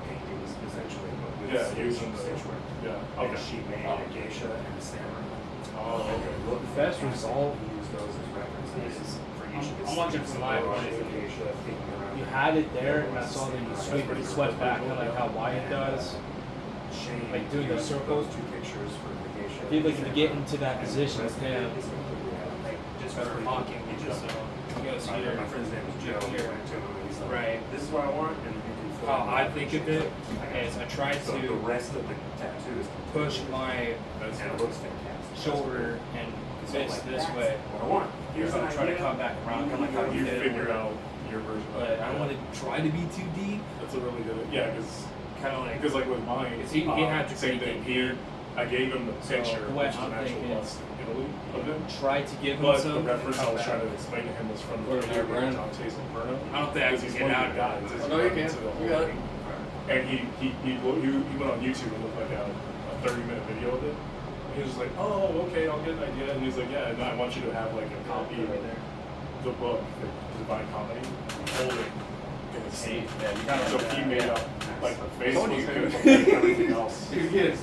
paintings essentially, but with Yeah, using the, stitchwork. yeah, And okay. she made a geisha and a samurai. Oh, okay. Look, Best result He used those as references for each of his. I'm watching scenes. from my So point of view. geisha, thinking around. You had it there, and I saw that you swept back, kind of like how Wyatt does. Shane like doing the used circles. those two pictures for the geisha. I feel like if you get into that position, it's kind of like, just for mocking, He just just- so, he goes My here. friend's name is Joe. He went to him and he's like, Right. this is what I want, and you can fill How in I the think of pictures. it is I try So the to rest of the tattoo is push my That's and it looks fantastic. shoulder and So fist like, this that's way. what I want. Here's So an I'm trying to idea. come back around, kind of like how You you did. figured out your version. of But it. I don't want to try to be too deep. That's a really good, yeah, because Kind of like with mine, He had to same take thing it here. I gave him the So, picture, the way which is I'm an actual thinking- bust in Italy of him. try to give him But the some. reference I come was trying back. to explain to him was from Put it in there, Brandon. Dante's Inferno. I don't think I Because can he's get one of out the of it. guys. He's Oh, no, you into can. the You whole got it. thing. And he went on YouTube and looked like a 30-minute video of it. And he was just like, oh, okay, I'll get an idea. And he's like, yeah, and I want you to have like a copy of the book, the Divine Comedy, holding in his hand. Yeah, you kind So of. he made up, like the face Told was you him, could. and everything else. You get it.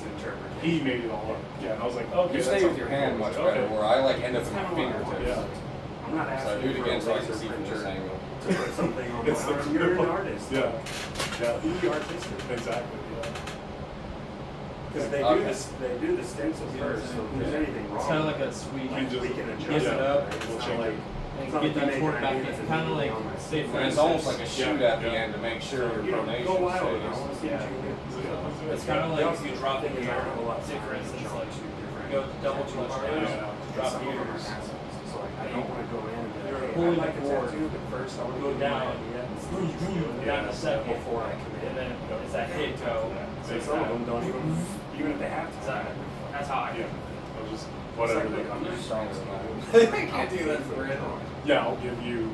He made it all up. Yeah, and I was like, okay. You that stay sounds with your pretty hand cool. much I was better. like, Where I like end up That's with my kinda what I fingertips. Yeah. I'm not So I asking do it for again a so I can laser see from this printer angle. to put something on It's my the arm. You're an artist. Yeah. Yeah. Be artistic. Exactly. Yeah. Because they Okay. do this, they do the stencil first, so if there's anything wrong. it's kind of like a sweet. You just- we can adjust Give it it. up. It's We'll not change like, it. and it's not get like that you toward make an back. idea It's that's kind of like, immediately on my say for And it's instance, almost like a shoot at the Yeah. end to make sure your you know, pronation go wild. I stays. want to see what you can do. it's kind of like if you drop it Thing is, I here. have a lot of Say for time to instance, jump like to different go double clutch tattoos. here, Yeah. drop Some of them are here. assholes. So like, I don't want to go in and be like, hey, Pulling I like a forward. tattoo, but first I want to Go down. Down a second before I commit. And then it's that hit toe. So some of them don't even if they have to. That's how I Yeah. feel. I'll just whatever they I'm You're just stronger than I. I can't do that for it. Yeah, I'll give you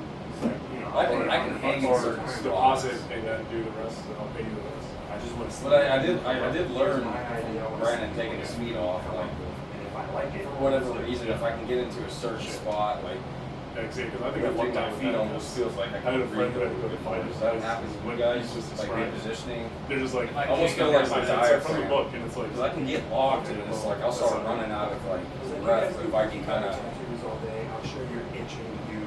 I can hang in or certain deposit spots. and then do the rest, and I'll pay you the rest. I just want to see. But I did learn My idea, I wanna Brandon see taking his feet off. Like, And if I like it, for whatever reason, if I can get into a certain spot, like because I think I Lifting looked my at feet almost feels like I I had a can friend breathe. that had to go to fight. Does that happen to you guys? Like repositioning? They're just like, I almost feel can't like my it's like from the diaphragm. book, and it's like, Because I can get locked and it's like I'll start running out of like breath, but if I can kind of. tattoos all day, I'm sure you're itching to do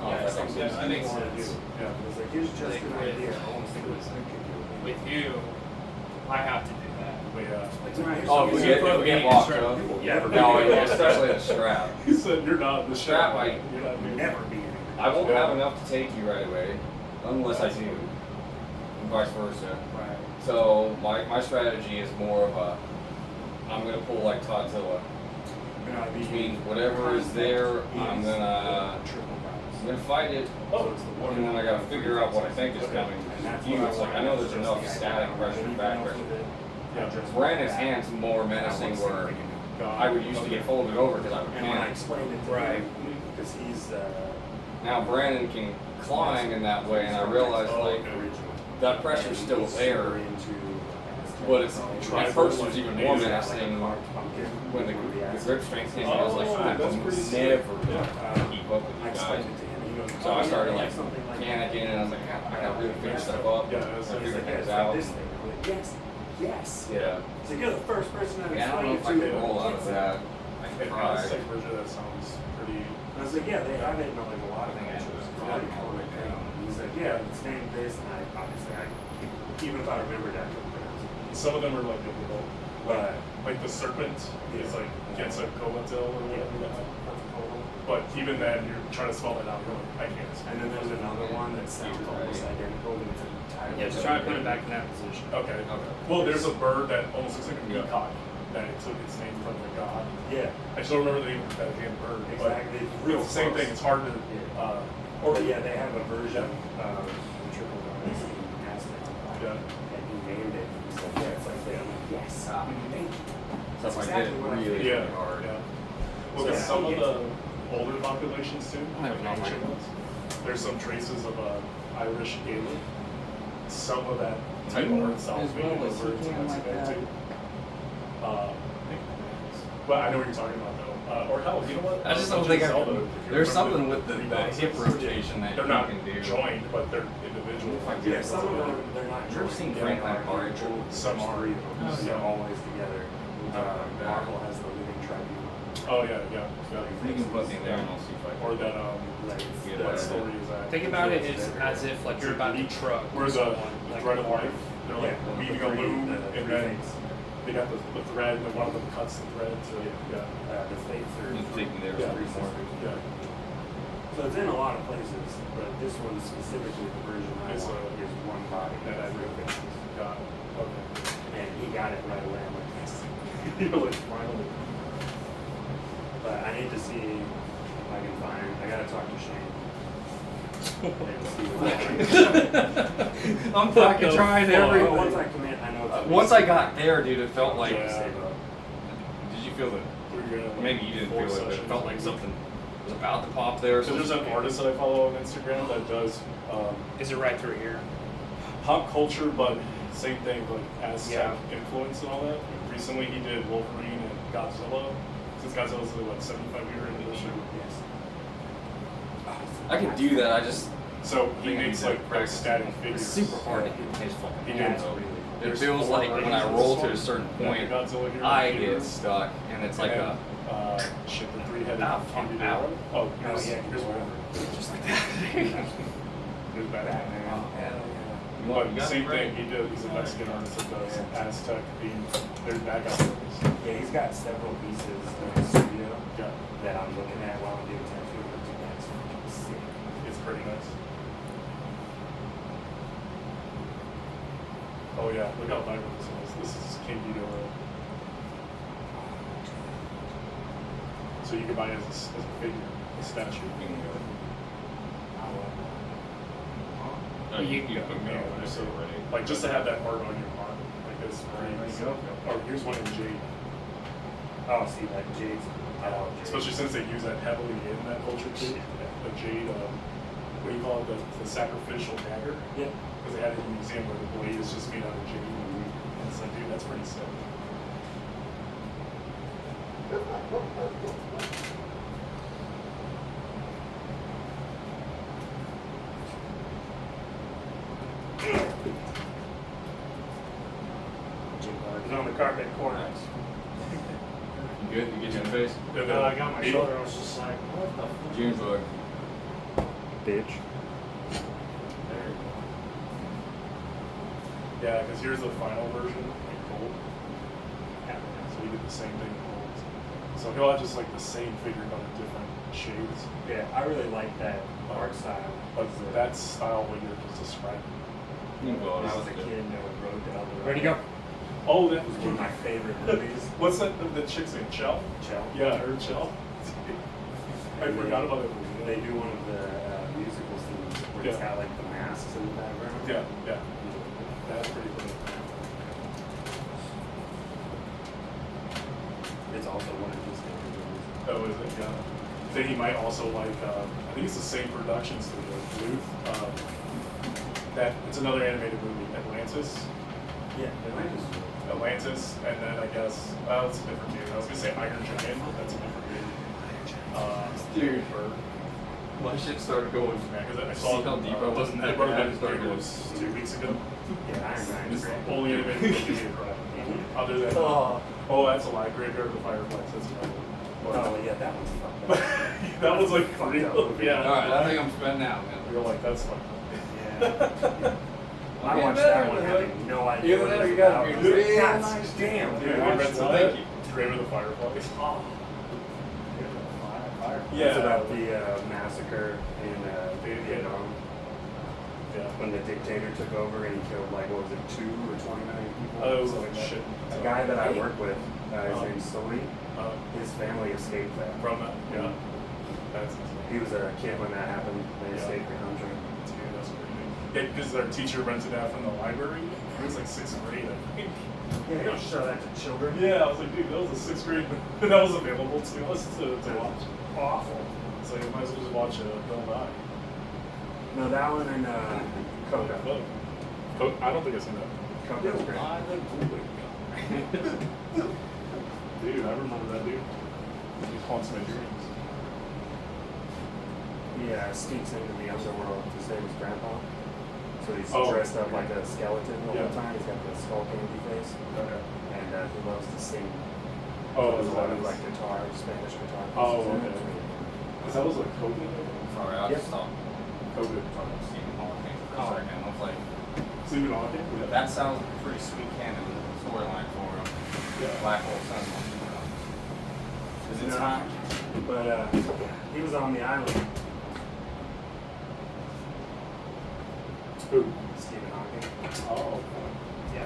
Yeah, something that you makes want to sense. do. Yeah. It's like, here's just Like an with- idea. I want to see what you can do. With you, I have to do that. but Oh, if we get locked up. Yeah. No, especially the strap. he said, you're not the Strap, strap. like, You're not doing Never that. be in I won't Yeah. have enough to take you right away, unless I do, and vice versa. Right. So my strategy is more of a, I'm gonna pull like Todzilla, which means whatever is there, I'm gonna fight it, and then I gotta figure out what I think is coming. It's like I know there's enough static pressure, back pressure. Brandon's hand's more menacing where I would usually get folded over because I would And when I panic. explained it to Right. him, because he's Now Brandon can climb in that way, and I realized like that pressure's still there, but it's at first it was even more menacing when the grip strength came. I was like, I will never keep up with you guys. So I started like panicking, and I was like, I gotta really figure stuff up. Yeah, I it's figured like things out. Yes. Yeah. So you're the first person I've Yeah, I don't know if I explained can it to. roll out of that. I And can the try. second version of that sounds pretty. And I was like, yeah, they have it in like a lot of matches. It's already common thing. He's like, yeah, it's named this, and I obviously even if I remembered that, I couldn't pronounce it. Some of them are like difficult. But Like the serpent is like gets a comatose or whatever that. that's cool. But even then, you're trying to spell it out. You're like, I can't. And then there's another one that sounds almost identical, but it's entirely Yeah, just try to put it back in that position. Okay. Okay. Well, there's a bird that almost looks like a peacock that it took its name from the god. Yeah, I just don't remember the name of that damn bird. But exactly. it's the same thing. It's hard to. Or yeah, they have a version of the Triple Guns in Aztec. Yeah. And he named it. He's like, yeah, it's like that. I'm like, yes, Ah. thank you. Stuff like exactly that what I really, figured. really hard. Yeah. Well, So there's yeah, some he of gets the older populations too. I have no like ancient idea. ones, there's some traces of Irish Gaelic. Some of that type of art style is made over into Mexico too. But I know what you're talking about though. Or hell, you know what? I just don't Legend think of I Zelda, can. if you There's remember something with the rebalancers. hip rotation that They're you not can do. joined, but they're individual. Yeah, some of them, they're not. You ever seen joined. Franklin They're Park? Some are. three of them. Oh, They're yeah. always together. Marvel has the Living Tribunal. Oh yeah, yeah. You can put me there and I'll see if I can. Or that Like, Yeah. what story is that? Think about it as if like you're about to truck. Where the like thread of life, they're like Yeah, weaving the a loom, three and then fates. they got the thread, and then one of them cuts the thread. So yeah, The Fates are. You can take me there yeah, for 3 more. yeah. So it's in a lot of places, but this one specifically, the version I It's want is one body. That I three really faces. got it. Okay. And he got it right away. I'm like, yes. You're like finally. But I need to see if I can find. I gotta talk to Shane. And see what I'm fucking trying Well, everything. once I commit, I know. It's Once I got there, dude, it felt like. Yeah. Did you feel the? We're gonna, like, Maybe you didn't feel 4 it, but it sessions. felt like something was about to pop there. So there's an artist that I follow on Instagram that does Is it right through here? pop culture, but same thing, like Aztec Yeah. influence and all that. Recently, he did Wolverine and Godzilla. Since Godzilla's like 75-year anniversary. Yes. I could do that. I just. So he think I makes need to like practice. static figures. It's super hard to hit his fucking He hand did. though. It There's feels 4 like when I versions roll of to a this certain one. point, Like the Godzilla here, I here. get stuck, and it's like And a. then, shit, the 3-headed Ah, fuck, candy ow. Oh, here's, yeah, here's one. Just like that. Here's Batman. You But got same it right. thing, he's a Mexican artist that does Aztec themed. There's that guy. Yeah, he's got several pieces in his studio Yeah, that I'm looking at while I'm doing tattoo. That's fucking sick. it's pretty nice. Oh yeah, look how vibrant this is. This is Candido. So you can buy it as a figure, a statue. No, you can put me Yeah, on so, already. like just to have that art on your arm, like this. Oh, here's one in jade. Oh, see that Jade's. Especially since they use that heavily in that culture too. The jade, what do you call it? The sacrificial dagger. Yeah. Because they had it in the museum where the blade is just made out of jade. And it's like, dude, that's pretty sick. carpet corner. You good? You get you in the face? No, I got my shoulder. I was just like, what the fuck? June bug. Bitch. Yeah, because here's the final version in gold. So he did the same thing in gold. So he'll have just like the same figure but in different shades. Yeah, I really like that art style. But that style what you're just describing. You can go When on. I was a kid, no one wrote down the Ready to go? Oh, that It was one of my favorite movies. What's that? The chick's name? Chell? Chell. Yeah, her Chell. I forgot about that movie. They do one of the musical scenes where it's Yeah. got like the masks in the background. Yeah, yeah. That's pretty cool. It's also one of his favorite movies. Oh, is it? Yeah. I think he might also like, I think it's the same production studio, Bluth. That it's another animated movie, Atlantis. Yeah, Atlantis, and then I guess, it's a different dude. I was gonna say Iron Giant, that's a different dude. Dude. My shit started going. Because I See saw how deep I was in that They brought it bag? back Started to going. was 2 weeks ago. Yeah, Iron Man It's is the great. only animated movie crap. Other than, oh, that's a lie. Graveyard of the Fireflies, that's another one. Oh yeah, that one's fucked up. That was like Fucked real. up. Yeah. Alright, I think I'm spending out, man. You're like, that's fucked up. Yeah. I Okay, watched better, that one man. having no idea Either what that it or was you gotta about. be real God nice. damn, Dude, dude. I read Thank something. you. Grave of the Fireflies. Oh. Yeah. It's about the massacre in Vietnam Yeah. when the dictator took over and he killed like what was it, 2 or 20 million people? Oh, it was Something like that. shit. A guy that I work with, his name's Sully. His family escaped that. From that, yeah. That's He was a kid when that happened. They Yeah. escaped the country. Dude, that's crazy. Yeah, because our teacher rented that from the library. It was like 6th grade, I think. Yeah, you don't show that to children. Yeah, I was like, dude, that was a 6th grade. That was available to us to watch. Awful. So you might as well just watch Bill Nye. No, that one and Coda. I don't think I've seen that. Coda's great. Dude, I remember that dude. He haunts my dreams. He sneaks into the underworld to save his grandpa. So he's Oh. dressed up like a skeleton the Yeah. whole time. He's got the skull candy face. Okay. And he loves to sing. Oh, There's is a lot that of like guitar, Spanish guitar. Oh, pieces in it. okay. That was like COVID? Sorry, I Yep. just stopped COVID. talking about Stephen Hawking for a second. I was like, Stephen Hawking? Yeah. that sounds like a pretty sweet canon storyline for him. Yeah. Black hole sounds like, is it No. time? But he was on the island. Who? Stephen Hawking. Oh. Yeah.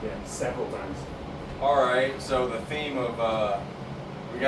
Yeah, several times. All right. So the theme of